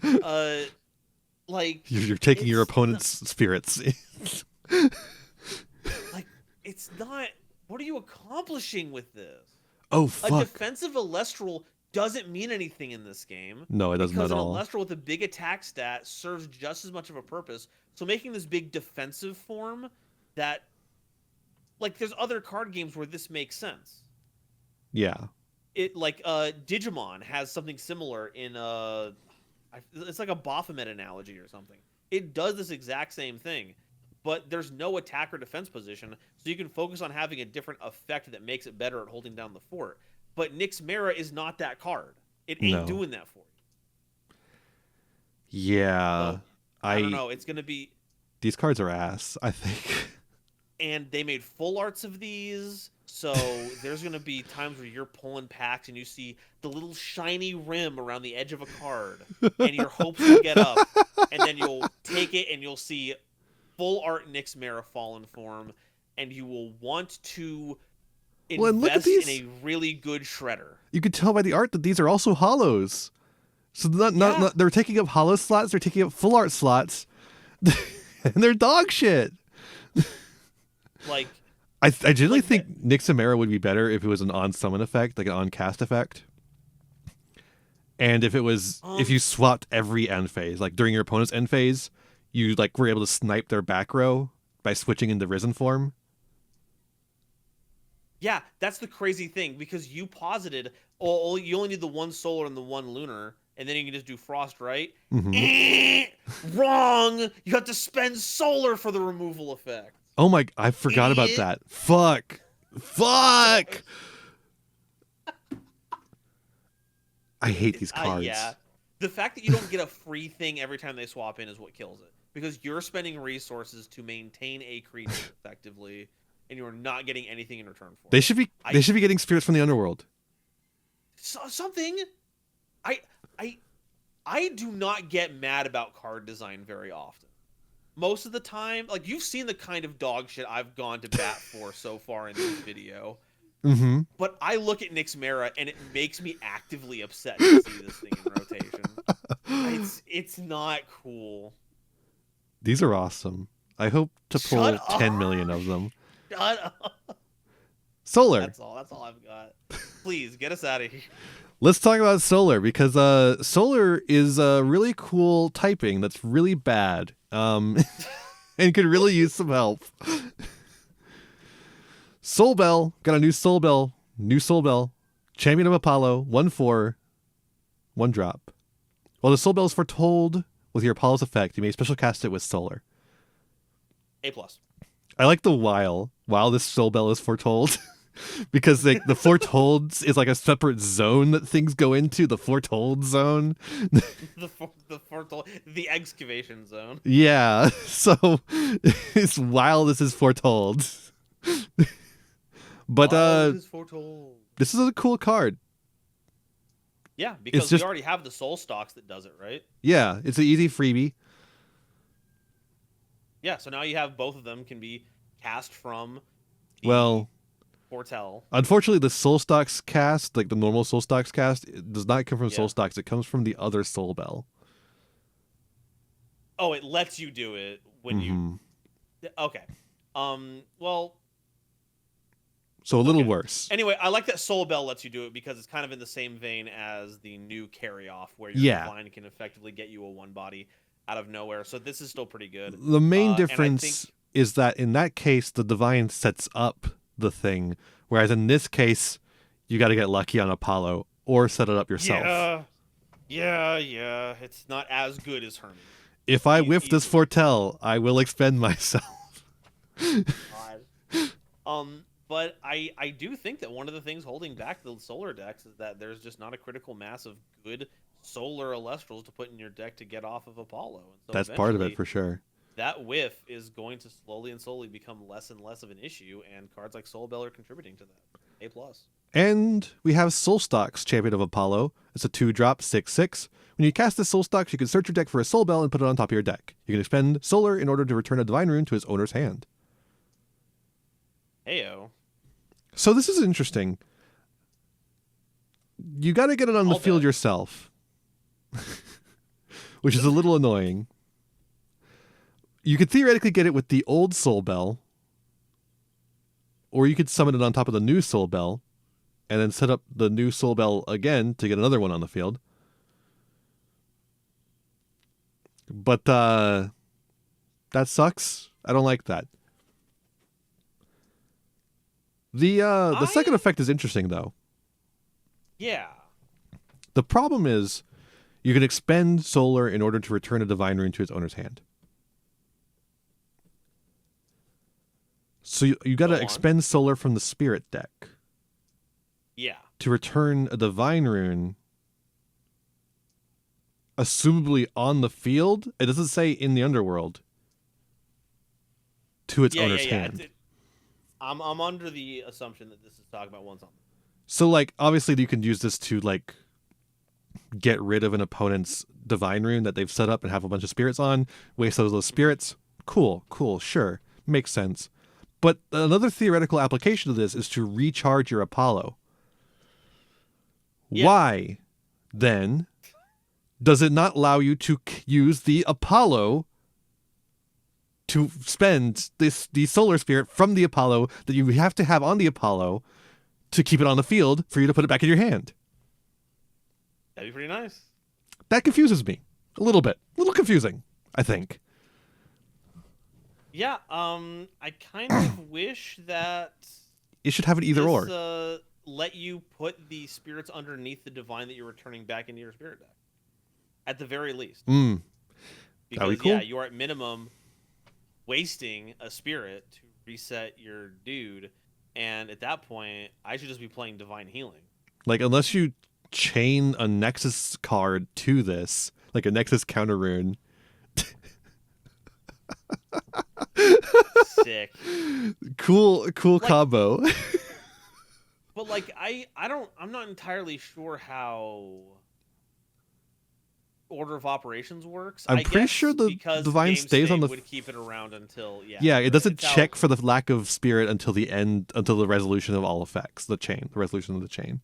the numbers. Like you're taking your opponent's spirits. Like, it's not. What are you accomplishing with this? Oh fuck! A defensive Elestral doesn't mean anything in this game. No, it doesn't at all. Because an Elestral with a big attack stat serves just as much of a purpose. So making this big defensive form that, like, there's other card games where this makes sense. Yeah. It like Digimon has something similar in it's like a Baphomet analogy or something. It does this exact same thing, but there's no attack or defense position, so you can focus on having a different effect that makes it better at holding down the fort. But Nyx Mera is not that card. It ain't doing that for you. Yeah. So, I don't know. It's gonna be. These cards are ass, I think. And they made full arts of these. So there's going to be times where you're pulling packs and you see the little shiny rim around the edge of a card and your hopes will get up. And then you'll take it and you'll see full art Nyx Mera Fallen form. And you will want to invest in a really good shredder. You can tell by the art that these are also hollows. So not they're taking up hollow slots. They're taking up full art slots. And they're dog shit. Like... I generally think Nyx Mera would be better if it was an on-summon effect, like an on-cast effect. And if it was, if you swapped every end phase, like during your opponent's end phase, you like were able to snipe their back row by switching into Risen form. Yeah, that's the crazy thing, because you posited, you only need the one solar and the one lunar, and then you can just do frost, right? Mm-hmm. Wrong! You have to spend solar for the removal effect. Oh my, I forgot about that. Fuck. I hate these cards. Yeah. The fact that you don't get a free thing every time they swap in is what kills it. Because you're spending resources to maintain a creature effectively, and you're not getting anything in return for it. They should be getting spirits from the underworld. Something. I do not get mad about card design very often. Most of the time, like, you've seen the kind of dog shit I've gone to bat for so far in this video. Mm-hmm. But I look at Nyx Mera and it makes me actively upset to see this thing in rotation. It's not cool. These are awesome. I hope to pull 10 million of them. Shut up. Solar. That's all I've got. Please get us out of here. Let's talk about Solar, because Solar is a really cool typing that's really bad. And could really use some help. Soul Bell, got a new Soul Bell, Champion of Apollo, 1/4, 1 drop. While the Soul Bell is foretold with your Apollo's effect, you may special cast it with Solar. A+. I like the while this soul bell is foretold. Because like the foretold is like a separate zone that things go into, the foretold zone. the foretold, the excavation zone. Yeah, so it's while this is foretold. But this is foretold. This is a cool card. Yeah, because we already have the soul stocks that does it, right? Yeah, it's an easy freebie. Yeah, so now you have both of them can be cast from Foretell. Unfortunately, the Soul Stocks cast, like the normal Soul Stocks cast, it does not come from Soul Stocks. It comes from the other Soul Bell. Oh, it lets you do it when you... Okay. Well... So a little worse. Anyway, I like that Soul Bell lets you do it because it's kind of in the same vein as the new Carry-Off, where your Divine can effectively get you a one-body out of nowhere. So this is still pretty good. The main difference is that in that case, the Divine sets up the thing, whereas in this case you got to get lucky on Apollo or set it up yourself. Yeah, it's not as good as Hermes. If I whiff this Foretell, I will expend myself. But I do think that one of the things holding back the solar decks is that there's just not a critical mass of good solar Elestrals to put in your deck to get off of Apollo. And so that's part of it for sure. That whiff is going to slowly become less and less of an issue, and cards like Soul Bell are contributing to that. A+. And we have Soul Stocks, Champion of Apollo. It's a 2-drop, 6/6. When you cast this Soul Stocks, you can search your deck for a Soul Bell and put it on top of your deck. You can expend Solar in order to return a Divine Rune to its owner's hand. Heyo. So this is interesting. You got to get it on the field yourself, which is a little annoying. You could theoretically get it with the old Soul Bell, or you could summon it on top of the new Soul Bell, and then set up the new Soul Bell again to get another one on the field. But that sucks. I don't like that. The second effect is interesting, though. Yeah. The problem is you can expend Solar in order to return a Divine Rune to its owner's hand. So you got to expend Solar from the Spirit deck. Yeah. To return a Divine Rune, assumably on the field. It doesn't say in the underworld. To its owner's hand. I'm under the assumption that this is talking about once on. So like obviously you can use this to like get rid of an opponent's Divine Rune that they've set up and have a bunch of spirits on. Waste those spirits. Cool, sure, makes sense. But another theoretical application of this is to recharge your Apollo. Yeah. Why, then, does it not allow you to use the Apollo to spend the solar spirit from the Apollo that you have to have on the Apollo to keep it on the field for you to put it back in your hand? That'd be pretty nice. That confuses me a little bit. A little confusing, I think. Yeah, I kind of wish that you should have it either or. Let you put the spirits underneath the divine that you're returning back into your spirit deck, at the very least. Because that'd be cool. You are at minimum wasting a spirit to reset your dude, and at that point, I should just be playing Divine Healing. Like unless you chain a Nexus card to this, like a Nexus counter rune. Sick. Cool combo. But like I'm not entirely sure how Order of Operations works. I'm pretty sure the Divine stays on the would keep it around until it doesn't check for the lack of spirit until the resolution of all effects, the resolution of the chain.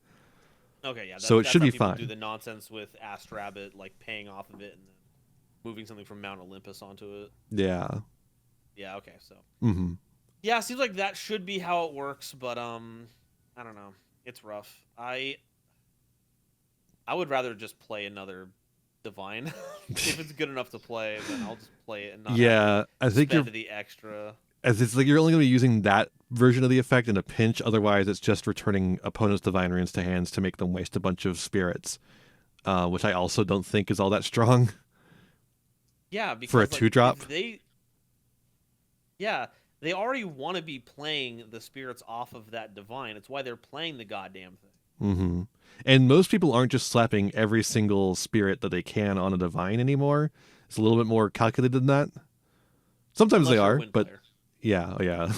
Okay, yeah. So it should be fine. Do the nonsense with Ast Rabbit, like paying off of it and then moving something from Mount Olympus onto it. Yeah. Yeah. Okay. So. Mm-hmm. Yeah, it seems like that should be how it works, but I don't know. It's rough. I would rather just play another Divine. If it's good enough to play, then I'll just play it and not I think spend the extra. As it's like you're only going to be using that version of the effect in a pinch. Otherwise, it's just returning opponents' Divine Runes to hands to make them waste a bunch of spirits, which I also don't think is all that strong. Yeah, because for a 2-drop. Yeah, they already want to be playing the spirits off of that divine. It's why they're playing the goddamn thing. Mm-hmm. And most people aren't just slapping every single spirit that they can on a divine anymore. It's a little bit more calculated than that. Sometimes Unless they you're a are, wind but player. yeah.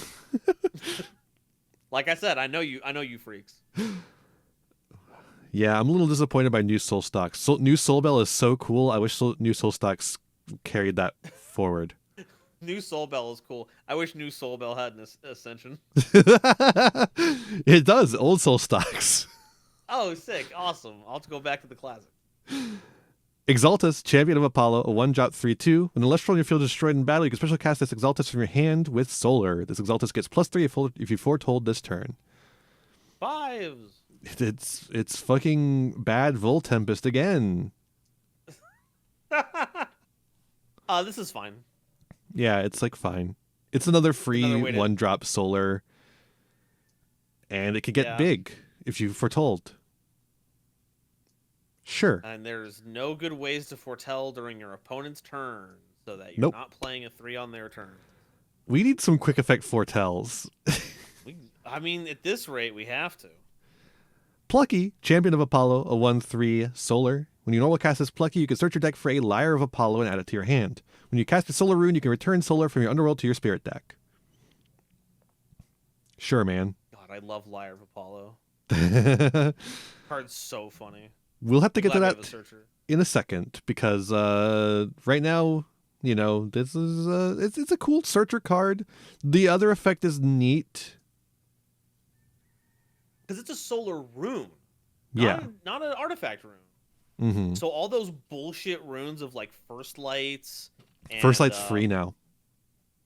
Like I said, I know you freaks. Yeah, I'm a little disappointed by new Soul Stocks. New Soul Bell is so cool. I wish new Soul Stocks carried that forward. New Soul Bell is cool. I wish New Soul Bell had an ascension. It does. Old Soul Stocks. Oh, sick. Awesome. I'll have to go back to the classic. Exaltus, Champion of Apollo, a 1-drop 3/2. When Elestral on your field is destroyed in battle, you can special cast this Exaltus from your hand with Solar. This Exaltus gets +3 if you foretold this turn. 5s. It's fucking bad Voltempest again. This is fine. Yeah, it's like fine. It's another free 1-drop Solar. And it can get big if you foretold. Sure. And there's no good ways to foretell during your opponent's turn so that you're not playing a 3 on their turn. We need some quick effect foretells. I mean, at this rate, we have to. Plucky, Champion of Apollo, a 1/3 Solar. When you normal cast this Plucky, you can search your deck for a Lyre of Apollo and add it to your hand. When you cast a Solar rune, you can return Solar from your underworld to your spirit deck. Sure, man. God, I love Lyre of Apollo. Card's so funny. We'll have to get to that in a second because right now, this is it's a cool searcher card. The other effect is neat because it's a solar rune. Not an artifact rune. Mm-hmm. So all those bullshit runes of like First Lights. And, First Light's free now.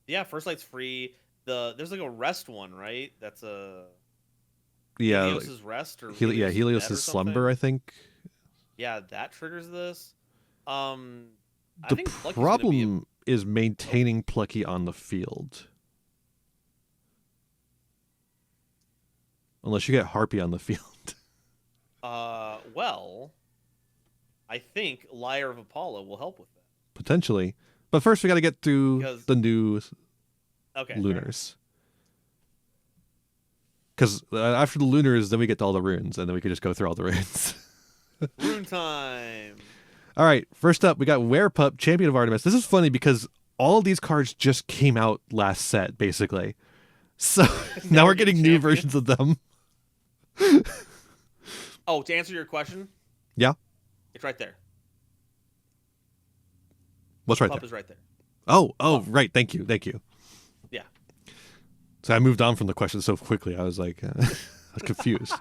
Yeah, First Light's free. There's like a rest one, right? That's a Helios's rest or Helios's slumber, I think. Yeah, that triggers this. The problem is maintaining Plucky on the field. Unless you get Harpy on the field. Well, I think Lyre of Apollo will help with that. Potentially. But first we got to get through the new Lunars. Because after the Lunars, then we get to all the runes, and then we can just go through all the runes. Rune time. All right, first up, we got Werepup, Champion of Artemis. This is funny because all of these cards just came out last set, basically. So now we're getting new versions of them. Oh, to answer your question? Yeah. It's right there. What's right Pup there? is right there. Oh, right. Thank you. Yeah. So I moved on from the question so quickly. I was like, I was confused.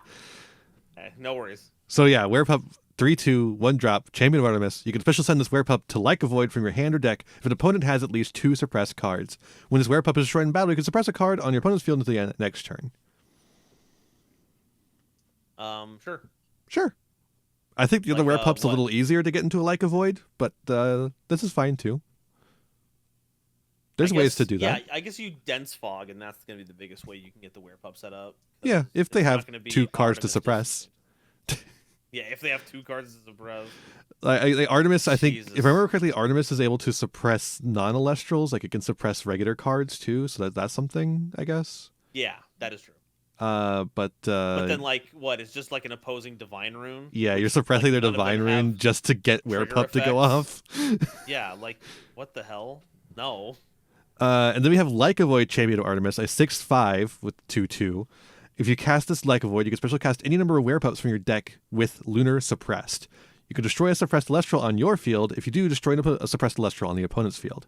No worries. So yeah, Werepup 3/2, 1-drop, Champion of Artemis. You can special send this Werepup to Like a Void from your hand or deck if an opponent has at least 2 suppressed cards. When this Werepup is destroyed in battle, you can suppress a card on your opponent's field until the next turn. Sure. I think the other Werepup's a little easier to get into a Like a Void, but this is fine too. There's ways to do that. Yeah, I guess you Dense Fog, and that's going to be the biggest way you can get the Werepup set up. Yeah, if they have 2 cards to suppress. Yeah, if they have 2 cards to suppress. Artemis, I think, if I remember correctly, Artemis is able to suppress non-Elestrals. Like, it can suppress regular cards, too, so that's something, I guess. Yeah, that is true. But then, it's just like an opposing Divine Rune? Yeah, you're suppressing their Divine Rune just to get Werepup to go off. Yeah, what the hell? No. And then we have Like a Void, Champion of Artemis, a 6/5 with 2/2. If you cast this Like a Void, you can special cast any number of Werepups from your deck with Lunar Suppressed. You can destroy a suppressed Elestral on your field. If you do, destroy a suppressed Elestral on the opponent's field.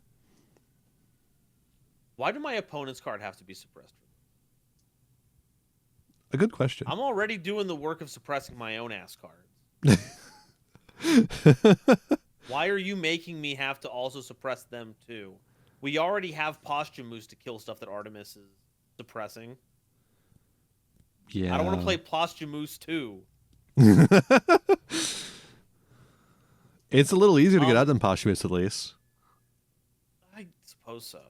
Why do my opponent's card have to be suppressed? A good question. I'm already doing the work of suppressing my own ass cards. Why are you making me have to also suppress them too? We already have Posthumous to kill stuff that Artemis is suppressing. Yeah. I don't want to play Posthumous too. It's a little easier to get out than Posthumous, at least. I suppose so.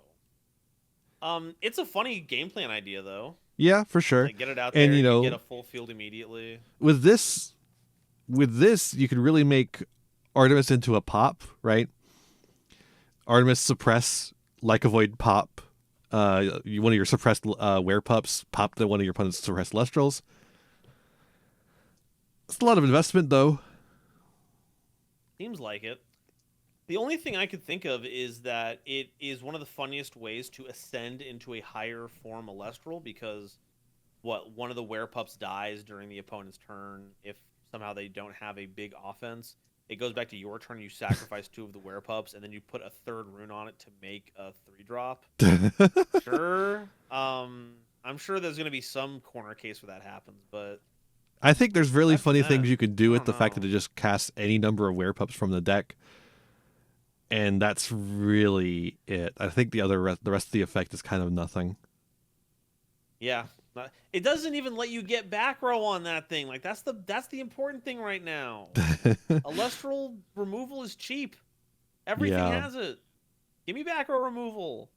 It's a funny game plan idea, though. Yeah, for sure. Get it out there, and you get a full field immediately. With this, you can really make Artemis into a pop, right? Artemis suppress, Like a Void pop, One of your suppressed werepups pop one of your opponent's suppressed Elestrals. It's a lot of investment, though. Seems like it. The only thing I could think of is that it is one of the funniest ways to ascend into a higher form Elestral, because one of the werepups dies during the opponent's turn. If somehow they don't have a big offense, it goes back to your turn. You sacrifice 2 of the werepups, and then you put a 3rd rune on it to make a 3-drop. Sure. I'm sure there's going to be some corner case where that happens, but I think there's really funny things you could do with the fact that it just casts any number of werepups from the deck. And that's really it. I think the rest of the effect is kind of nothing. Yeah. It doesn't even let you get back row on that thing. Like, that's the important thing right now. Elestral removal is cheap. Everything has it. Give me back row removal.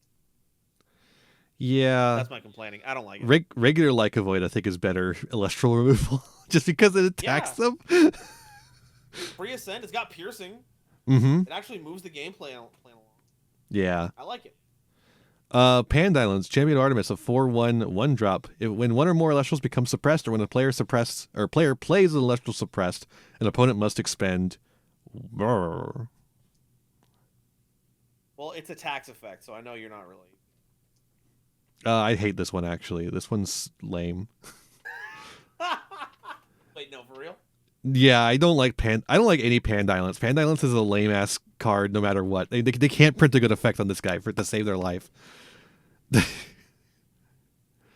Yeah. That's my complaining. I don't like it. Regular Lycovoid, I think, is better Elestral removal. Just because it attacks them. Free Ascent, it's got piercing. Mm-hmm. It actually moves the gameplay along. Yeah. I like it. Pand Islands, Champion Artemis, a 4/1 1-drop. When one or more Elestrals become suppressed, or when a player plays an Elestral suppressed, an opponent must expend. Well, it's a tax effect, so I know you're not really. I hate this one, actually. This one's lame. Wait, no, for real? Yeah, I don't like any Pand Islands. Pand Islands is a lame ass card, no matter what. They can't print a good effect on this guy to save their life.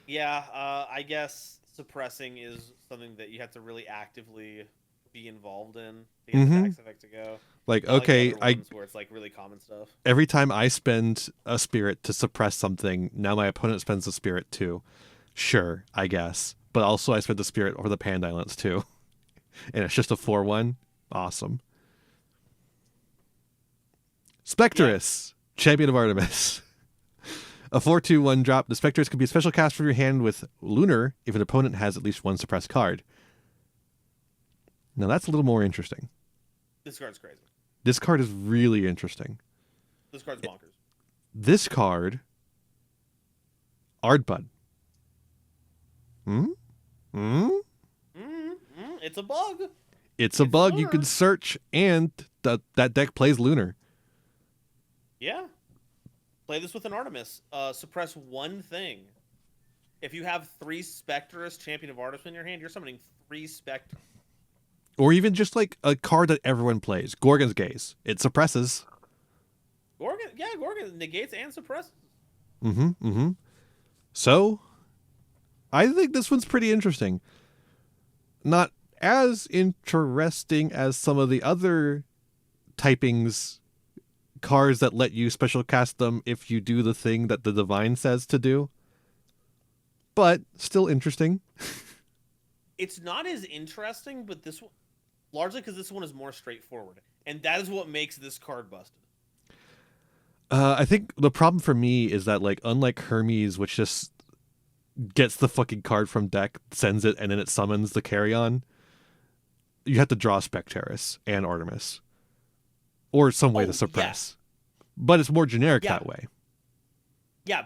Yeah, I guess suppressing is something that you have to really actively be involved in to get the tax effect to go. Like, not okay, where it's like really common stuff. Every time I spend a spirit to suppress something, now my opponent spends a spirit too. Sure, I guess. But also I spent the spirit over the Pand Islands too. And it's just a 4/1. Awesome. Spectrus, Champion of Artemis. A 4/2 1-drop. The Spectrus can be a special cast from your hand with Lunar if an opponent has at least one suppressed card. Now that's a little more interesting. This card's crazy. This card is really interesting. This card's bonkers. This card, Ardbud. It's a bug. It's a bug Lunar. you can search, and that deck plays Lunar. Yeah. Play this with an Artemis. Suppress one thing. If you have 3 Spectrus Champion of Artemis in your hand, you're summoning 3 Spectrus. Or even just like a card that everyone plays. Gorgon's Gaze. It suppresses. Gorgon negates and suppresses. So, I think this one's pretty interesting. Not as interesting as some of the other typings cards that let you special cast them if you do the thing that the Divine says to do. But still interesting. It's not as interesting, but this one, largely because this one is more straightforward. And that is what makes this card busted. I think the problem for me is that, like, unlike Hermes, which just gets the fucking card from deck, sends it, and then it summons the carry-on, you have to draw Specterus and Artemis. Or some way to suppress. Yeah. But it's more generic that way. Yeah,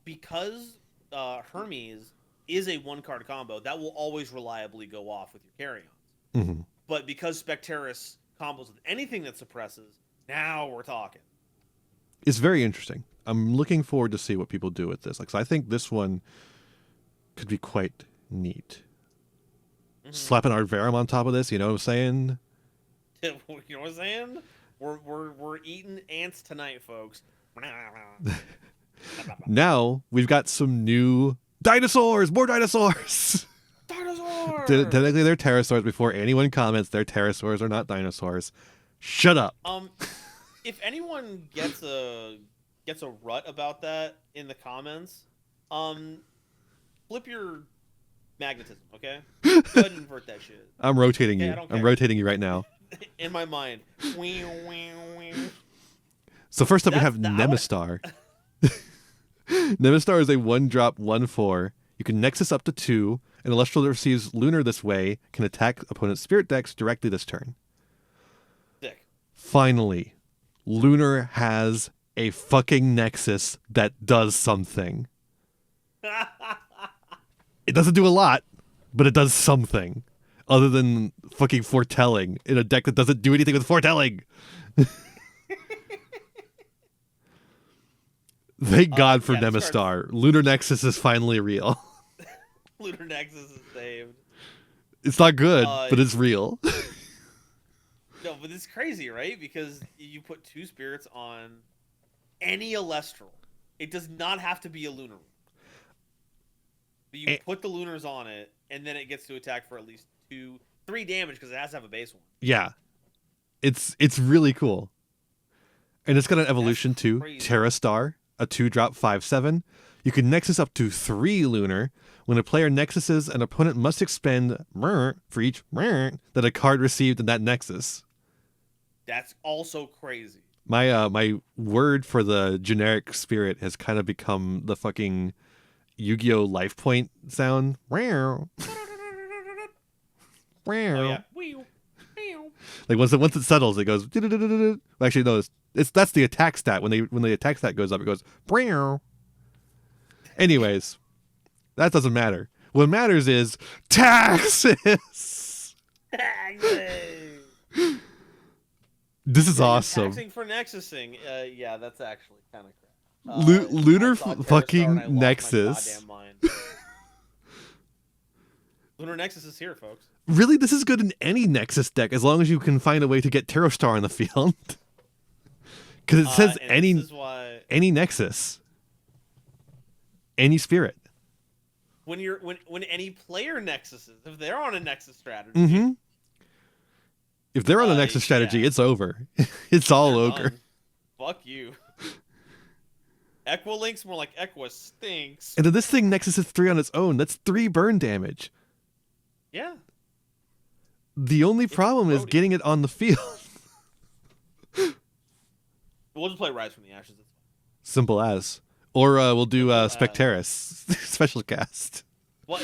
because Hermes is a 1-card combo, that will always reliably go off with your carry-ons. Mm-hmm. But because Specterus combos with anything that suppresses, now we're talking. It's very interesting. I'm looking forward to see what people do with this. Like, so I think this one could be quite neat. Mm-hmm. Slap an Ardverum on top of this, you know what I'm saying? You know what I'm saying? We're eating ants tonight, folks. Now we've got some new dinosaurs. More dinosaurs. Dinosaurs. Technically, they're pterosaurs. Before anyone comments, they're pterosaurs or not dinosaurs. Shut up. If anyone gets a rut about that in the comments, flip your magnetism, okay? Go ahead and invert that shit. I'm rotating you. I'm rotating you right now. In my mind. So first up, we have Nemastar. Nemastar is a 1-drop 1/4. You can Nexus up to 2. An Elestral that receives Lunar this way can attack opponent's spirit decks directly this turn. Sick. Finally, Lunar has a fucking Nexus that does something. It doesn't do a lot, but it does something other than fucking foretelling in a deck that doesn't do anything with foretelling. Thank God for Nemastar. Lunar Nexus is finally real. Lunar Nexus is saved. It's not good, but it's real. No, but it's crazy, right? Because you put 2 spirits on any Elestral. It does not have to be a lunar. But you put the lunars on it, and then it gets to attack for at least 3 damage because it has to have a base one. Yeah. It's really cool. And it's got an evolution too. Terra Star, a 2-drop 5/7. You can Nexus up to 3 lunar. When a player Nexuses, an opponent must expend for each that a card received in that Nexus. That's also crazy. My word for the generic spirit has kind of become the fucking Yu-Gi-Oh! Life point sound. Oh, yeah. Like once it settles, it goes. Actually, no, that's the attack stat. When the attack stat goes up, it goes. Anyways, that doesn't matter. What matters is taxes. This is awesome. Taxing for Nexusing. Yeah, that's actually kind of crap. Lunar fucking Nexus. Lunar Nexus is here, folks. Really, this is good in any Nexus deck as long as you can find a way to get Terror Star on the field. Because it says any Nexus, any spirit. When any player Nexuses, if they're on a Nexus strategy, if they're on a Nexus strategy, it's over. It's all ogre. Fuck you. Equilink's more like Equa stinks. And then this thing Nexus is 3 on its own. That's 3 burn damage. Yeah. The only problem is getting it on the field. We'll just play Rise from the Ashes. Simple as. Or we'll do Spectaris special cast. What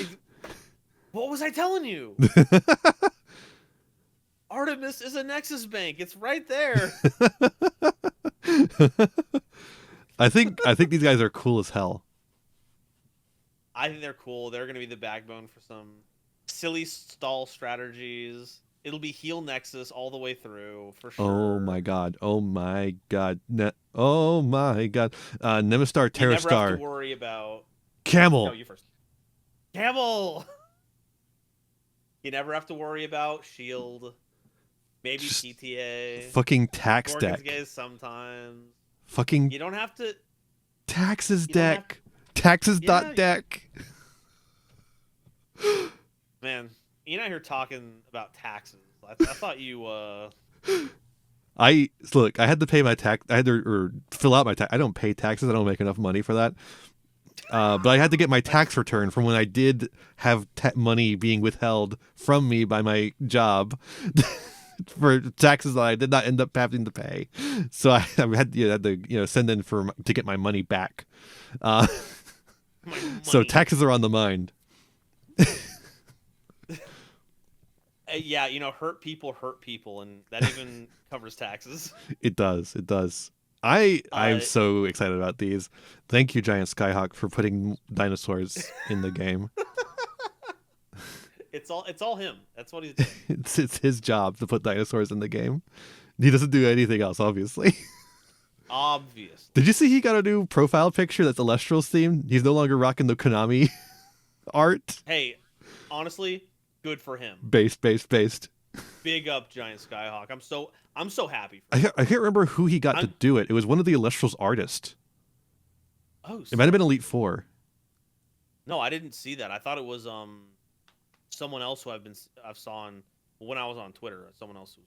was I telling you? Artemis is a Nexus bank. It's right there. I think these guys are cool as hell. I think they're cool. They're going to be the backbone for some silly stall strategies. It'll be heal Nexus all the way through for sure. Oh my god. Oh my god. Oh my god. Nemastar, Terra Star. You never have to worry about Camel. No, you first. Camel. You never have to worry about Shield. Maybe just PTA. Fucking tax deck. Sometimes. Fucking. You don't have to. Taxes deck. Taxes.deck. Man, you're not here talking about taxes. I thought you. Look. I had to pay my tax. I had to fill out my tax. I don't pay taxes. I don't make enough money for that. But I had to get my tax return from when I did have money being withheld from me by my job. For taxes that I did not end up having to pay, so I had to send in to get my money back. So taxes are on the mind. Yeah, hurt people, and that even covers taxes. It does. I'm so excited about these. Thank you, Giant Skyhawk, for putting dinosaurs in the game. It's all him. That's what he's doing. It's his job to put dinosaurs in the game. He doesn't do anything else, obviously. Obvious. Did you see he got a new profile picture that's Elestrals themed? He's no longer rocking the Konami art. Hey, honestly, good for him. Based. Big up, Giant Skyhawk. I'm so happy. I can't remember who he got to do it. It was one of the Elestrals artists. Oh, it might have been Elite Four. No, I didn't see that. I thought it was someone else who I've saw when I was on Twitter. Someone else.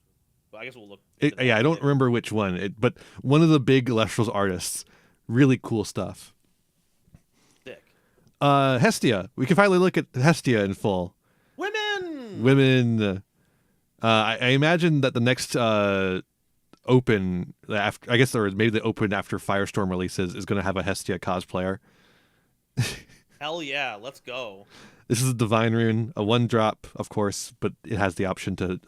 But I guess we'll look. I don't remember which one, but one of the big Elestrals artists. Really cool stuff. Sick. Hestia. We can finally look at Hestia in full. Women. I imagine that the next open after, I guess, or maybe the open after Firestorm releases is going to have a Hestia cosplayer. Hell yeah, let's go. This is a Divine Rune, a 1-drop, of course, but it has the option to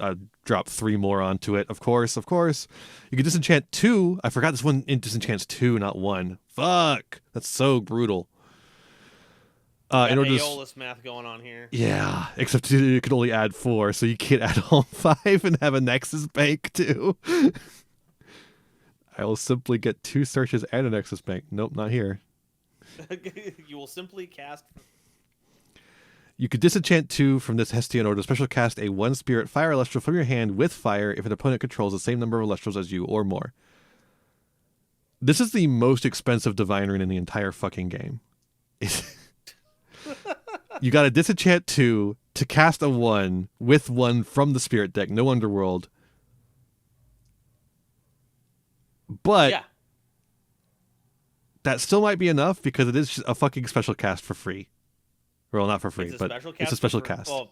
drop 3 more onto it, of course. You can disenchant 2. I forgot this one disenchants 2, not 1. Fuck! That's so brutal. In order Aeolus math going on here. Yeah, except you can only add 4, so you can't add all 5 and have a Nexus Bank, too. I will simply get 2 searches and a Nexus Bank. Nope, not here. You will simply cast... You could disenchant 2 from this Hestia in order to special cast a 1-spirit fire Elestral from your hand with fire if an opponent controls the same number of Elestrals as you or more. This is the most expensive Divine Rune in the entire fucking game. You got to disenchant 2 to cast a 1 with 1 from the Spirit deck, no Underworld. But yeah, that still might be enough because it is a fucking special cast for free. Well, not for free, but it's a special cast. Well,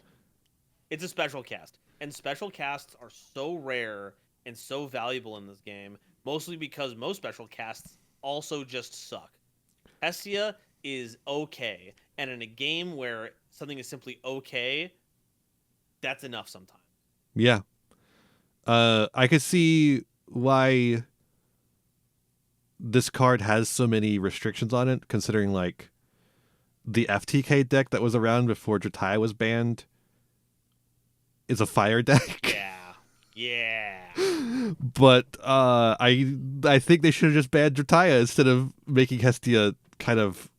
it's a special cast. And special casts are so rare and so valuable in this game, mostly because most special casts also just suck. Hestia is okay. And in a game where something is simply okay, that's enough sometimes. Yeah. I could see why this card has so many restrictions on it, considering, like, the FTK deck that was around before Drataya was banned is a fire deck. Yeah. But I think they should have just banned Drataya instead of making Hestia kind of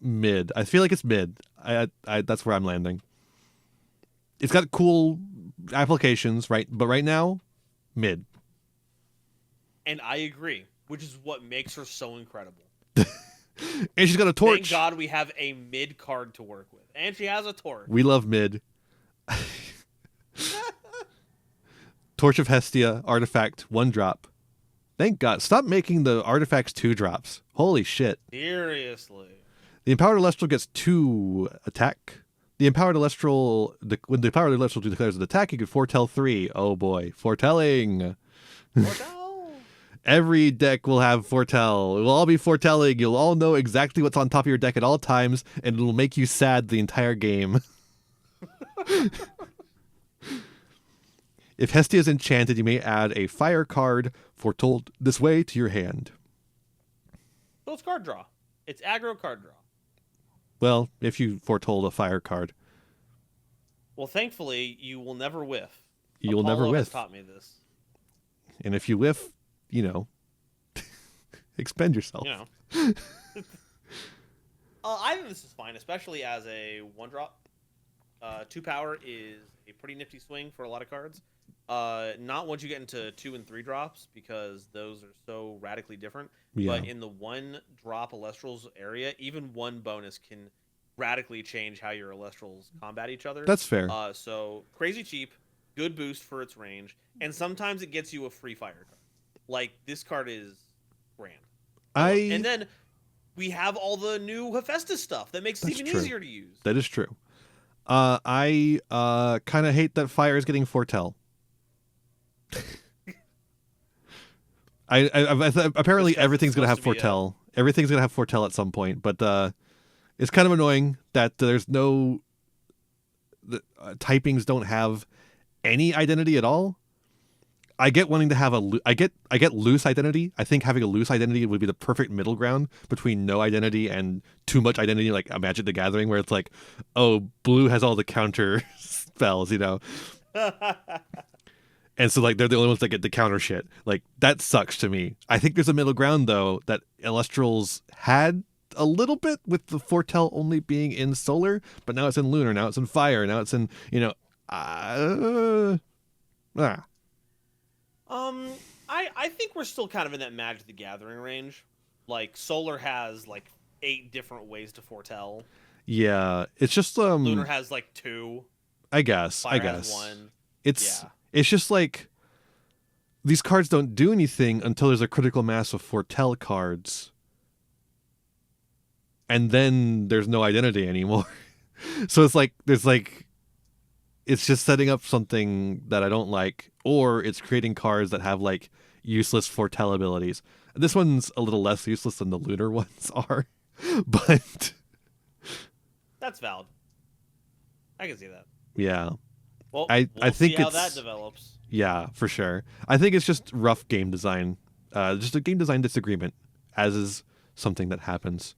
mid. I feel like it's mid. I that's where I'm landing. It's got cool applications, right? But right now, mid. And I agree, which is what makes her so incredible. And she's got a torch. Thank God we have a mid card to work with. And she has a torch. We love mid. Torch of Hestia, artifact, 1-drop. Thank God. Stop making the artifacts 2-drops. Holy shit. Seriously. The Empowered Elestral gets 2 attack. The Empowered Elestral, when the Empowered Elestral declares an attack, you can foretell 3. Oh boy. Foretelling. Foretell. Every deck will have foretell. It will all be foretelling. You'll all know exactly what's on top of your deck at all times, and it'll make you sad the entire game. If Hestia is enchanted, you may add a fire card foretold this way to your hand. So it's card draw. It's aggro card draw. Well, if you foretold a fire card. Well, thankfully, you will never whiff. You will never whiff. Has taught me this. And if you whiff, you know, expend yourself. You know. I think this is fine, especially as a 1-drop. 2 power is a pretty nifty swing for a lot of cards. Not once you get into 2 and 3 drops, because those are so radically different. Yeah. But in the 1-drop Elestrals area, even 1 bonus can radically change how your Elestrals combat each other. That's fair. So crazy cheap, good boost for its range, and sometimes it gets you a free fire card. Like, this card is grand. And then we have all the new Hephaestus stuff that makes it even easier to use. That is true. I kind of hate that fire is getting foretell. Apparently everything's gonna have foretell. Everything's gonna have foretell at some point, but it's kind of annoying that there's no typings don't have any identity at all. I get wanting to have I get loose identity. I think having a loose identity would be the perfect middle ground between no identity and too much identity, like a Magic the Gathering, where it's like, oh, blue has all the counter spells, you know. And so, like, they're the only ones that get the counter shit. Like, that sucks to me. I think there's a middle ground, though, that Elestrals had a little bit with the foretell only being in solar, but now it's in lunar, now it's in fire, now it's in, you know, I think we're still kind of in that Magic the Gathering range. Like, solar has like 8 different ways to foretell. Yeah, it's just lunar has like 2. I guess. Fire has 1. It's just like these cards don't do anything until there's a critical mass of foretell cards. And then there's no identity anymore. So it's like it's just setting up something that I don't like, or it's creating cards that have like useless foretell abilities. This one's a little less useless than the lunar ones are, but That's valid. I can see that. Yeah. Well, I think see how it's that develops. Yeah, for sure. I think it's just rough game design. Just a game design disagreement, as is something that happens.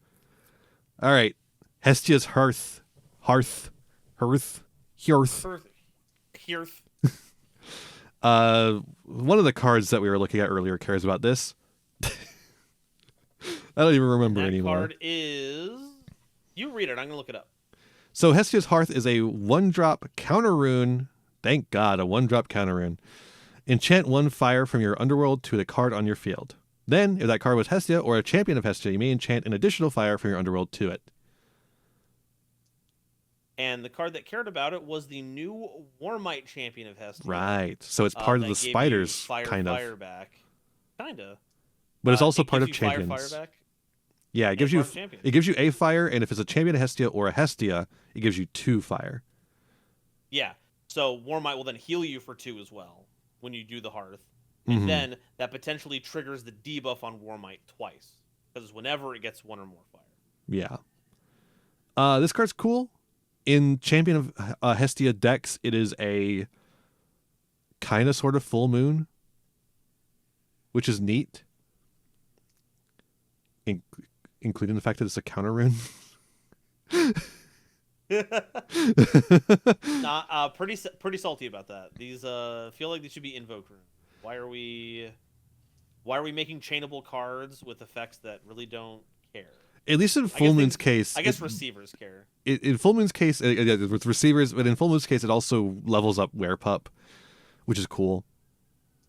All right. Hestia's Hearth. Hearth. One of the cards that we were looking at earlier cares about this. I don't even remember anymore. Card is... You read it. I'm going to look it up. So Hestia's Hearth is a 1-drop counter rune. Thank God, a 1-drop counter rune. Enchant 1 fire from your underworld to the card on your field. Then, if that card was Hestia or a champion of Hestia, you may enchant an additional fire from your underworld to it. And the card that cared about it was the new Warmite champion of Hestia. Right. So it's part of the spiders, kind of. Fire back. Kind of. But it's also part of champions. Fire back? Yeah, it gives you a fire, and if it's a champion of Hestia or a Hestia, it gives you 2 fire. Yeah. So Warmite will then heal you for 2 as well when you do the Hearth. And then that potentially triggers the debuff on Warmite twice. Because whenever it gets 1 or more fire. Yeah. This card's cool. In Champion of Hestia decks, it is a kind of sort of full moon, which is neat. Including the fact that it's a counter rune. Pretty salty about that. These feel like they should be invoke runes. Why are we making chainable cards with effects that really don't care? At least in Full Moon's case, I guess receivers care. In Full Moon's case, with receivers, but in Full Moon's case, it also levels up Werepup, which is cool.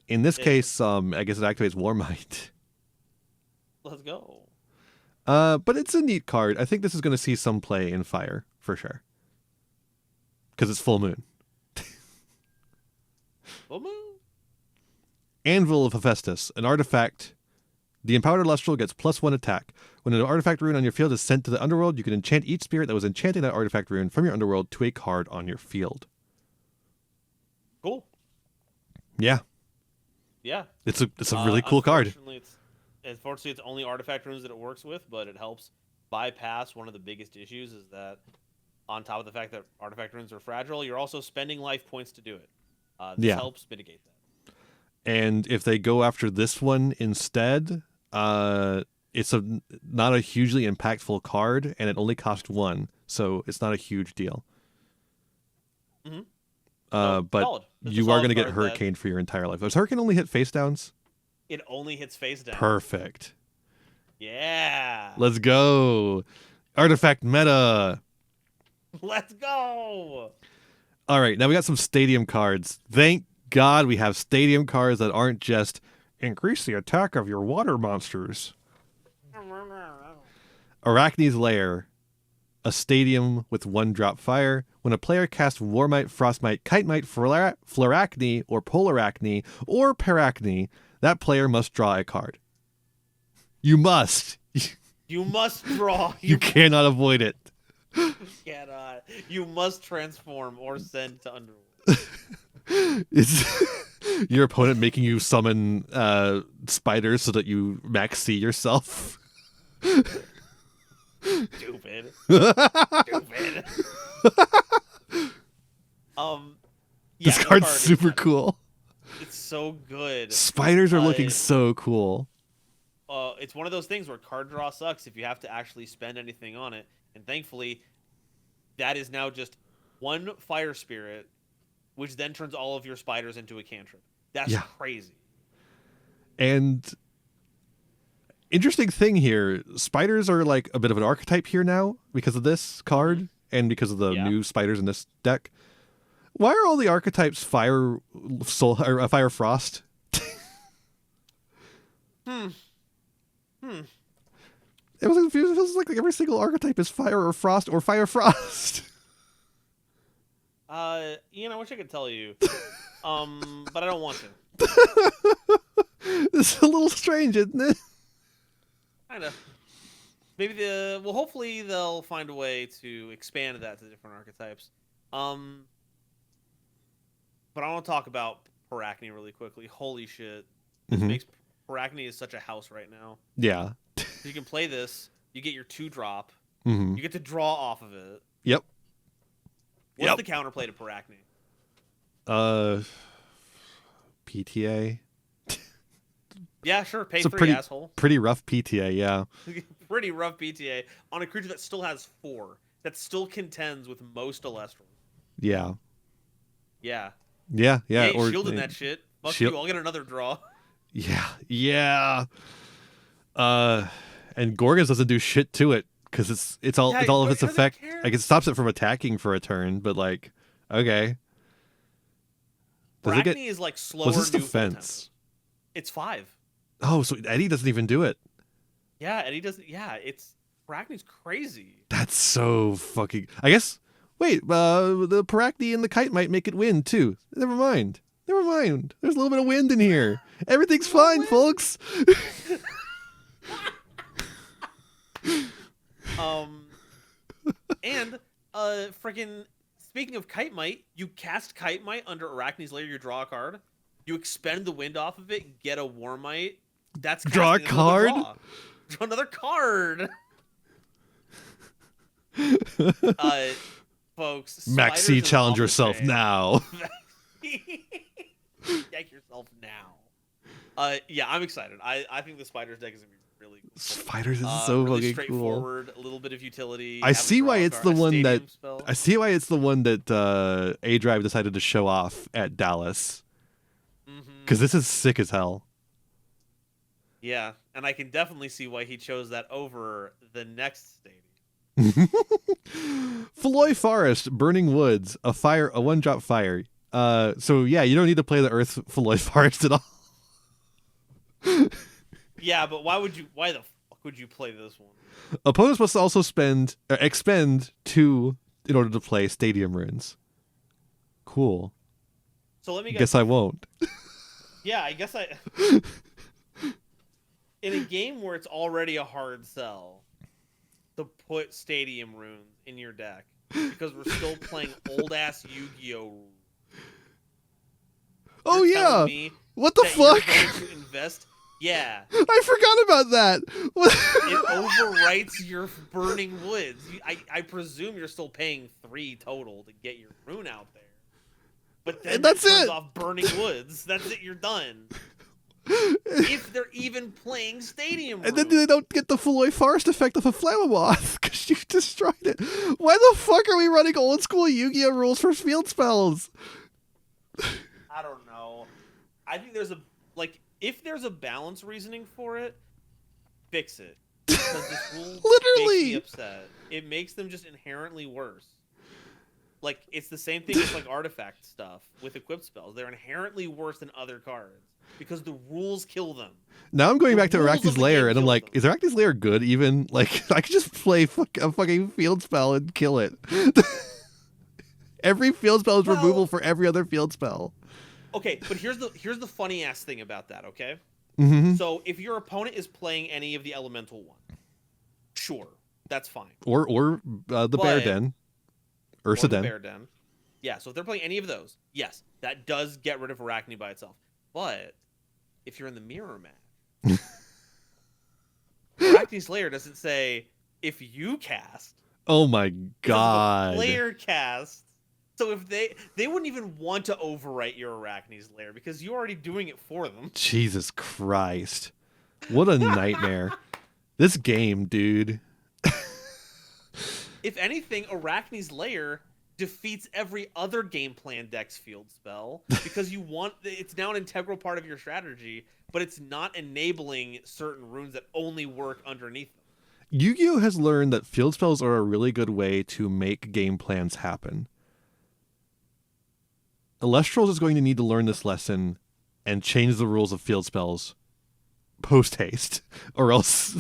In this case, I guess it activates Warmite. Let's go. But it's a neat card. I think this is going to see some play in Fire, for sure. Because it's Full Moon. Full Moon? Anvil of Hephaestus, an artifact. The empowered Elestral gets +1 attack. When an artifact rune on your field is sent to the underworld, you can enchant each spirit that was enchanting that artifact rune from your underworld to a card on your field. Cool. Yeah. Yeah. It's a really cool card. Unfortunately, it's only artifact runes that it works with, but it helps bypass one of the biggest issues is that on top of the fact that artifact runes are fragile, you're also spending life points to do it. This helps mitigate that. And if they go after this one instead, it's not a hugely impactful card, and it only costs 1, so it's not a huge deal. But you are going to get Hurricane for your entire life. Does Hurricane only hit face downs? It only hits face down. Perfect. Yeah. Let's go. Artifact meta. Let's go. All right, now we got some stadium cards. Thank God we have stadium cards that aren't just increase the attack of your water monsters. Arachne's Lair. A stadium with 1-drop fire. When a player casts Warmite, Frostmite, Kitemite, Floracne, or Polaracne, or Paracne, that player must draw a card. You must. You must draw. You cannot avoid it. You cannot. You must transform or send to Underworld. It's your opponent making you summon spiders so that you max C yourself. Stupid. Stupid. This card's super cool. It's so good. Spiders are looking so cool. It's one of those things where card draw sucks if you have to actually spend anything on it. And thankfully, that is now just 1 fire spirit, which then turns all of your spiders into a cantrip. That's crazy. And interesting thing here, spiders are like a bit of an archetype here now because of this card and because of the new spiders in this deck. Why are all the archetypes fire frost? It feels like every single archetype is fire or frost or fire frost. Ian, I wish I could tell you, but I don't want to. It's a little strange, isn't it? Kind of. Maybe hopefully they'll find a way to expand that to different archetypes. But I want to talk about Paracne really quickly. Holy shit. This makes Paracne is such a house right now. Yeah. You can play this, you get your 2-drop, you get to draw off of it. Yep. What's the counterplay to Paracne? PTA. Yeah, sure. Pay it's a 3, asshole. Pretty rough PTA, yeah. Pretty rough PTA on a creature that still has 4. That still contends with most Elestrals. Yeah. Yeah. Yeah, yeah. Or shielding that shit. Fuck you, I'll get another draw. Yeah, yeah. And Gorgons doesn't do shit to it because it's all of its effect. Like it stops it from attacking for a turn, but like, okay. Arachne is like slower. What's its defense? It's 5. Oh, so Eddie doesn't even do it. Yeah, Eddie doesn't. Yeah, Arachne's crazy. That's so fucking. I guess. Wait, the Paracne and the kite might make it wind too. Never mind. There's a little bit of wind in here. Everything's fine, folks. And freaking speaking of Kite Might, you cast Kite Might under Arachne's Lair, you draw a card. You expend the wind off of it, get a Warmite. That's draw a card. Draw another card. Folks, Maxi, challenge yourself now. Deck yourself now. Yeah, I'm excited. I think the Spiders deck is gonna be really cool. Spiders is so really fucking straightforward, cool. A little bit of utility. I see why it's the one that A Drive decided to show off at Dallas. Because this is sick as hell. Yeah, and I can definitely see why he chose that over the next stadium. Feloy Forest, Burning Woods, a 1-drop fire. So yeah, you don't need to play the Earth Feloy Forest at all. Yeah, but why the fuck would you play this one? Opponents must also expend 2 in order to play Stadium Runes. Cool. So let me guess I won't. Yeah, I guess I. In a game where it's already a hard sell to put Stadium Runes in your deck because we're still playing old ass Yu-Gi-Oh. Oh yeah. What the fuck? To invest. Yeah. I forgot about that. It overwrites your Burning Woods. I presume you're still paying 3 total to get your rune out there. But then that's it turns it. off Burning Woods. That's it. You're done. If they're even playing Stadium Runes. And then they don't get the Feloy Forest effect of a Flammoth because you destroyed it. Why the fuck are we running old school Yu-Gi-Oh rules for field spells? I don't know. I think if there's a balance reasoning for it, fix it. Because this rule literally makes me upset. It makes them just inherently worse. Like, it's the same thing with like artifact stuff with equipped spells. They're inherently worse than other cards because the rules kill them. Now I'm going back to Arachne's Lair and I'm like, is Arachne's Lair good even? Like, I could just play a fucking field spell and kill it. Every field spell is removal for every other field spell. Okay, but here's the funny ass thing about that, okay? Mm-hmm. So if your opponent is playing any of the elemental one, sure, that's fine. Or the Bear Den. Ursa Den. Bear Den. Yeah, so if they're playing any of those, yes, that does get rid of Arachne by itself. But if you're in the mirror match, Arachne's Lair doesn't say if you cast. Oh my god. Player cast. So if they wouldn't even want to overwrite your Arachne's Lair because you're already doing it for them. Jesus Christ. What a nightmare. This game, dude. If anything, Arachne's Lair defeats every other game plan deck's field spell because it's now an integral part of your strategy, but it's not enabling certain runes that only work underneath them. Yu-Gi-Oh has learned that field spells are a really good way to make game plans happen. Elestrals is going to need to learn this lesson and change the rules of field spells post-haste, or else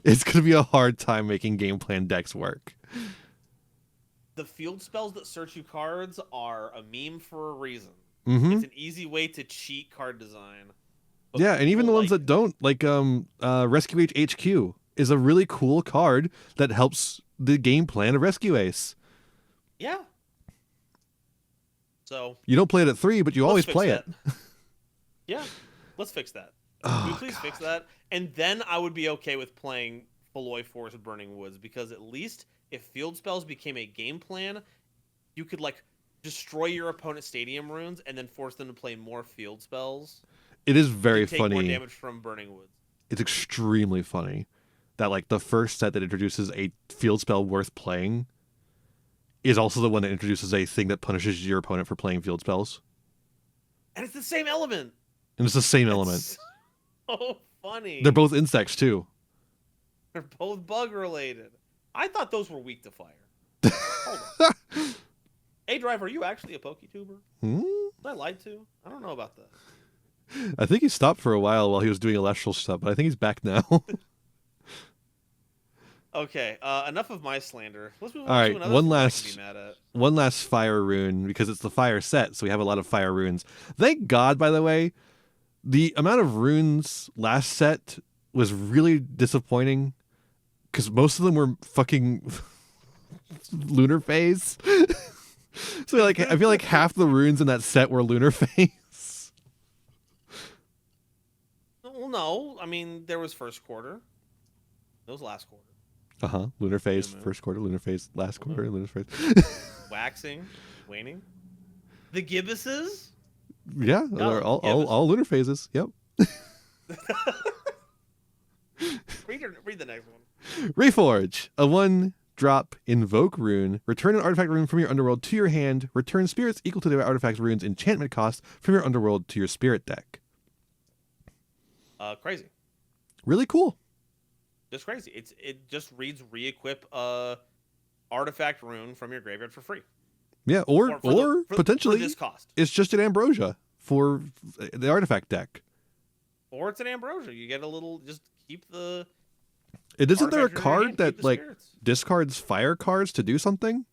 it's going to be a hard time making game plan decks work. The field spells that search you cards are a meme for a reason. Mm-hmm. It's an easy way to cheat card design. Yeah, and even the ones that don't, like Rescue H HQ is a really cool card that helps the game plan of Rescue Ace. Yeah. So you don't play it at 3, but you always play it. Yeah, let's fix that. Oh, Can we please fix that? And then I would be okay with playing Beloy Forest Burning Woods, because at least if field spells became a game plan, you could like destroy your opponent's stadium runes and then force them to play more field spells. It is very take funny. More damage from Burning Woods. It's extremely funny that like the first set that introduces a field spell worth playing is also the one that introduces a thing that punishes your opponent for playing field spells. And it's the same element. And it's the same element. So funny. They're both insects too. They're both bug related. I thought those were weak to fire. Hold on. Hey, Driver, are you actually a PokeTuber? Did I lie to? I don't know about that. I think he stopped for a while he was doing Elestral stuff, but I think he's back now. Okay, enough of my slander. Let's move on All to right, another one last fire rune, because it's the fire set, so we have a lot of fire runes. Thank God, by the way, the amount of runes last set was really disappointing, because most of them were fucking lunar phase. So like, I feel like half the runes in that set were lunar phase. Well, no, I mean there was first quarter. That was last quarter. Lunar phase, first quarter, lunar phase, last quarter, lunar phase. Waxing, waning. The gibbuses? Yeah, all lunar phases. Yep. Read the next one. Reforge, a 1-drop invoke rune. Return an artifact rune from your underworld to your hand. Return spirits equal to the artifact rune's enchantment cost from your underworld to your spirit deck. Crazy. Really cool. Just crazy. It just reads re-equip artifact rune from your graveyard for free. Yeah, or potentially for this cost. It's just an ambrosia for the artifact deck. Or it's an ambrosia. You get a little. Just keep the. Isn't there a card that like discards fire cards to do something?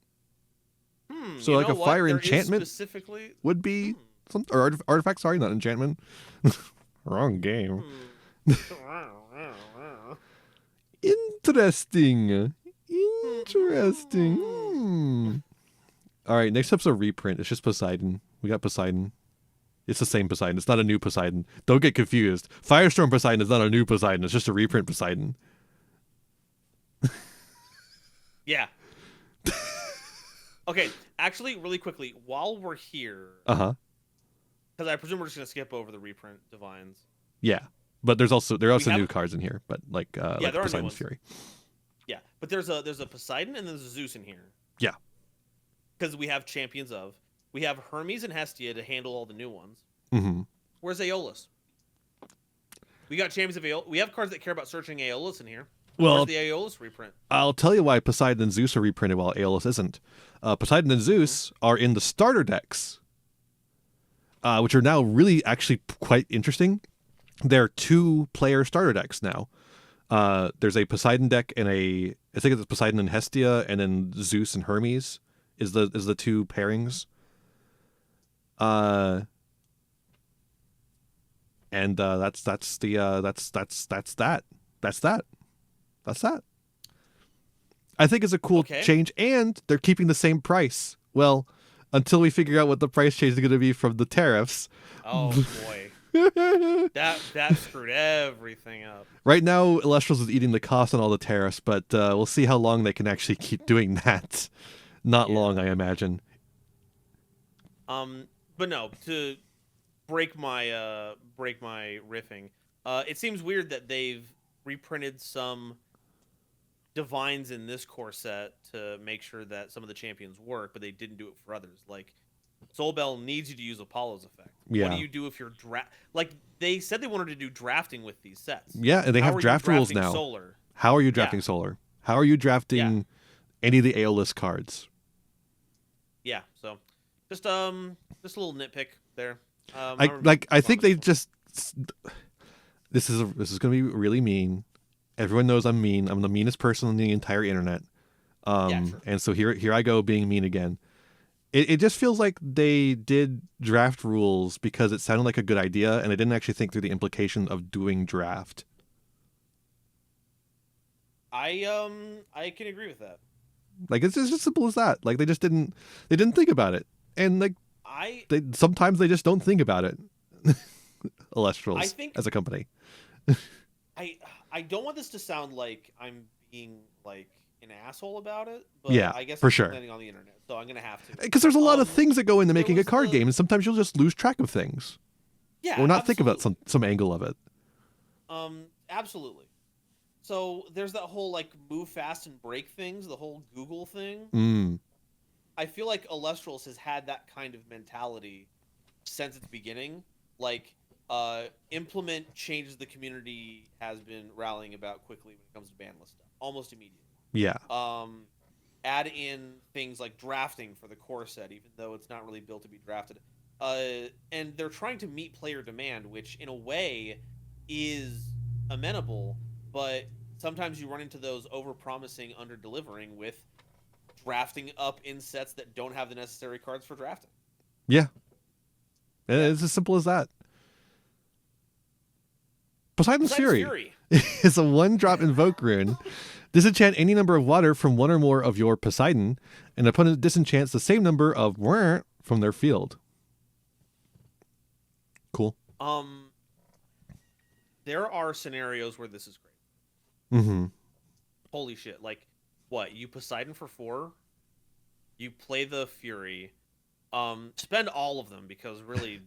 So like a fire enchantment specifically would be something, or artifact. Sorry, not enchantment. Wrong game. Interesting. All right, next up's a reprint. It's just Poseidon. We got Poseidon. It's the same Poseidon. It's not a new Poseidon. Don't get confused. Firestorm Poseidon is not a new Poseidon. It's just a reprint Poseidon. Yeah. Okay, actually, really quickly, while we're here, because I presume we're just gonna skip over the reprint divines. Yeah, but there are also new cards in here, but like Poseidon's Fury. Yeah, but there's a Poseidon and there's a Zeus in here. Yeah, because we have champions of. We have Hermes and Hestia to handle all the new ones. Where's Aeolus? We got champions of Aeolus. We have cards that care about searching Aeolus in here. Well, where's the Aeolus reprint? I'll tell you why Poseidon and Zeus are reprinted while Aeolus isn't. Poseidon and Zeus are in the starter decks, which are now really actually quite interesting. They're 2-player starter decks now. There's a Poseidon deck and I think it's Poseidon and Hestia, and then Zeus and Hermes is the 2 pairings. And that's that. I think it's a cool change, and they're keeping the same price. Well, until we figure out what the price change is going to be from the tariffs. Oh boy. that screwed everything up. Right now, Elestrals is eating the cost on all the tariffs, but we'll see how long they can actually keep doing that. Not long, I imagine. But no, to break my riffing, it seems weird that they've reprinted some divines in this core set to make sure that some of the champions work, but they didn't do it for others. Like Soul Bell needs you to use Apollo's effect. Yeah. What do you do if you're like they said they wanted to do drafting with these sets? Yeah, and they have draft rules now. Solar? How are you drafting Solar? How are you drafting any of the Aeolus cards? Yeah, so just a little nitpick there. I think they just this is going to be really mean. Everyone knows I'm mean. I'm the meanest person on the entire internet. Sure. And so here I go being mean again. It just feels like they did draft rules because it sounded like a good idea, and they didn't actually think through the implication of doing draft. I can agree with that. Like it's just as simple as that. Like they didn't think about it, and like sometimes they just don't think about it. Elestrals as a company. I don't want this to sound like I'm being like an asshole about it, but Yeah, I guess for I'm sure. landing on the internet, so I'm gonna have to. Because there's a lot of things that go into making a card game, and sometimes you'll just lose track of things. Yeah, or not absolutely. think about some angle of it. Absolutely. So there's that whole like move fast and break things, the whole Google thing. I feel like Elestrals has had that kind of mentality since its beginning. Like, implement changes the community has been rallying about quickly when it comes to banless stuff, almost immediately. Yeah. Add in things like drafting for the core set, even though it's not really built to be drafted. And they're trying to meet player demand, which in a way is amenable, but sometimes you run into those over-promising, under-delivering with drafting up in sets that don't have the necessary cards for drafting. Yeah. It's as simple as that. Poseidon's Fury is a 1-drop invoke rune. Disenchant any number of water from one or more of your Poseidon, and opponent disenchants the same number of from their field. Cool. There are scenarios where this is great. Mm-hmm. Holy shit. Like, what? You Poseidon for 4? You play the Fury. Spend all of them, because really,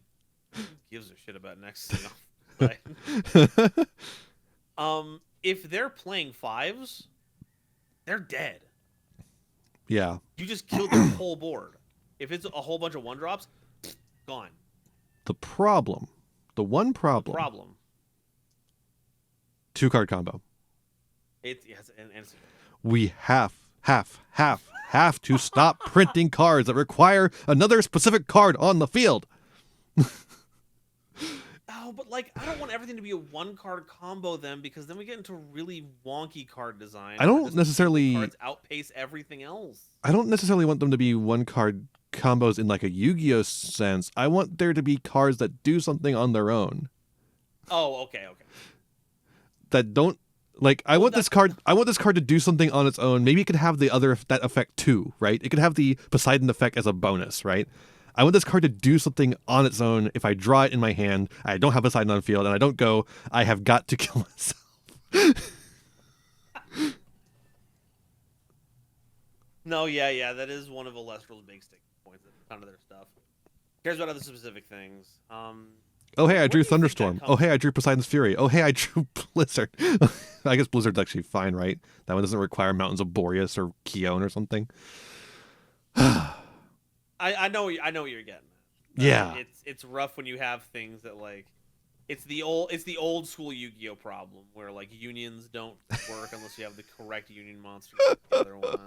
who gives a shit about next thing? If they're playing 5s, they're dead. Yeah. You just killed their whole board. If it's a whole bunch of 1-drops, gone. The one problem. 2-card combo. It's we have to stop printing cards that require another specific card on the field. Oh, but like, I don't want everything to be a 1-card combo then, because then we get into really wonky card design. I don't necessarily cards outpace everything else. I don't necessarily want them to be 1-card combos in like a Yu-Gi-Oh sense. I want there to be cards that do something on their own. Oh, okay. That don't like I want this card to do something on its own. Maybe it could have that effect too, right? It could have the Poseidon effect as a bonus, right? I want this card to do something on its own. If I draw it in my hand, I don't have Poseidon on field, and I don't go, I have got to kill myself. No, yeah, that is one of Elestral's big sticking points. None of their stuff cares about other specific things. Oh, hey, I drew Thunderstorm. Oh, hey, I drew Poseidon's Fury. Oh, hey, I drew Blizzard. I guess Blizzard's actually fine, right? That one doesn't require Mountains of Boreas or Keon or something. I know what you're getting at. Yeah. It's rough when you have things that like it's the old school Yu-Gi-Oh problem where like unions don't work unless you have the correct union monster. The other one.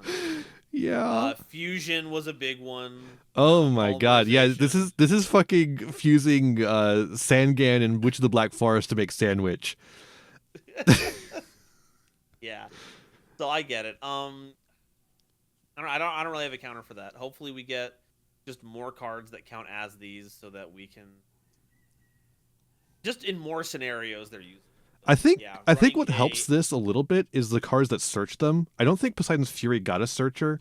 Yeah. Fusion was a big one. Oh my god. Yeah, this is fucking fusing Sangan and Witch of the Black Forest to make Sandwich. Yeah. So I get it. I don't really have a counter for that. Hopefully we get just more cards that count as these so that we can just in more scenarios they're using. I think what helps this a little bit is the cards that search them. I don't think Poseidon's Fury got a searcher.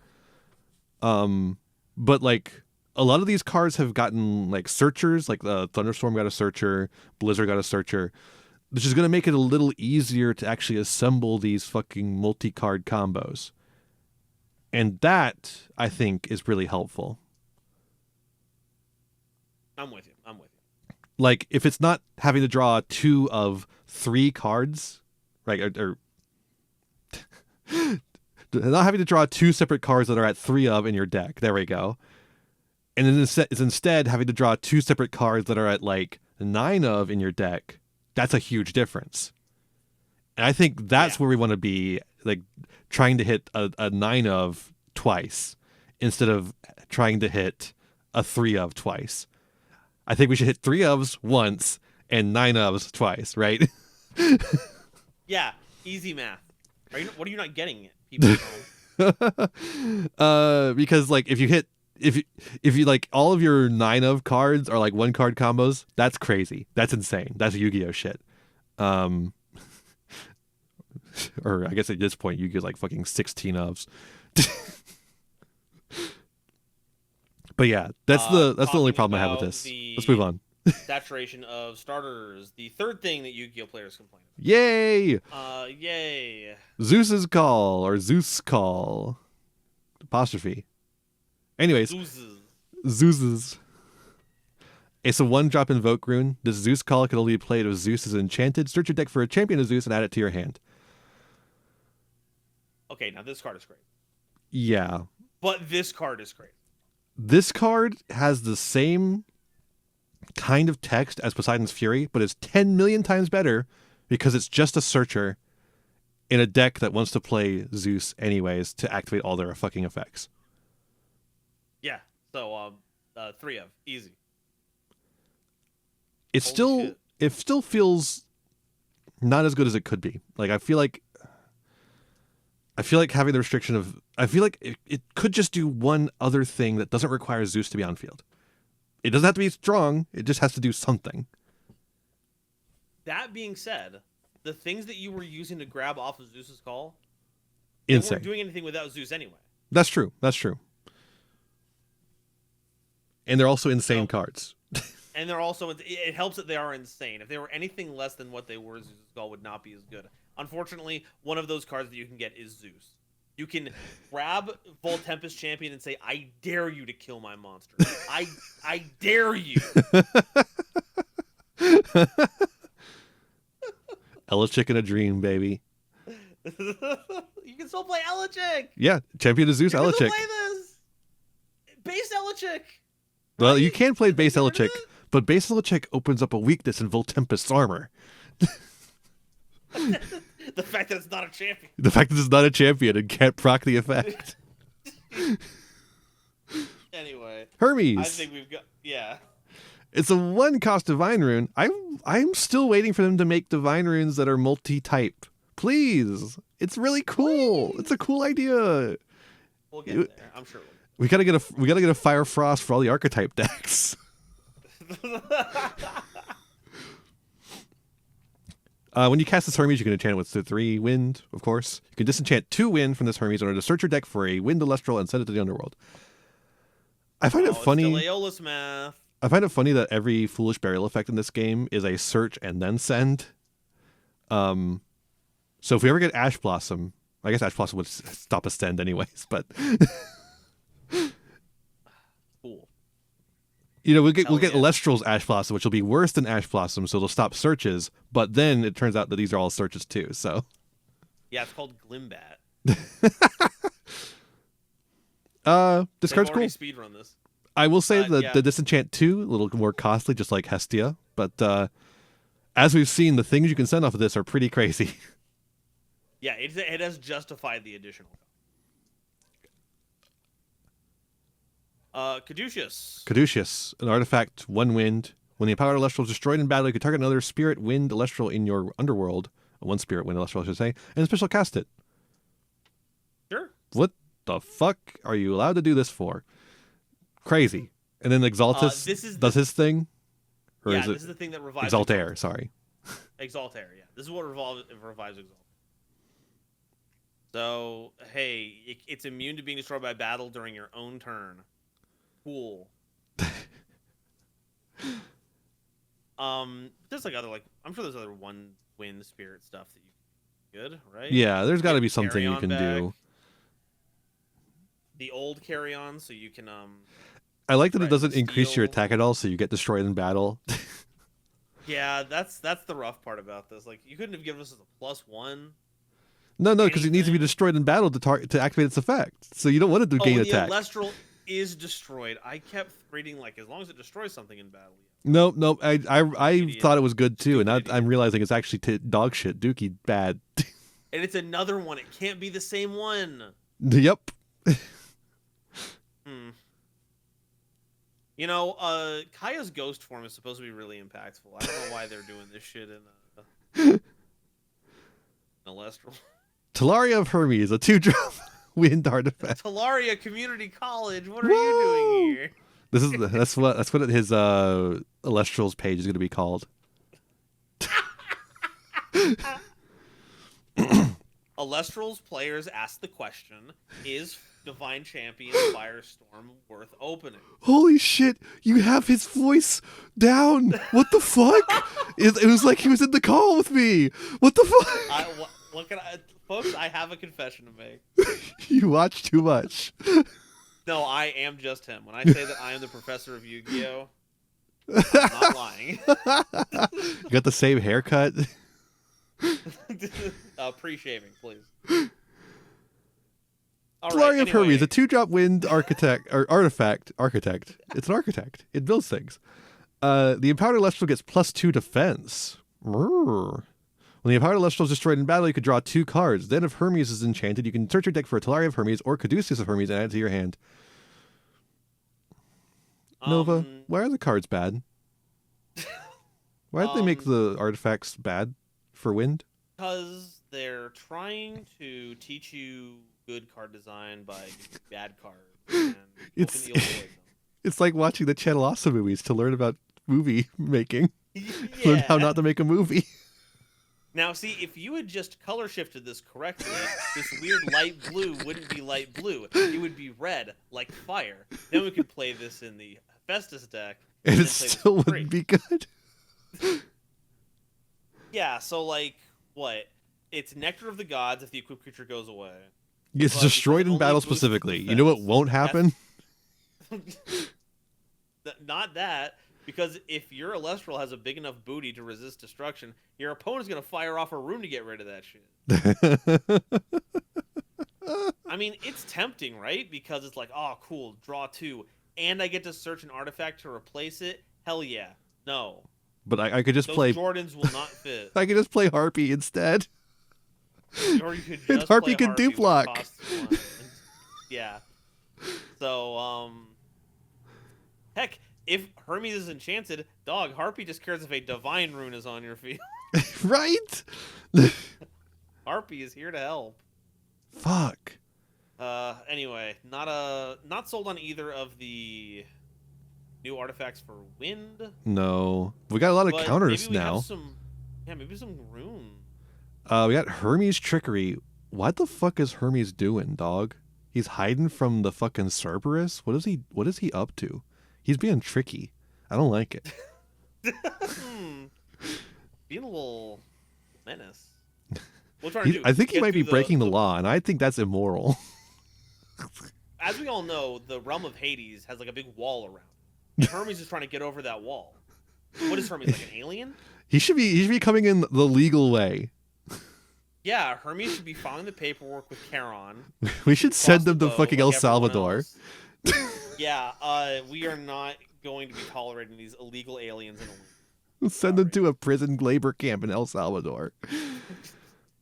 But like a lot of these cards have gotten like searchers, like the Thunderstorm got a searcher, Blizzard got a searcher, which is going to make it a little easier to actually assemble these fucking multi-card combos. And that, I think, is really helpful. I'm with you. Like, if it's not having to draw 2 of 3 cards, right? Or not having to draw 2 separate cards that are at 3 of in your deck. There we go. And then it's instead having to draw 2 separate cards that are at like 9 of in your deck. That's a huge difference. And I think that's where we want to be, like trying to hit a 9 of twice instead of trying to hit a 3 of twice. I think we should hit 3 ofs once and 9 ofs twice, right? Yeah, easy math. What are you not getting it, people at home? Because like if you like all of your 9 of cards are like 1-card combos, that's crazy. That's insane. That's Yu-Gi-Oh shit. Or I guess at this point Yu-Gi-Oh's like fucking 16 ofs. But yeah, that's the only problem I have with this. Let's move on. Saturation of starters. The third thing that Yu-Gi-Oh players complain about. Yay! Yay. Zeus's Call, or Zeus Call. Apostrophe. Anyways. Zeus's. It's a 1-drop Invoke rune. This Zeus Call can only be played if Zeus is enchanted. Search your deck for a champion of Zeus and add it to your hand. Okay, now this card is great. Yeah. But this card is great. This card has the same kind of text as Poseidon's Fury, but it's 10 million times better because it's just a searcher in a deck that wants to play Zeus anyways to activate all their fucking effects. Yeah. So 3 of easy. It still feels not as good as it could be. Like I feel like having the restriction of it could just do one other thing that doesn't require Zeus to be on field. It doesn't have to be strong. It just has to do something. That being said, the things that you were using to grab off of Zeus's Call, insane. They weren't doing anything without Zeus anyway. That's true. And they're also insane cards. And they're also, it helps that they are insane. If they were anything less than what they were, Zeus's Call would not be as good. Unfortunately, one of those cards that you can get is Zeus. You can grab Vol Tempest Champion and say, I dare you to kill my monster. I dare you. Elechick in a dream, baby. You can still play Elechick. Yeah, champion of Zeus, you Elechick. Can still play this. Base Elechick. Well, you can play base Elechick, but base Elechick opens up a weakness in Vol Tempest's armor. The fact that it's not a champion. The fact that it's not a champion and can't proc the effect. Anyway. Hermes. I think we've got, yeah. It's a 1-cost divine rune. I'm still waiting for them to make divine runes that are multi-type. Please. It's really cool. Please. It's a cool idea. We'll get there. I'm sure we'll. We gotta get a Fire Frost for all the archetype decks. When you cast this Hermes, you can enchant it with 3 wind, of course. You can disenchant 2 wind from this Hermes in order to search your deck for a wind Elestral and send it to the underworld. I find it funny. It's Aeolus math. I find it funny that every Foolish Burial effect in this game is a search and then send. So if we ever get Ash Blossom, I guess Ash Blossom would stop a send anyways, but cool. You know, we'll get Elestrals Ash Blossom, which will be worse than Ash Blossom, so it'll stop searches, but then it turns out that these are all searches too, so. Yeah, it's called Glimbat. This card's cool. Speedrun this. I will say that the Disenchant 2, a little more costly, just like Hestia, but as we've seen, the things you can send off of this are pretty crazy. Yeah, it has justified the additional. Caduceus, an artifact, 1 wind. When the empowered Elestral is destroyed in battle, you can target another spirit wind Elestral in your underworld. 1 spirit wind Elestral, I should say, and special cast it. Sure. What the fuck are you allowed to do this for? Crazy. And then Exaltus does his thing? Or is this is the thing that revives Exaltair, sorry. Exaltair, yeah. This is what revives Exaltair. So, hey, it's immune to being destroyed by battle during your own turn. Cool. There's I'm sure there's other 1 wind spirit stuff that you good, right? Yeah, there's got to be something you can do. The old carry-on, so you can I like that it doesn't increase your attack at all, so you get destroyed in battle. Yeah, that's the rough part about this. Like, you couldn't have given us a +1. No, because it needs to be destroyed in battle to activate its effect. So you don't want it to gain attack. The Elestral is destroyed. I kept reading as long as it destroys something in battle. Nope. I thought it was good too, and now I'm realizing it's actually dog shit, dookie bad. And it's another one. It can't be the same one. Yep. You know, Kaya's ghost form is supposed to be really impactful. I don't know why they're doing this shit in Elestral. Talaria of Hermes, a 2-drop wind artifact. Talaria Community College. What are you doing here? That's what his Elestrals page is going to be called. Elestrals players ask the question, is Divine Champion Firestorm worth opening? Holy shit, you have his voice down. What the fuck? It was like he was in the call with me. What the fuck? Folks, I have a confession to make. You watch too much. No, I am just him. When I say that I am the professor of Yu-Gi-Oh, I'm not lying. You got the same haircut? Pre-shaving, please. Flurry of Hermes, a 2-drop wind architect. It's an architect. It builds things. The Empowered Elestral gets +2 defense. When the Empowered Elestral is destroyed in battle, you could draw 2 cards. Then if Hermes is enchanted, you can search your deck for a Telaria of Hermes or Caduceus of Hermes and add it to your hand. Nova, why are the cards bad? Why did they make the artifacts bad for wind? Because they're trying to teach you good card design by bad cards. And it's like watching the Channel Awesome movies to learn about movie making. Learn how not to make a movie. Now, see, if you had just color shifted this correctly, this weird light blue wouldn't be light blue. It would be red, like fire. Then we could play this in the Hephaestus deck. And it still wouldn't be good. Yeah, so, like, what? It's Nectar of the Gods if the equipped creature goes away. It's destroyed in battle specifically. You know what won't happen? Not that. Because if your Elestral has a big enough booty to resist destruction, your opponent's going to fire off a rune to get rid of that shit. I mean, it's tempting, right? Because it's like, oh, cool, draw 2, and I get to search an artifact to replace it. Hell yeah. No. But I could just play... Jordans will not fit. I could just play Harpy instead. Or you could just and Harpy can dupe lock. Yeah. So, heck... If Hermes is enchanted, dog, Harpy just cares if a divine rune is on your field. Right? Harpy is here to help. Fuck. Anyway, not sold on either of the new artifacts for wind. No. We got a lot of counters now. Maybe some rune. We got Hermes Trickery. What the fuck is Hermes doing, dog? He's hiding from the fucking Cerberus? What is he up to? He's being tricky. I don't like it. Being a little menace. We'll try to do. I think he might be breaking the law, and I think that's immoral. As we all know, the realm of Hades has like a big wall around. And Hermes is trying to get over that wall. What is Hermes, like an alien? He should be coming in the legal way. Yeah, Hermes should be filing the paperwork with Charon. We should send him to fucking El Salvador. Yeah, we are not going to be tolerating these illegal aliens in a week. Send them to a prison labor camp in El Salvador.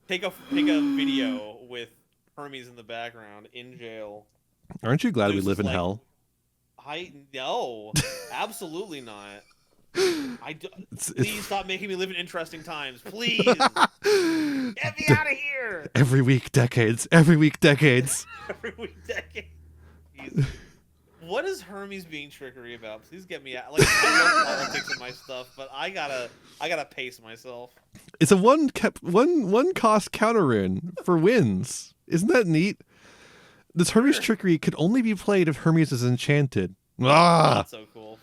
Take a video with Hermes in the background in jail. Aren't you glad we live in hell? No, absolutely not. Please stop making me live in interesting times. Please. Get me out of here. Every week, decades. Every week, decades. Every week, decades. Jesus. What is Hermes being trickery about? Please get me out. Like, I love politics and my stuff, but I gotta pace myself. It's a one cost counter rune for wins. Isn't that neat? This Hermes Trickery could only be played if Hermes is enchanted. That's so cool.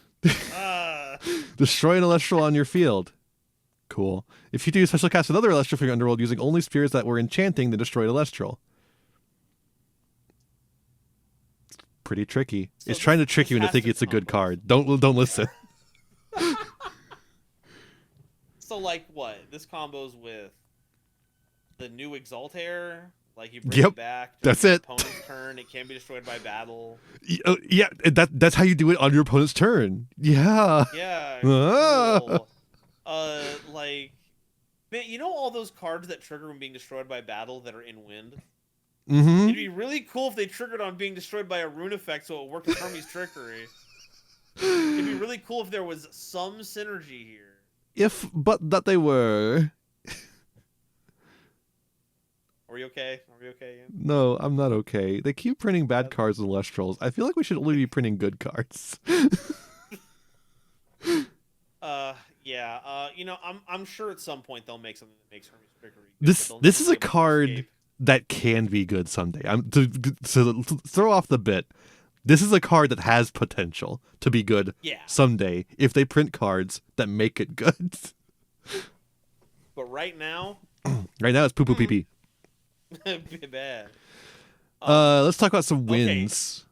Destroy an Elestral on your field. Cool. If you do special cast another Elestral from your underworld using only spirits that were enchanting the destroyed Elestral. Pretty tricky. So it's trying to trick you into thinking it's a good card. Don't listen. So like what? This combos with the new Exaltair. Like you bring it back. That's it. Opponent's turn. It can be destroyed by battle. Yeah, that's how you do it on your opponent's turn. Yeah. Yeah. Cool. Like, man, you know all those cards that trigger when being destroyed by battle that are in wind. Mm-hmm. It'd be really cool if they triggered on being destroyed by a rune effect, so it worked with Hermes Trickery. It'd be really cool if there was some synergy here. But that they were. Are we okay? Ian? No, I'm not okay. They keep printing bad cards in Elestrals. I feel like we should only be printing good cards. Yeah. I'm sure at some point they'll make something that makes Hermes Trickery. This is a card. that can be good someday. To throw off the bit. This is a card that has potential to be good someday if they print cards that make it good. But right now it's poo poo pee pee. Bad. Let's talk about some wins.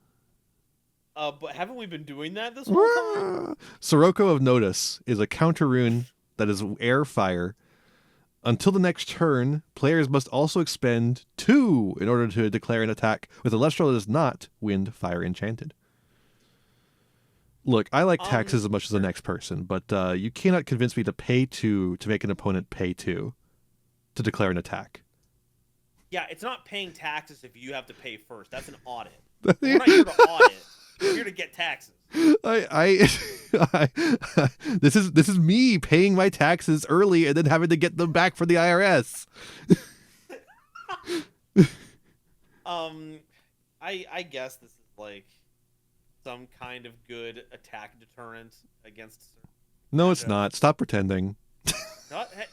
But haven't we been doing that this whole time? Sirocco of Notice is a counter rune that is air fire. Until the next turn, players must also expend 2 in order to declare an attack with a Elestral that is not wind, fire, enchanted. Look, I like taxes as much as the next person, but you cannot convince me to pay 2 to make an opponent pay 2 to declare an attack. Yeah, it's not paying taxes if you have to pay first. That's an audit. We're not here to audit. We're here to get taxes. This is me paying my taxes early and then having to get them back from the IRS. I guess this is like some kind of good attack deterrent against. No, it's not. Stop pretending.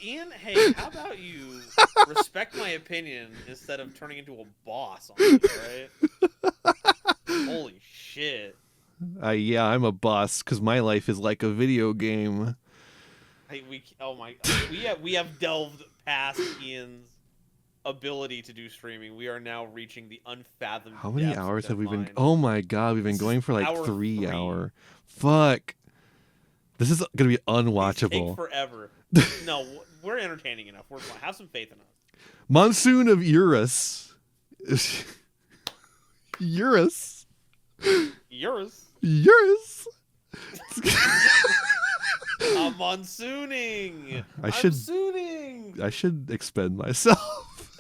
Ian, hey, how about you respect my opinion instead of turning into a boss on me, right? Holy shit. Yeah, I'm a boss because my life is like a video game. Hey, we have delved past Ian's ability to do streaming. We are now reaching the unfathomed. How many hours have we been? Oh my god, we've been going for like 3 hours. Fuck. This is gonna be unwatchable. These take forever. No, we're entertaining enough. Have some faith in us. Monsoon of Eurus. Eurus. I'm monsooning. I should expend myself.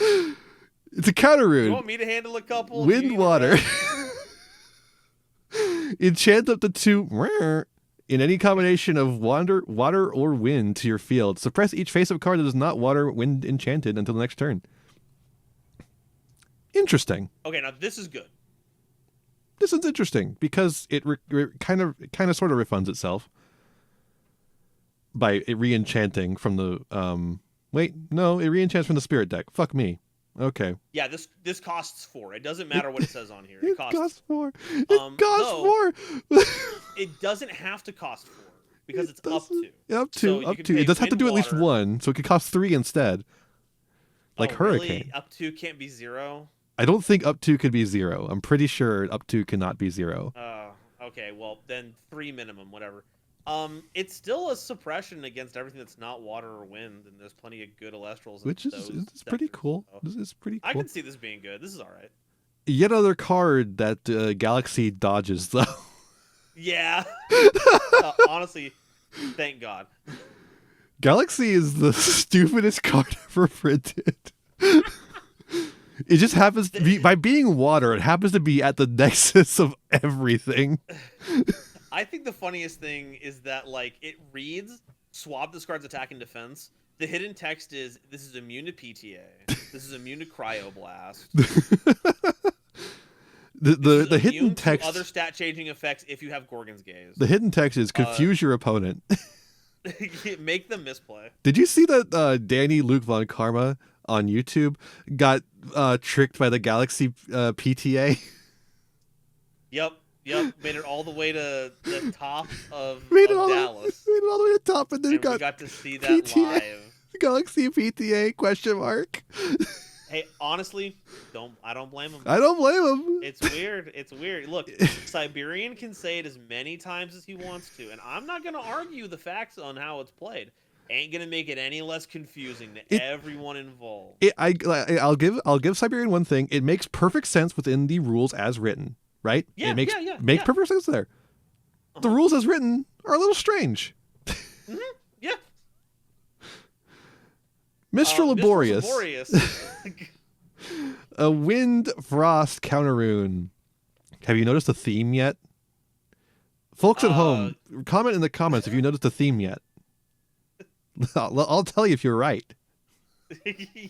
It's a counter rune. You want me to handle a couple? Wind, water. Enchant up to 2 in any combination of water or wind to your field. Suppress each face-up card that is not water, wind, enchanted until the next turn. Interesting. Okay, now this is good. This is interesting because it kind of sort of refunds itself by re-enchanting from the it re-enchants from the spirit deck. Fuck me. Okay. Yeah, this costs 4. It doesn't matter what it says on here. It costs 4. It costs 4. It doesn't have to cost 4 because it's up to. Up to. It does have to do at least 1, so it could cost 3 instead. Like Hurricane. Really? Up to can't be 0? I don't think up to could be 0. I'm pretty sure up to cannot be 0. Oh, okay. Well, then 3 minimum, whatever. It's still a suppression against everything that's not water or wind, and there's plenty of good Elestrals. Which is pretty cool. So this is pretty cool. I can see this being good. This is all right. Yet another card that Galaxy dodges, though. Yeah. Honestly, thank God. Galaxy is the stupidest card ever printed. It just happens to be, by being water, it happens to be at the nexus of everything. I think the funniest thing is that, like, it reads, swap this card's attack and defense. The hidden text is, this is immune to PTA. This is immune to Cryoblast. the hidden text... other stat-changing effects if you have Gorgon's Gaze. The hidden text is, confuse your opponent. Make them misplay. Did you see that Danny Luke Von Karma on YouTube got tricked by the Galaxy PTA? Yep. Made it all the way to the top of Dallas. Made it all the way to the top, and then we got to see that PTA, live. Galaxy PTA ? Hey, honestly, I don't blame him. I don't blame him. It's weird. Look, Siberian can say it as many times as he wants to, and I'm not gonna argue the facts on how it's played. Ain't gonna make it any less confusing to everyone involved. I'll give Siberian one thing. It makes perfect sense within the rules as written, right? Yeah, it makes perfect sense there. Uh-huh. The rules as written are a little strange. Mm-hmm. Yeah. Mistral Laborious. A wind frost counter rune. Have you noticed a theme yet? Folks at home, comment in the comments if you noticed a theme yet. I'll tell you if you're right.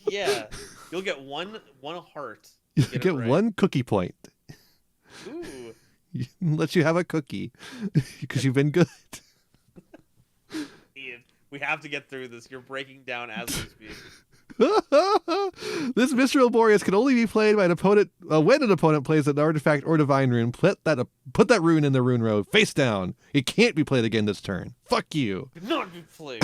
Yeah. You'll get one heart. You'll get right. 1 cookie point. Ooh. Let you have a cookie because you've been good. Ian, we have to get through this. You're breaking down as we speak. This Mistral Boreas can only be played by an opponent when an opponent plays an artifact or divine rune. Put that rune in the rune row face down. It can't be played again this turn. Fuck you. Not be played.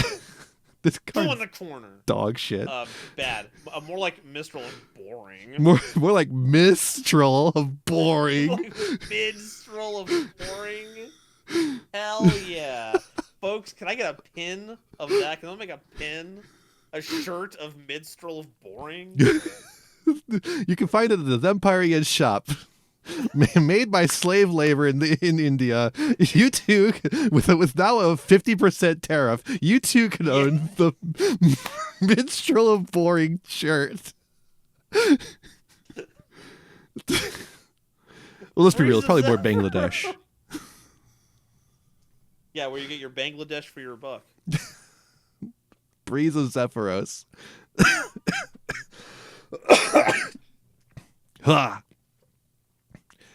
This Go card in the corner. dog shit. Bad. More like Mistral of boring. More like Mistral of boring. Like Mistral of boring. Hell yeah. Folks, can I get a pin of that? Can I make a pin? A shirt of Minstrel of Boring? You can find it at the Empire shop. Made by slave labor in India. You too, with now a 50% tariff, you too can own the Minstrel of Boring shirt. Well, let's be real, it's probably more Bangladesh. Yeah, where you get your Bangladesh for your buck. Breeze of Zephyros.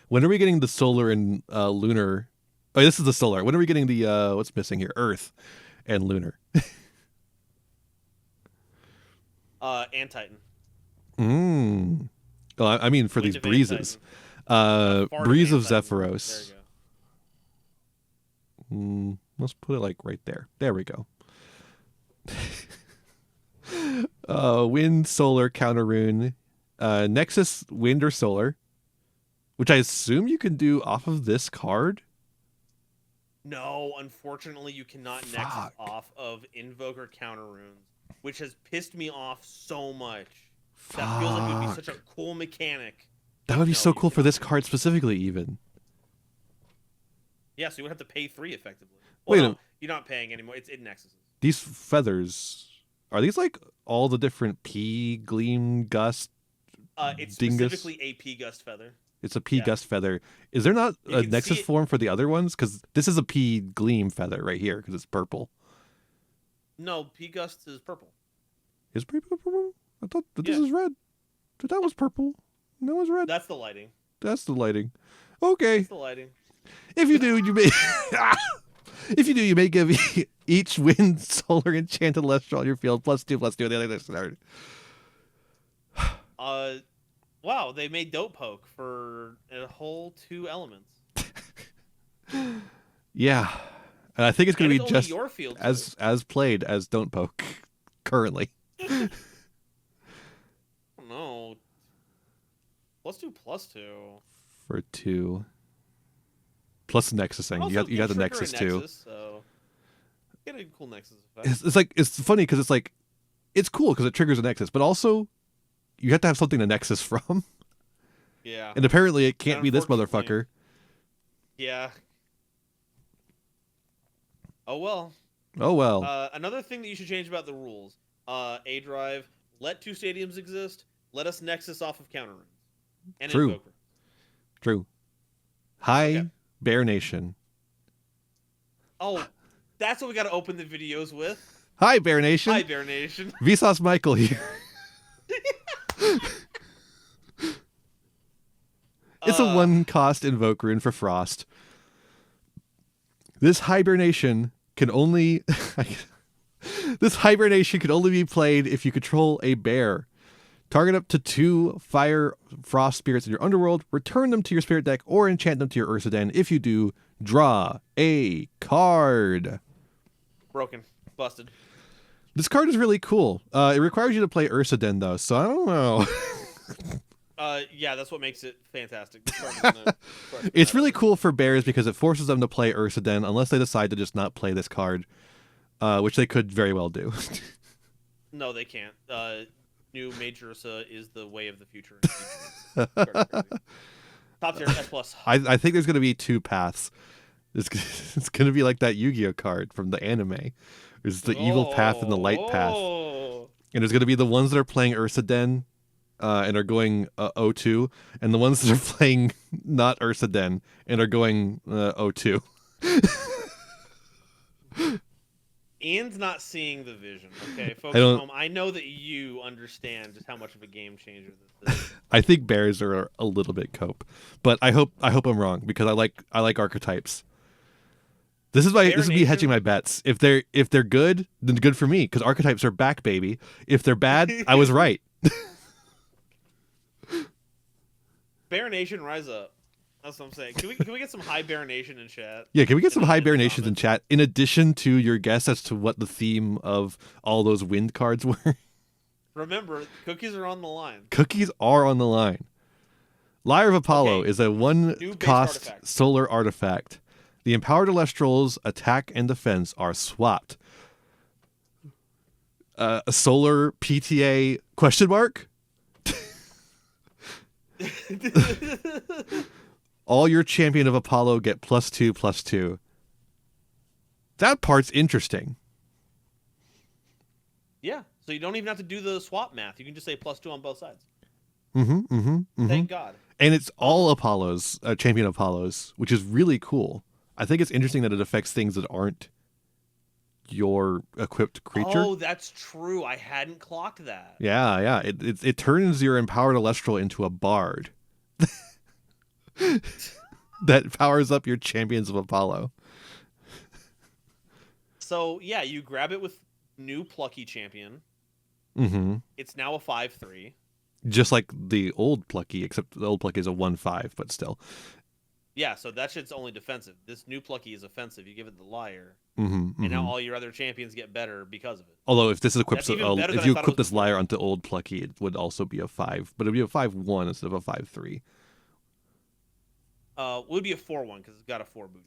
When are we getting the solar and lunar? Oh, this is the solar. When are we getting the what's missing here? Earth and lunar. And Titan. Oh, I mean for these breezes. Breeze of Zephyros. There you go. Let's put it like right there. There we go. Wind, solar, counter rune, Nexus, wind or solar, which I assume you can do off of this card. No, unfortunately, you cannot Nexus off of Invoker counter runes, which has pissed me off so much. That feels like it would be such a cool mechanic. That would be so cool for this card specifically, even. Yeah, so you would have to pay 3 effectively. Well, no, you're not paying anymore. It's in Nexus. These feathers, are these like all the different P, Gleam, Gust, it's Dingus? Specifically a P Gust feather. It's a P Gust feather. Is there not a Nexus form for the other ones? Because this is a P Gleam feather right here because it's purple. No, P Gust is purple. Is purple? I thought that this is red. But that was purple. That was red. That's the lighting. That's the lighting. Okay. That's the lighting. If you do, you may. If you do, you may give each wind, solar, enchanted Elestral on your field +2/+2 on the other card. Wow, they made Dope Poke for a whole 2 elements. Yeah, and I think it's going to be just your field as played as Don't Poke currently. No, +2/+2 for 2. Plus Nexusing. You got the Nexus too. So get a cool Nexus effect. It's funny because it's like it's cool because it triggers a Nexus, but also you have to have something to Nexus from. Yeah. And apparently it can't be this motherfucker. Yeah. Oh well. Oh well. Another thing that you should change about the rules. A drive. Let 2 stadiums exist. Let us Nexus off of counter runes. And True. Invoker. True. Hi, Bear Nation. Oh, that's what we got to open the videos with. Hi, Bear Nation. Hi, Bear Nation. Vsauce Michael here. It's a 1-cost invoke rune for Frost. This hibernation can only be played if you control a bear. Target up to 2 fire frost spirits in your underworld, return them to your spirit deck, or enchant them to your Ursa Den. If you do, draw a card. Broken. Busted. This card is really cool. It requires you to play Ursa Den, though, so I don't know. Yeah, that's what makes it fantastic. It's really cool for bears because it forces them to play Ursa Den unless they decide to just not play this card, which they could very well do. No, they can't. New Mage Ursa is the way of the future. Top tier S+. I think there's going to be 2 paths. It's going to be like that Yu-Gi-Oh card from the anime. There's the evil path and the light path. And there's going to be the ones that are playing Ursa Den and are going O2, and the ones that are playing not Ursa Den and are going O2. Ian's not seeing the vision, okay? Folks at home, I know that you understand just how much of a game changer this is. I think bears are a little bit cope, but I hope I'm wrong because I like archetypes. This is me hedging my bets. If they're good, then good for me, because archetypes are back, baby. If they're bad, I was right. Bear Nation, rise up. That's what I'm saying. Can we get some high Bear Nation in chat? Yeah, can we get some high Bear Nations in chat, in addition to your guess as to what the theme of all those wind cards were? Remember, cookies are on the line. Cookies are on the line. Lyre of Apollo is a 1-cost solar artifact. The empowered Elestrals' attack and defense are swapped. A solar PTA question mark? All your champion of Apollo get +2/+2. That part's interesting. Yeah, so you don't even have to do the swap math. You can just say +2 on both sides. Thank God. And it's all Apollos, champion Apollos, which is really cool. I think it's interesting that it affects things that aren't your equipped creature. Oh, that's true. I hadn't clocked that. Yeah. It turns your empowered Elestral into a bard. That powers up your champions of Apollo. So, yeah, you grab it with new Plucky champion. It's now a 5/3. Just like the old Plucky, except the old Plucky is a 1/5, but still. Yeah, so that shit's only defensive. This new Plucky is offensive. You give it the Lyre, and now all your other champions get better because of it. Although if this is equipped, if you equip this Lyre onto old Plucky, it would also be a 5, but it would be a 5/1 instead of a 5/3. It would be a 4/1 because it's got a 4 booty.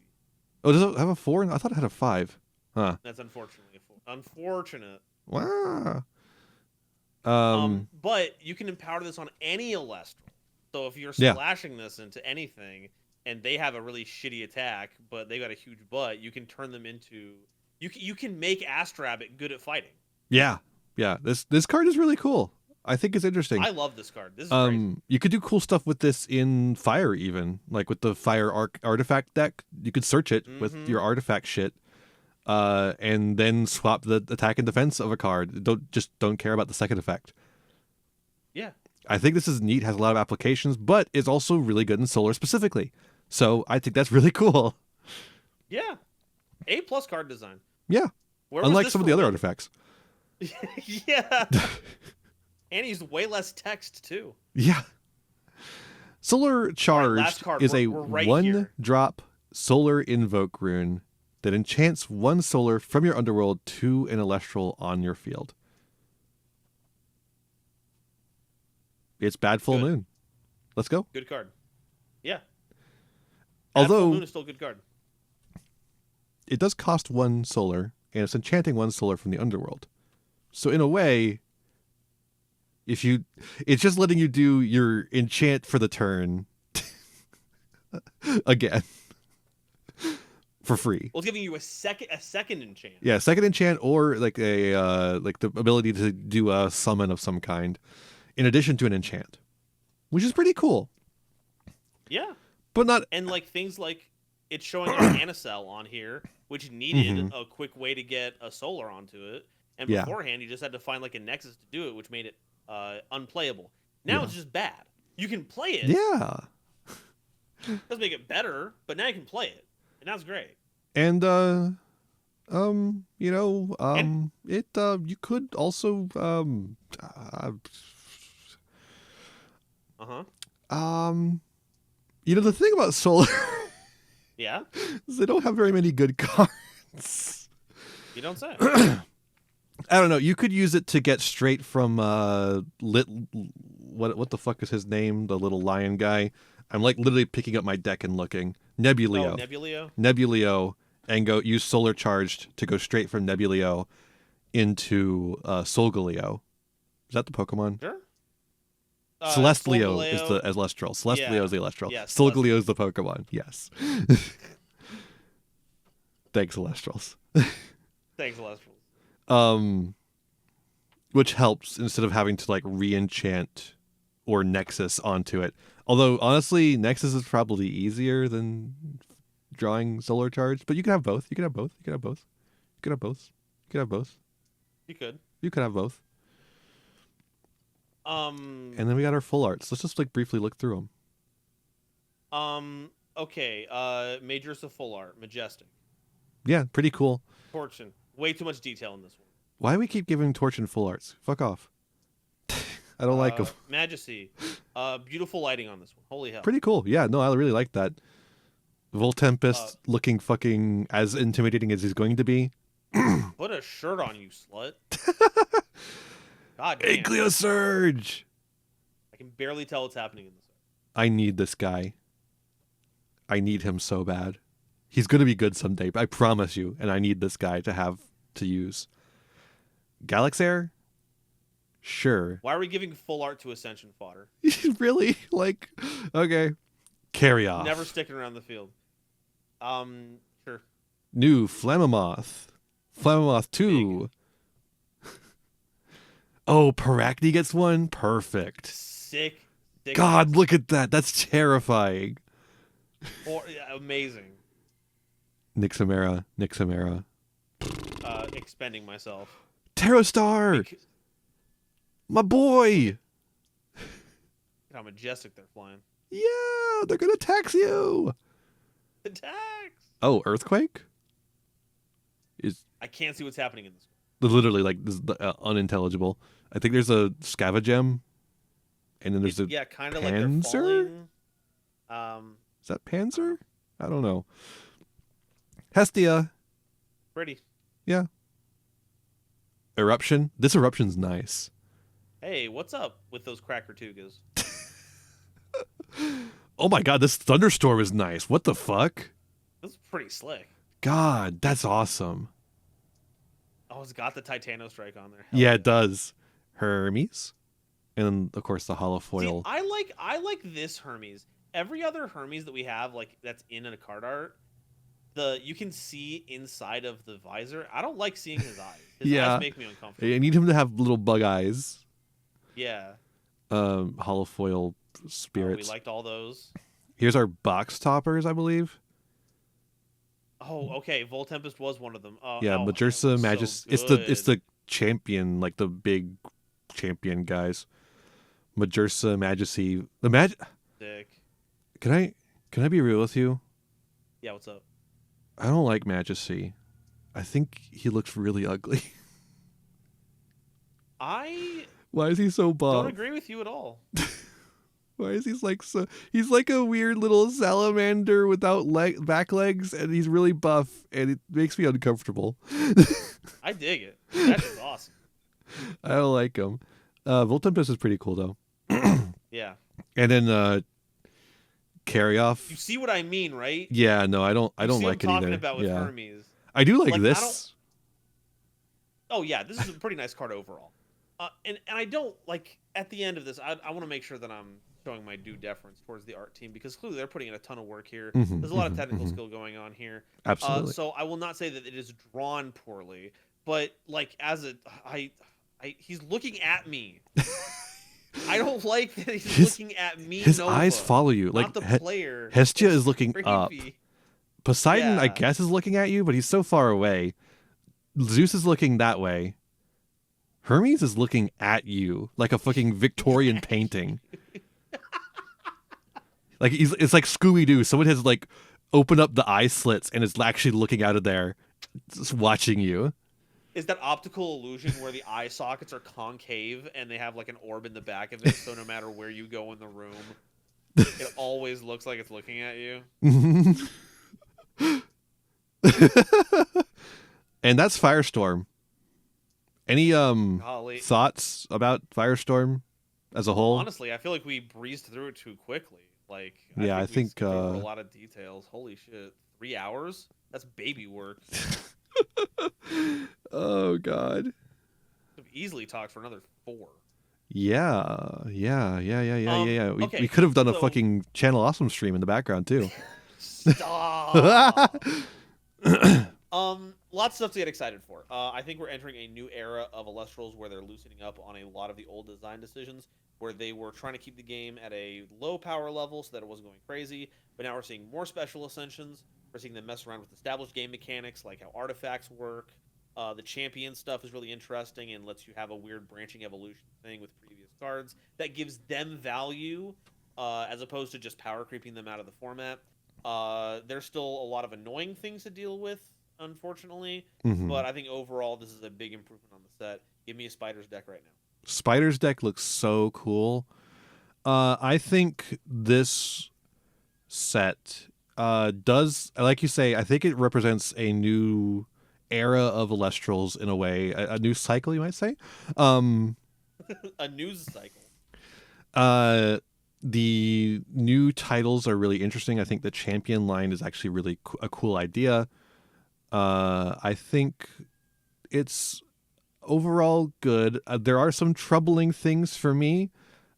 Oh, does it have a 4? I thought it had a 5. Huh. That's unfortunately a 4. Unfortunate. Wow. But you can empower this on any Elestral. So if you're splashing this into anything, and they have a really shitty attack, but they got a huge butt, you can turn them into... You can make Astrabbit good at fighting. Yeah. This card is really cool. I think it's interesting. I love this card. This is crazy. You could do cool stuff with this in Fire, even. Like with the Fire artifact deck. You could search it with your artifact shit. And then swap the attack and defense of a card. Don't care about the second effect. Yeah. I think this is neat, has a lot of applications, but is also really good in Solar specifically. So I think that's really cool. Yeah. A+ card design. Yeah. Unlike some of the other artifacts. Yeah. And he's way less text too. Yeah. Solar Charged is a 1-drop solar invoke rune that enchants 1 solar from your underworld to an Elestral on your field. It's Bad Full Moon. Let's go. Good card. Yeah. Although Full Moon is still a good card. It does cost 1 solar, and it's enchanting 1 solar from the underworld. So in a way, it's just letting you do your enchant for the turn again. For free. Well, it's giving you a second enchant. Yeah, second enchant, or like the ability to do a summon of some kind, in addition to an enchant, which is pretty cool. Yeah, but not like things like it's showing a Anacell on here, which needed a quick way to get a solar onto it, and beforehand you just had to find like a nexus to do it, which made it unplayable. Now it's just bad. You can play it. Yeah, doesn't make it better, but now you can play it. And that's great. And you could also the thing about Solar is they don't have very many good cards. You don't say. I don't know. You could use it to get straight from what the fuck is his name? The little lion guy. I'm like literally picking up my deck and looking. Nebuleo. Oh, Nebuleo, and use Solar Charged to go straight from Nebuleo into Solgaleo. Is that the Pokemon? Sure. Celestleo is the Elestral. Celestleo is the Elestral. Yes, Solgaleo is the Pokemon. Yes. Thanks, Elestrals. Thanks, Elestrals. Which helps instead of having to like re-enchant or Nexus onto it. Although, honestly, Nexus is probably easier than drawing Solar Charge. But you can have both. You can have both. You can have both. You can have both. You can have both. You could. You could have both. And then we got our full arts. Let's just like briefly look through them. Okay. Major's a full art. Majestic. Yeah, pretty cool. Torchin. Way too much detail in this one. Why do we keep giving Torchin full arts? Fuck off. I don't like them. Majesty. Beautiful lighting on this one. Holy hell. Pretty cool. Yeah, no, I really like that. Voltempest looking fucking as intimidating as he's going to be. Put a shirt on, you slut. God damn. Igleo Surge! I can barely tell what's happening in this. I need this guy. I need him so bad. He's going to be good someday, I promise you. And I need this guy to use. Galaxair? Sure. Why are we giving full art to Ascension fodder? Really? Like, okay. Carry off. Never sticking around the field. Sure. New Flammoth. Flammoth 2. Oh, Paracni gets one? Perfect. Sick. God, look at that. That's terrifying. Amazing. Nixamera. Expending myself. Terrastar! My boy! Look how majestic they're flying. Yeah, they're gonna tax you! Attacks! Oh, Earthquake? I can't see what's happening in this one. Literally, like, this is unintelligible. I think there's a Scavagem, and then there's a kind of Panzer? like they're falling. Is that Panzer? I don't know. Hestia. Pretty. Yeah. Eruption. This eruption's nice. Hey, what's up with those Cracker Tugas? Oh my god, this thunderstorm is nice. What the fuck? This is pretty slick. God, that's awesome. Oh, it's got the Titano Strike on there. Yeah, it does. Hermes. And then, of course, the holofoil. See, I like this Hermes. Every other Hermes that we have, like, that's in a card art, you can see inside of the visor. I don't like seeing his eyes. His eyes make me uncomfortable. I need him to have little bug eyes. Yeah. Holofoil spirits. We liked all those. Here's our box toppers, I believe. Oh, okay. Voltempest was one of them. Yeah, Majursa, Majesty. So it's the champion, like the big champion guys. Majursa, Majesty. Sick. Can I be real with you? Yeah, what's up? I don't like Majesty. I think he looks really ugly. Why is he so buff? Don't agree with you at all. Why is he like so? He's like a weird little salamander without back legs, and he's really buff, and it makes me uncomfortable. I dig it. That is awesome. I don't like him. Voltempest is pretty cool though. Yeah. And then Carry Off. You see what I mean, right? Yeah, no, I don't like it either. I'm talking about with Hermes. I do like this. Oh yeah, this is a pretty nice card overall. And I don't like at the end of this. I want to make sure that I'm showing my due deference towards the art team because clearly they're putting in a ton of work here. There's a lot of technical skill going on here. Absolutely. So I will not say that it is drawn poorly, but like he's looking at me. I don't like that he's looking at me. His eyes follow you. Like the player. Hestia is looking up. Poseidon, yeah. I guess, is looking at you, but he's so far away. Zeus is looking that way. Hermes is looking at you like a fucking Victorian painting. Like it's like Scooby-Doo. Someone has like opened up the eye slits and is actually looking out of there, just watching you. Is that optical illusion where the eye sockets are concave and they have like an orb in the back of it, so no matter where you go in the room, it always looks like it's looking at you? And that's Firestorm. Any thoughts about Firestorm as a whole? Honestly, I feel like we breezed through it too quickly. Like, I think we a lot of details. Holy shit, 3 hours? That's baby work. Oh god. We've easily talked for another 4. Yeah. Okay, we could have done a fucking Channel Awesome stream in the background too. Stop. Lots of stuff to get excited for. I think we're entering a new era of Elestrals where they're loosening up on a lot of the old design decisions where they were trying to keep the game at a low power level so that it wasn't going crazy. But now we're seeing more special ascensions. We're seeing them mess around with established game mechanics like how artifacts work. The champion stuff is really interesting and lets you have a weird branching evolution thing with previous cards that gives them value as opposed to just power creeping them out of the format. There's still a lot of annoying things to deal with unfortunately. Mm-hmm. But I think overall, this is a big improvement on the set. Give me a Spider's deck right now. Spider's deck looks so cool. I think this set does, like you say, I think it represents a new era of Elestrals in a way, a new cycle, you might say. A news cycle. The new titles are really interesting. I think the champion line is actually really a cool idea. I think it's overall good. There are some troubling things for me.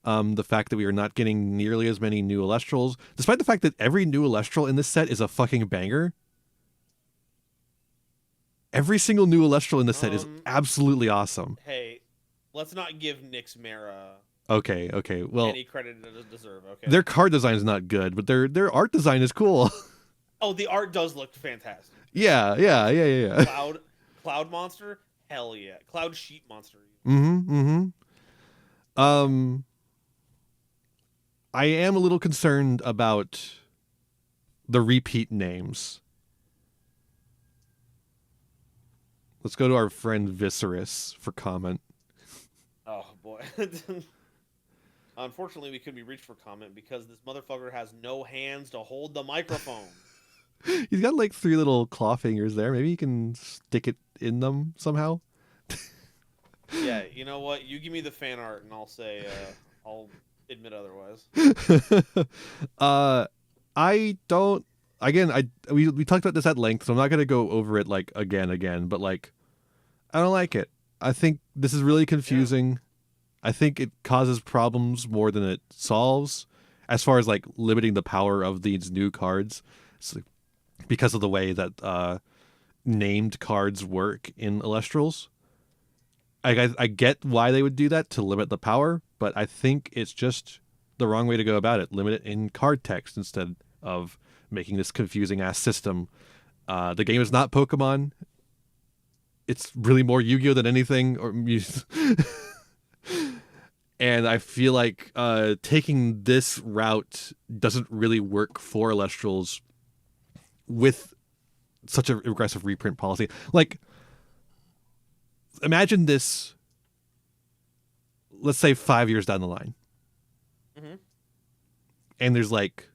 The fact that we are not getting nearly as many new Elestrals, despite the fact that every new Elestral in this set is a fucking banger. Every single new Elestral in this set is absolutely awesome. Hey, let's not give Nyx Mara Okay. Well, any credit it doesn't deserve. Okay. Their card design is not good, but their art design is cool. Oh, the art does look fantastic. Yeah. Cloud monster, hell yeah. Cloud sheet monster. Mm-hmm. I am a little concerned about the repeat names. Let's go to our friend Viserys for comment. Oh boy. Unfortunately, we couldn't be reached for comment because this motherfucker has no hands to hold the microphone. He's got like 3 little claw fingers there. Maybe he can stick it in them somehow. Yeah, you know what? You give me the fan art and I'll say, I'll admit otherwise. I don't. Again, we talked about this at length, so I'm not gonna go over it like again. But like, I don't like it. I think this is really confusing. Yeah. I think it causes problems more than it solves, as far as like limiting the power of these new cards, because of the way that named cards work in Elestrals. I get why they would do that to limit the power, but I think it's just the wrong way to go about it. Limit it in card text instead of making this confusing ass system. The game is not Pokemon. It's really more Yu-Gi-Oh than anything. And I feel like taking this route doesn't really work for Elestrals with such an aggressive reprint policy. Like, imagine this, let's say 5 years down the line. Mm-hmm. And there's like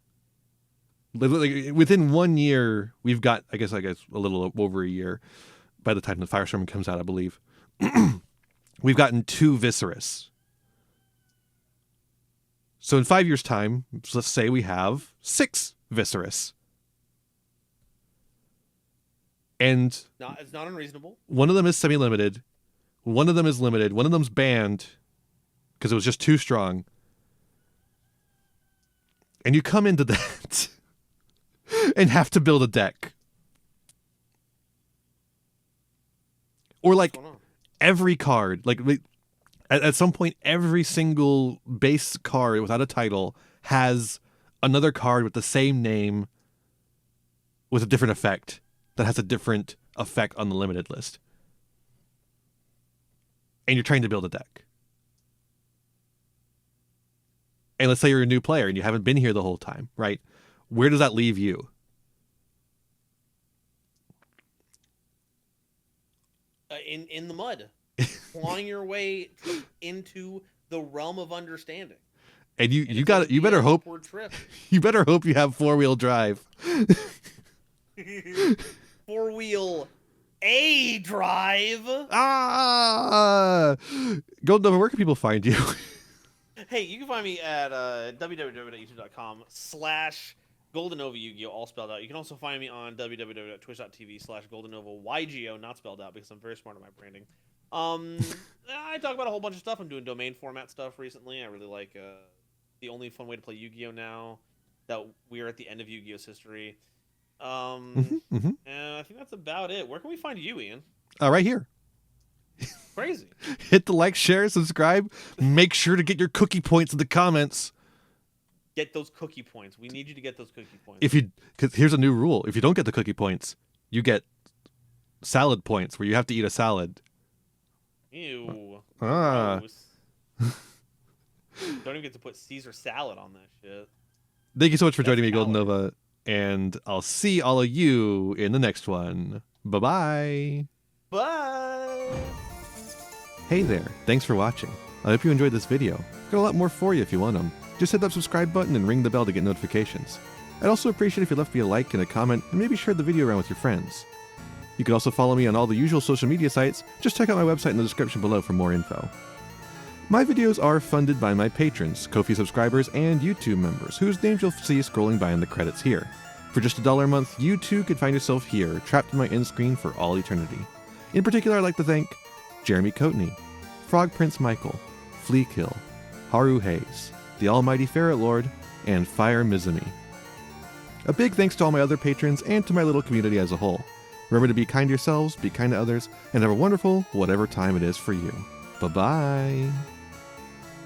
within 1 year, we've got, I guess a little over a year by the time the Firestorm comes out, I believe. We've gotten 2 Viserys. So in 5 years' time, let's say we have 6 Viserys. And it's not unreasonable. One of them is semi-limited. One of them is limited. One of them's banned because it was just too strong. And you come into that and have to build a deck. Or like every card, like at some point, every single base card without a title has another card with the same name with a different effect that has a different effect on the limited list. And you're trying to build a deck. And let's say you're a new player and you haven't been here the whole time, right? Where does that leave you? In the mud. Clawing your way into the realm of understanding. And you better hope you better hope you have 4-wheel drive. 4-wheel A drive. Golden Nova, where can people find you? Hey, you can find me at www.youtube.com/GoldenNova Yu-Gi-Oh, all spelled out. You can also find me on www.twitch.tv/GoldenNova YGO, not spelled out because I'm very smart at my branding. I talk about a whole bunch of stuff. I'm doing domain format stuff recently. I really like the only fun way to play Yu-Gi-Oh now that we're at the end of Yu-Gi-Oh's history. And I think that's about it. Where can we find you, Ian? Right here. Crazy. Hit the like, share, subscribe. Make sure to get your cookie points in the comments. Get those cookie points. We need you to get those cookie points. Because here's a new rule. If you don't get the cookie points, you get salad points where you have to eat a salad. Ew. Gross. Don't even get to put Caesar salad on that shit. Thank you so much for joining me, Golden Nova. And I'll see all of you in the next one. Bye-bye. Bye. Hey there, thanks for watching. I hope you enjoyed this video. I've got a lot more for you if you want them. Just hit that subscribe button and ring the bell to get notifications. I'd also appreciate if you left me a like and a comment and maybe shared the video around with your friends. You can also follow me on all the usual social media sites. Just check out my website in the description below for more info. My videos are funded by my patrons, Ko-fi subscribers, and YouTube members, whose names you'll see scrolling by in the credits here. For just $1 a month, you too could find yourself here, trapped in my end screen for all eternity. In particular, I'd like to thank Jeremy Coatney, Frog Prince Michael, Fleekill, Haru Hayes, the Almighty Ferret Lord, and Fire Mizumi. A big thanks to all my other patrons and to my little community as a whole. Remember to be kind to yourselves, be kind to others, and have a wonderful whatever time it is for you. Bye-bye.